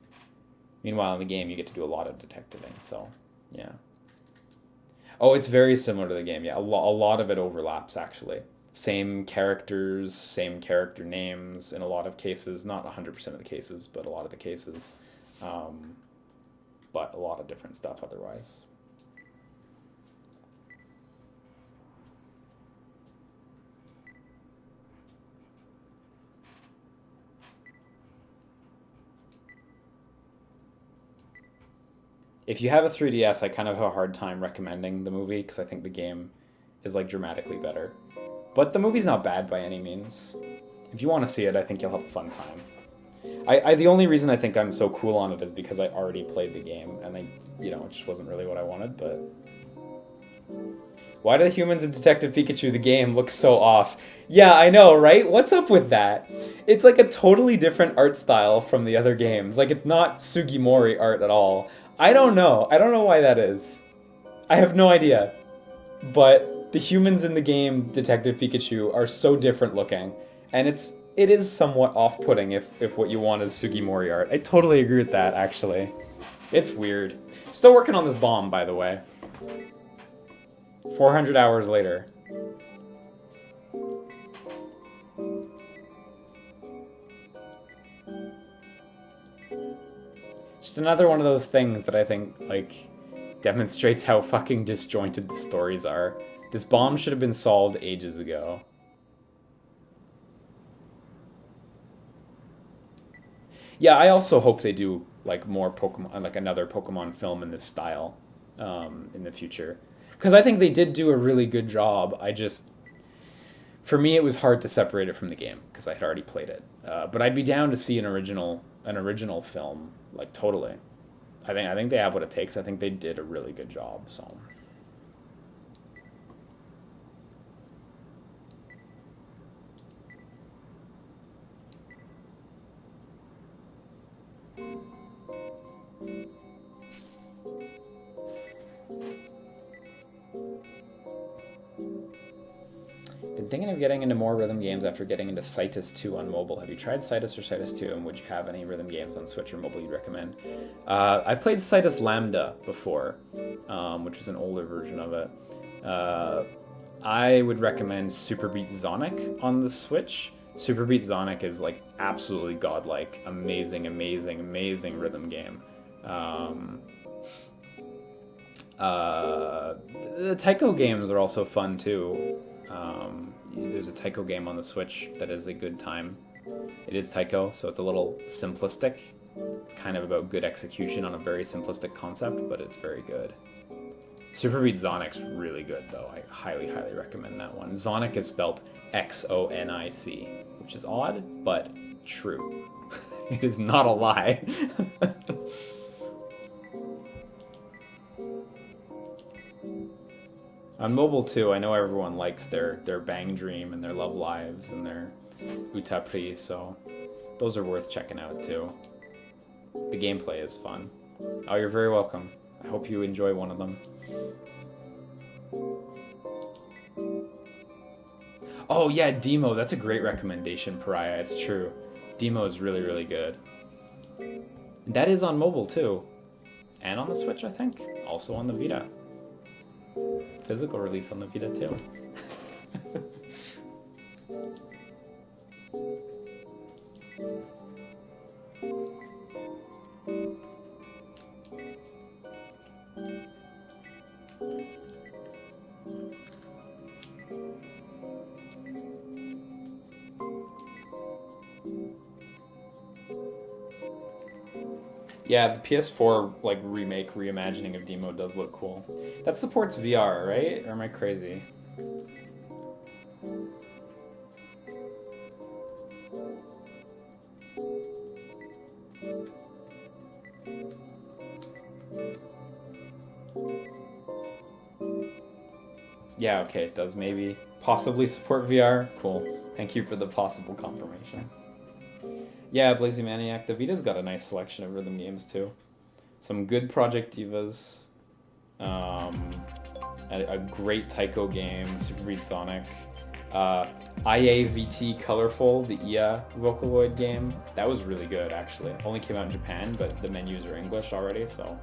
Meanwhile, in the game, you get to do a lot of detectiving, so, yeah. Oh, it's very similar to the game, yeah. A lot of it overlaps, actually. same characters, same character names in a lot of cases. Not 100% of the cases, but a lot of the cases. But a lot of different stuff otherwise. If you have a 3DS, I kind of have a hard time recommending the movie because I think the game is like dramatically better. But the movie's not bad by any means. If you want to see it, I think you'll have a fun time. The only reason I think I'm so cool on it is because I already played the game, and it just wasn't really what I wanted, but... Why do the humans in Detective Pikachu, the game, look so off? Yeah, I know, right? What's up with that? It's like a totally different art style from the other games. Like, it's not Sugimori art at all. I don't know. I don't know why that is. I have no idea. But the humans in the game Detective Pikachu are so different looking, and it is somewhat off-putting if what you want is Sugimori art. I totally agree with that, actually. It's weird. Still working on this bomb, by the way. 400 hours later. Just another one of those things that I think, like, demonstrates how fucking disjointed the stories are. This bomb should have been solved ages ago. Yeah, I also hope they do, like, more Pokemon, like another Pokemon film in this style in the future. Because I think they did do a really good job. For me, it was hard to separate it from the game because I had already played it. But I'd be down to see an original film, like, totally. I think they have what it takes. I think they did a really good job, so... Been thinking of getting into more rhythm games after getting into Citus 2 on mobile. Have you tried Citus or Citus 2, and would you have any rhythm games on Switch or mobile you'd recommend? I've played Citus Lambda before, which is an older version of it. I would recommend Super Beat Sonic on the Switch. Super Beat Sonic is like absolutely godlike, amazing, amazing, amazing rhythm game. The Taiko games are also fun too. There's a Taiko game on the Switch that is a good time. It is Taiko, so it's a little simplistic. It's kind of about good execution on a very simplistic concept, but it's very good. Super Beat Sonic's really good, though. I highly, highly recommend that one. Sonic is spelled Xonic, which is odd, but true. It is not a lie. On mobile, too, I know everyone likes their Bang Dream and their Love Lives and their Utapri, so those are worth checking out, too. The gameplay is fun. Oh, you're very welcome. I hope you enjoy one of them. Oh, yeah, Demo. That's a great recommendation, Pariah. It's true. Demo is really, really good. That is on mobile, too. And on the Switch, I think. Also on the Vita. Physical release on the Vita too. Yeah, the PS4 like reimagining of Demo does look cool. That supports VR, right? Or am I crazy? Yeah, okay, it does maybe possibly support VR. Cool. Thank you for the possible confirmation. Yeah, Blazy Maniac. The Vita's got a nice selection of rhythm games, too. Some good Project Divas. A great Taiko game, Super Beat Sonic. IAVT Colorful, the IA Vocaloid game. That was really good, actually. Only came out in Japan, but the menus are English already, so...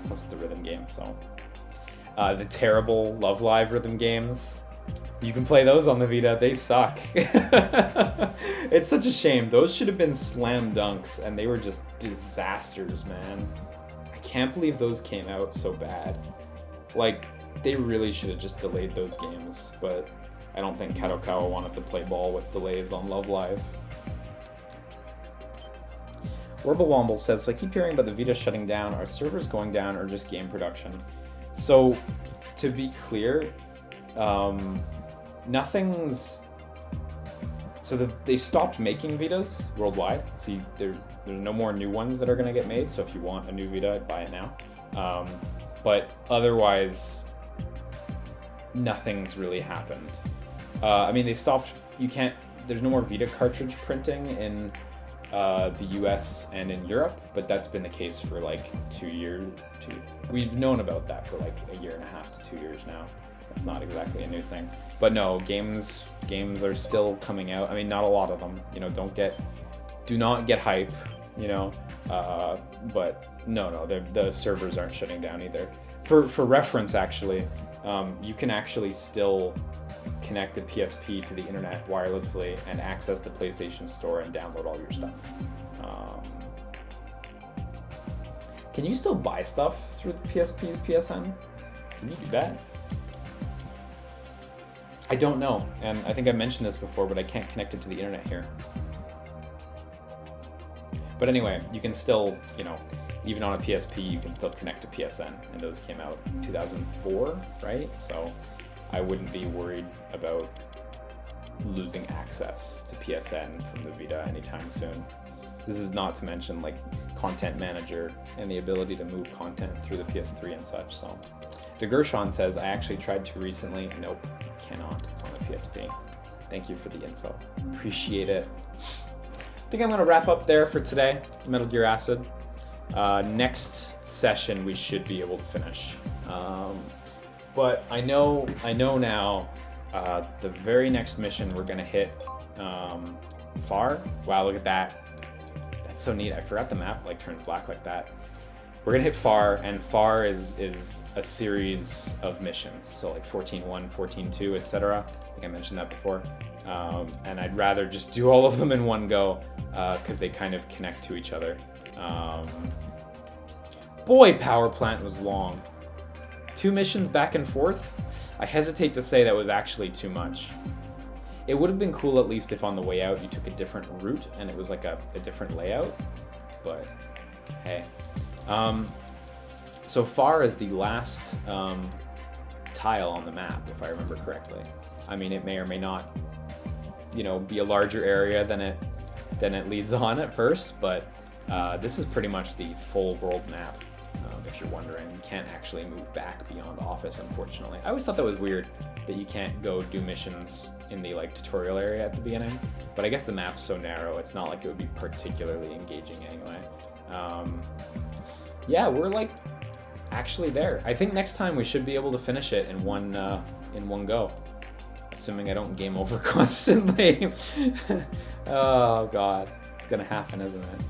plus it's a rhythm game, so... the terrible Love Live rhythm games. You can play those on the Vita. They suck. It's such a shame. Those should have been slam dunks, and they were just disasters, man. I can't believe those came out so bad. Like, they really should have just delayed those games, but I don't think Kadokawa wanted to play ball with delays on Love Live. Womble says, so I keep hearing about the Vita shutting down. Are servers going down or just game production? So, to be clear, nothing's... So they stopped making Vitas worldwide, so there's no more new ones that are going to get made, so if you want a new Vita, buy it now. But otherwise, nothing's really happened. I mean, they stopped... There's no more Vita cartridge printing in the US and in Europe, but that's been the case for like 2 years. We've known about that for like 1.5 years to 2 years now. It's not exactly a new thing, but no, games are still coming out. I mean, not a lot of them. You know, do not get hype. You know, but no, the servers aren't shutting down either. For reference, actually, you can actually still connect a PSP to the internet wirelessly and access the PlayStation Store and download all your stuff. Can you still buy stuff through the PSP's PSN? Can you do that? I don't know, and I think I mentioned this before, but I can't connect it to the internet here. But anyway, you can still, you know, even on a PSP, you can still connect to PSN, and those came out in 2004, right? So I wouldn't be worried about losing access to PSN from the Vita anytime soon. This is not to mention like Content Manager and the ability to move content through the PS3 and such. So the Gershon says, I actually tried to recently. Nope, cannot on the PSP. Thank you for the info. Appreciate it. I think I'm going to wrap up there for today, Metal Gear Acid. Next session we should be able to finish. But I know now the very next mission we're going to hit Far. Wow, look at that. That's so neat. I forgot the map like turns black like that. We're going to hit Far, and Far is a series of missions. So like 14-1, 14-2, etc. I think I mentioned that before. And I'd rather just do all of them in one go because they kind of connect to each other. Boy, Power Plant was long. 2 missions back and forth? I hesitate to say that was actually too much. It would have been cool at least if on the way out you took a different route and it was like a different layout, but hey. So Far as the last tile on the map, if I remember correctly. I mean, it may or may not, you know, be a larger area than it leads on at first, but this is pretty much the full world map. If you're wondering, you can't actually move back beyond Office, unfortunately. I always thought that was weird that you can't go do missions in the like tutorial area at the beginning, but I guess the map's so narrow, it's not like it would be particularly engaging anyway. Yeah, we're like actually there. I think next time we should be able to finish it in one go, assuming I don't game over constantly. Oh god, it's gonna happen, isn't it?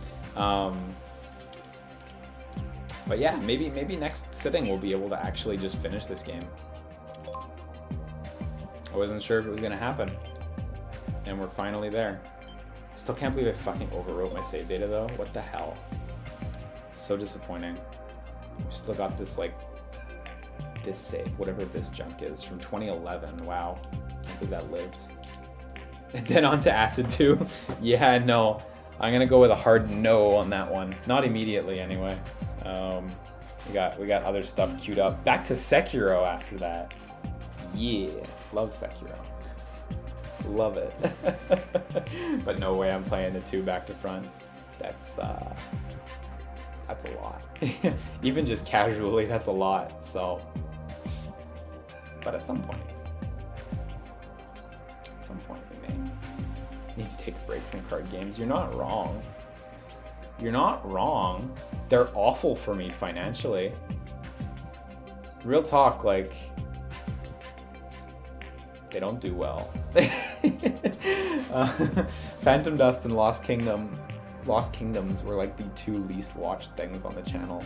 But yeah, maybe next sitting we'll be able to actually just finish this game. I wasn't sure if it was gonna happen, and we're finally there. Still can't believe I fucking overwrote my save data though. What the hell? So disappointing. We still got this like this save, whatever this junk is, from 2011. Wow, can't believe that lived. And then on to Acid 2. Yeah, no, I'm gonna go with a hard no on that one. Not immediately, anyway. We got other stuff queued up. Back to Sekiro after that. Yeah, love Sekiro. Love it. But no way I'm playing the 2 back to front. That's a lot. Even just casually, that's a lot. So, but at some point we may need to take a break from card games. You're not wrong. You're not wrong. They're awful for me financially. Real talk, like, they don't do well. Phantom Dust and Lost Kingdoms were like the 2 least watched things on the channel.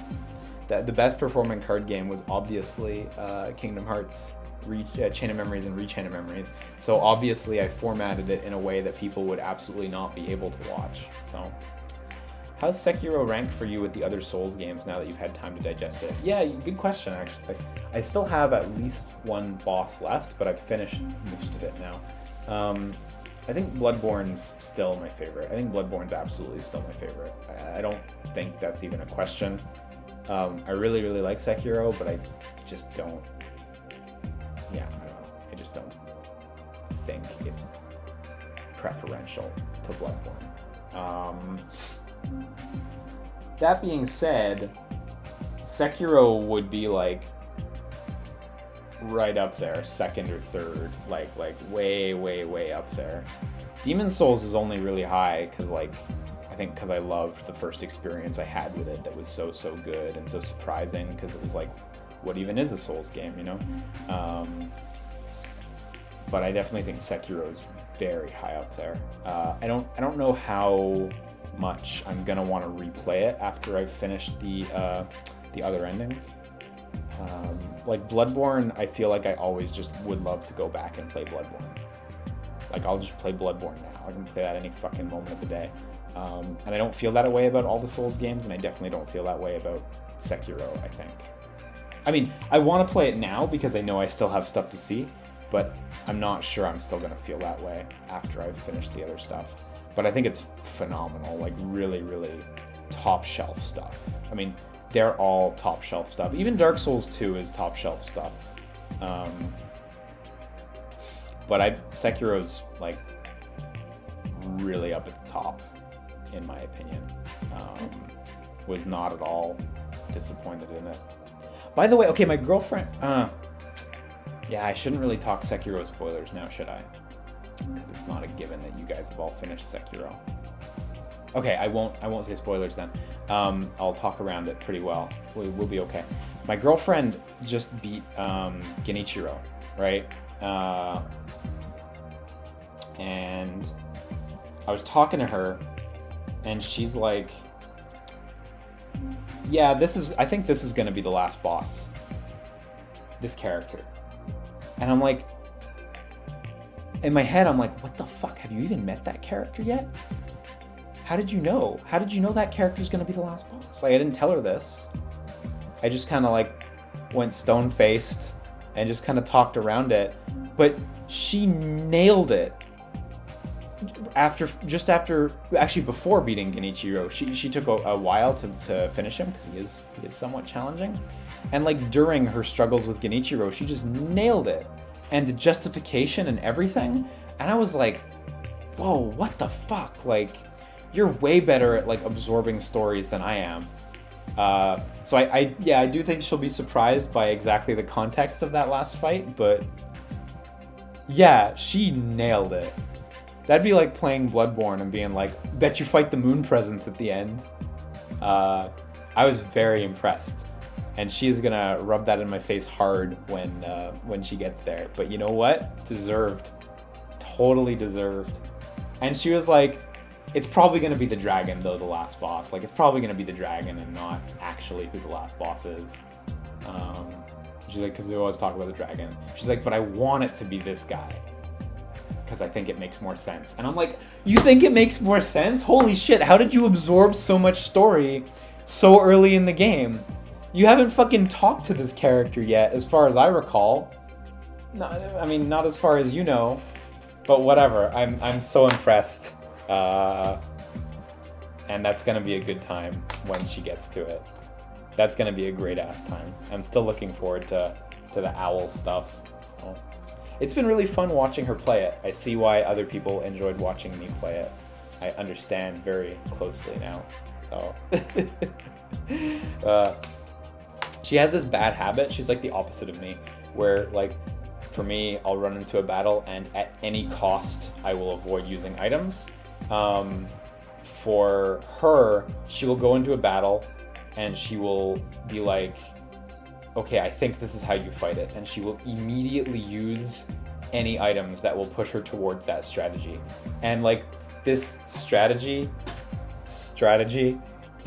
The best performing card game was obviously Kingdom Hearts, Chain of Memories and Rechain of Memories. So obviously I formatted it in a way that people would absolutely not be able to watch. So how's Sekiro rank for you with the other Souls games now that you've had time to digest it? Yeah, good question, actually. I still have at least one boss left, but I've finished most of it now. I think Bloodborne's still my favorite. I think Bloodborne's absolutely still my favorite. I don't think that's even a question. I really, really like Sekiro, but I just don't... Yeah, I don't know. I just don't think it's preferential to Bloodborne. That being said, Sekiro would be like right up there, second or third, like way, way, way up there. Demon's Souls is only really high because I think because I loved the first experience I had with it that was so good and so surprising, because it was like, what even is a Souls game, you know? But I definitely think Sekiro is very high up there. I don't know how much I'm gonna want to replay it after I've finished the other endings. Like Bloodborne, I feel like I always just would love to go back and play Bloodborne. Like I'll just play Bloodborne now. I can play that any fucking moment of the day. And I don't feel that way about all the Souls games, and I definitely don't feel that way about Sekiro, I think. I mean, I want to play it now because I know I still have stuff to see, but I'm not sure I'm still going to feel that way after I've finished the other stuff. But I think it's phenomenal, like really, really top shelf stuff. I mean, they're all top shelf stuff. Even Dark Souls 2 is top shelf stuff. But Sekiro's like really up at the top, in my opinion. Was not at all disappointed in it. By the way, okay, my girlfriend... yeah, I shouldn't really talk Sekiro spoilers now, should I? Because it's not a given that you guys have all finished Sekiro. Okay, I won't say spoilers then. I'll talk around it pretty well. We'll be okay. My girlfriend just beat Genichiro, right? And I was talking to her, and she's like, yeah, I think this is gonna be the last boss. This character. And I'm like, in my head, I'm like, what the fuck? Have you even met that character yet? How did you know? How did you know that character's gonna be the last boss? Like, I didn't tell her this. I just kind of like went stone-faced and just kind of talked around it. But she nailed it. Actually before beating Genichiro, she took a while to finish him because he is somewhat challenging. And like during her struggles with Genichiro, she just nailed it. And the justification and everything. And I was like, whoa, what the fuck? Like, you're way better at like absorbing stories than I am. So I do think she'll be surprised by exactly the context of that last fight, but yeah, she nailed it. That'd be like playing Bloodborne and being like, bet you fight the moon presence at the end. I was very impressed. And she's gonna rub that in my face hard when she gets there. But you know what? Deserved. Totally deserved. And she was like, it's probably gonna be the dragon though, the last boss. Like, it's probably gonna be the dragon and not actually who the last boss is. She's like, because they always talk about the dragon. She's like, but I want it to be this guy, because I think it makes more sense. And I'm like, you think it makes more sense? Holy shit, how did you absorb so much story so early in the game? You haven't fucking talked to this character yet, as far as I recall. I mean, not as far as you know, but whatever. I'm so impressed. And that's gonna be a good time when she gets to it. That's gonna be a great ass time. I'm still looking forward to the owl stuff. So it's been really fun watching her play it. I see why other people enjoyed watching me play it. I understand very closely now. So she has this bad habit. She's like the opposite of me, where like for me, I'll run into a battle and at any cost I will avoid using items. For her, she will go into a battle and she will be like, okay, I think this is how you fight it. And she will immediately use any items that will push her towards that strategy. And like this strategy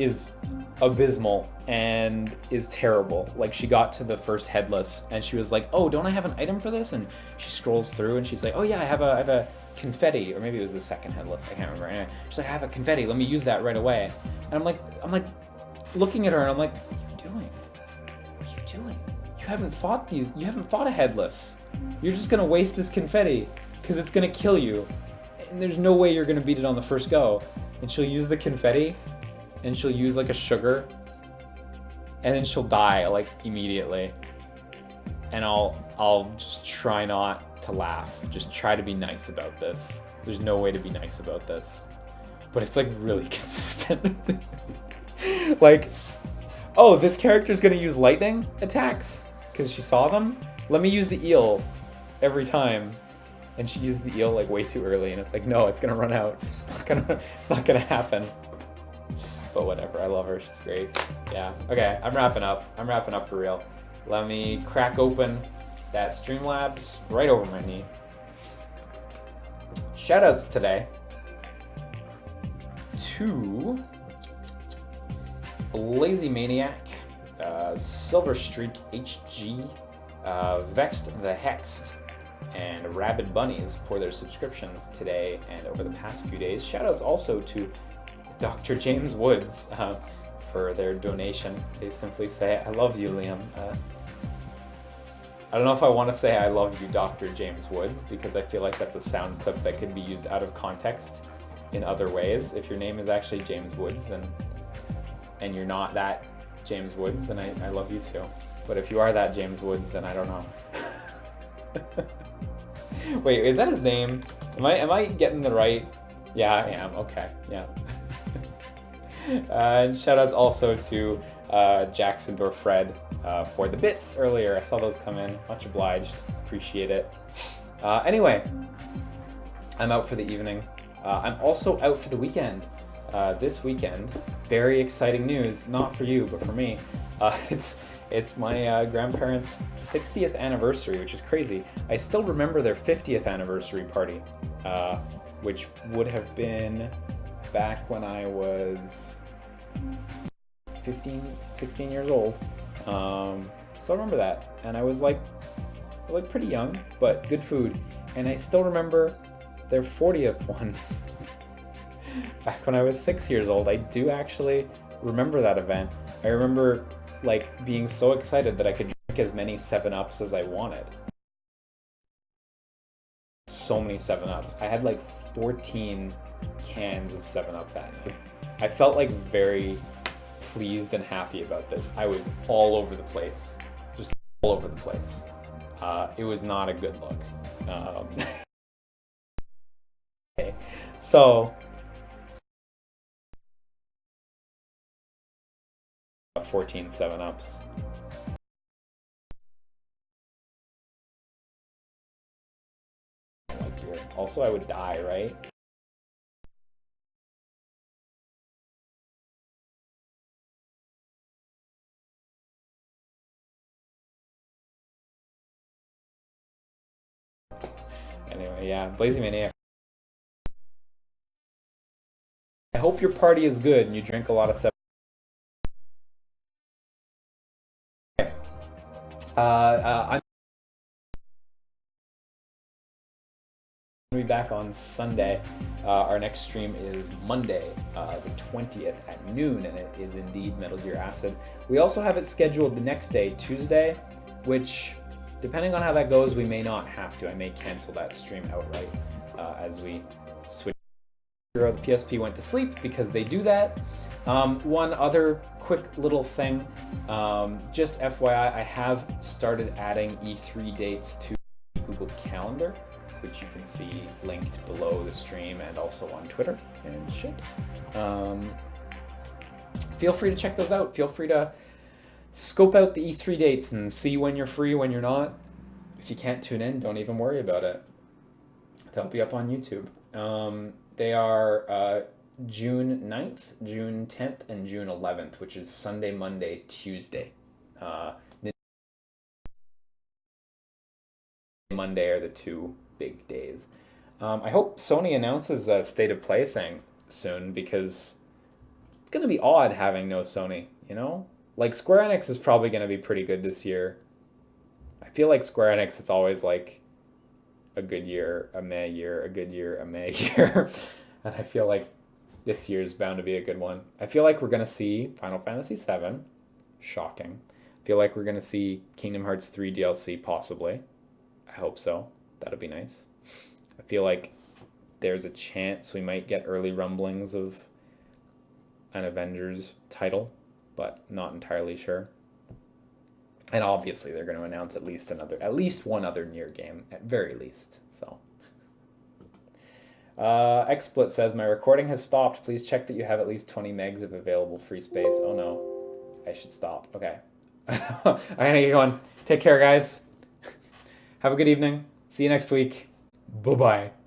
is abysmal and is terrible. Like, she got to the first headless and she was like, oh, don't I have an item for this? And she scrolls through and she's like, oh yeah, I have a confetti, or maybe it was the second headless, I can't remember. Anyway, she's like, I have a confetti, let me use that right away. And I'm like looking at her and I'm like, what are you doing? What are you doing? You haven't fought a headless. You're just gonna waste this confetti because it's gonna kill you. And there's no way you're gonna beat it on the first go. And she'll use the confetti and she'll use like a sugar and then she'll die like immediately. And I'll just try not to laugh. Just try to be nice about this. There's no way to be nice about this. But it's like really consistent. Like, oh, this character's gonna use lightning attacks because she saw them? Let me use the eel every time. And she used the eel like way too early and it's like, no, it's gonna run out. It's not gonna happen. But whatever, I love her, she's great. Yeah, okay, I'm wrapping up for real. Let me crack open that Streamlabs right over my knee. Shoutouts today to Lazy Maniac, Silver Streak HG, Vexed the Hexed, and Rabid Bunnies for their subscriptions today and over the past few days. Shoutouts also to Dr. James Woods for their donation. They simply say, I love you, Liam. I don't know if I want to say I love you, Dr. James Woods, because I feel like that's a sound clip that could be used out of context in other ways. If your name is actually James Woods, then, and you're not that James Woods, then I love you too. But if you are that James Woods, then I don't know. Wait, is that his name? Am I getting the right? Yeah, I am. Okay, yeah. And shoutouts also to Jacksondorf Fred for the bits earlier. I saw those come in. Much obliged. Appreciate it. Anyway, I'm out for the evening. I'm also out for the weekend. This weekend, very exciting news. Not for you, but for me. It's my grandparents' 60th anniversary, which is crazy. I still remember their 50th anniversary party, which would have been back when I was 15, 16 years old. Still remember that. And I was like pretty young, but good food. And I still remember their 40th one back when I was 6 years old. I do actually remember that event. I remember like being so excited that I could drink as many 7-Ups as I wanted. So many 7-Ups. I had like 14 cans of 7-Up that night. I felt like very pleased and happy about this. I was all over the place. Just all over the place. It was not a good look. Okay, so 14 7-Ups. Also, I would die, right? Anyway, yeah, Blazing Maniac. I hope your party is good and you drink a lot of 7. I'm be back on Sunday. Our next stream is Monday, the 20th at noon, and it is indeed Metal Gear Acid. We also have it scheduled the next day, Tuesday, which, depending on how that goes, we may not have to. I may cancel that stream outright as we switch. The PSP went to sleep because they do that. One other quick little thing, just FYI, I have started adding E3 dates to Google Calendar, which you can see linked below the stream and also on Twitter and shit. Feel free to check those out. Feel free to scope out the E3 dates and see when you're free, when you're not. If you can't tune in, don't even worry about it. They'll be up on YouTube. They are June 9th, June 10th, and June 11th, which is Sunday, Monday, Tuesday. Monday are the two big days. I hope Sony announces a State of Play thing soon, because going to be odd having no Sony, you know? Like, Square Enix is probably going to be pretty good this year. I feel like Square Enix, it's always like a good year, a meh year, a good year, a meh year. And I feel like this year is bound to be a good one. I feel like we're going to see Final Fantasy VII. Shocking. I feel like we're going to see Kingdom Hearts 3 DLC, possibly. I hope so. That'd be nice. I feel like there's a chance we might get early rumblings of an Avengers title, but not entirely sure. And obviously they're going to announce at least one other Nier game, at very least. So, XSplit says, my recording has stopped. Please check that you have at least 20 megs of available free space. Oh no, I should stop. Okay. I'm going to get going. Take care, guys. Have a good evening. See you next week. Bye-bye.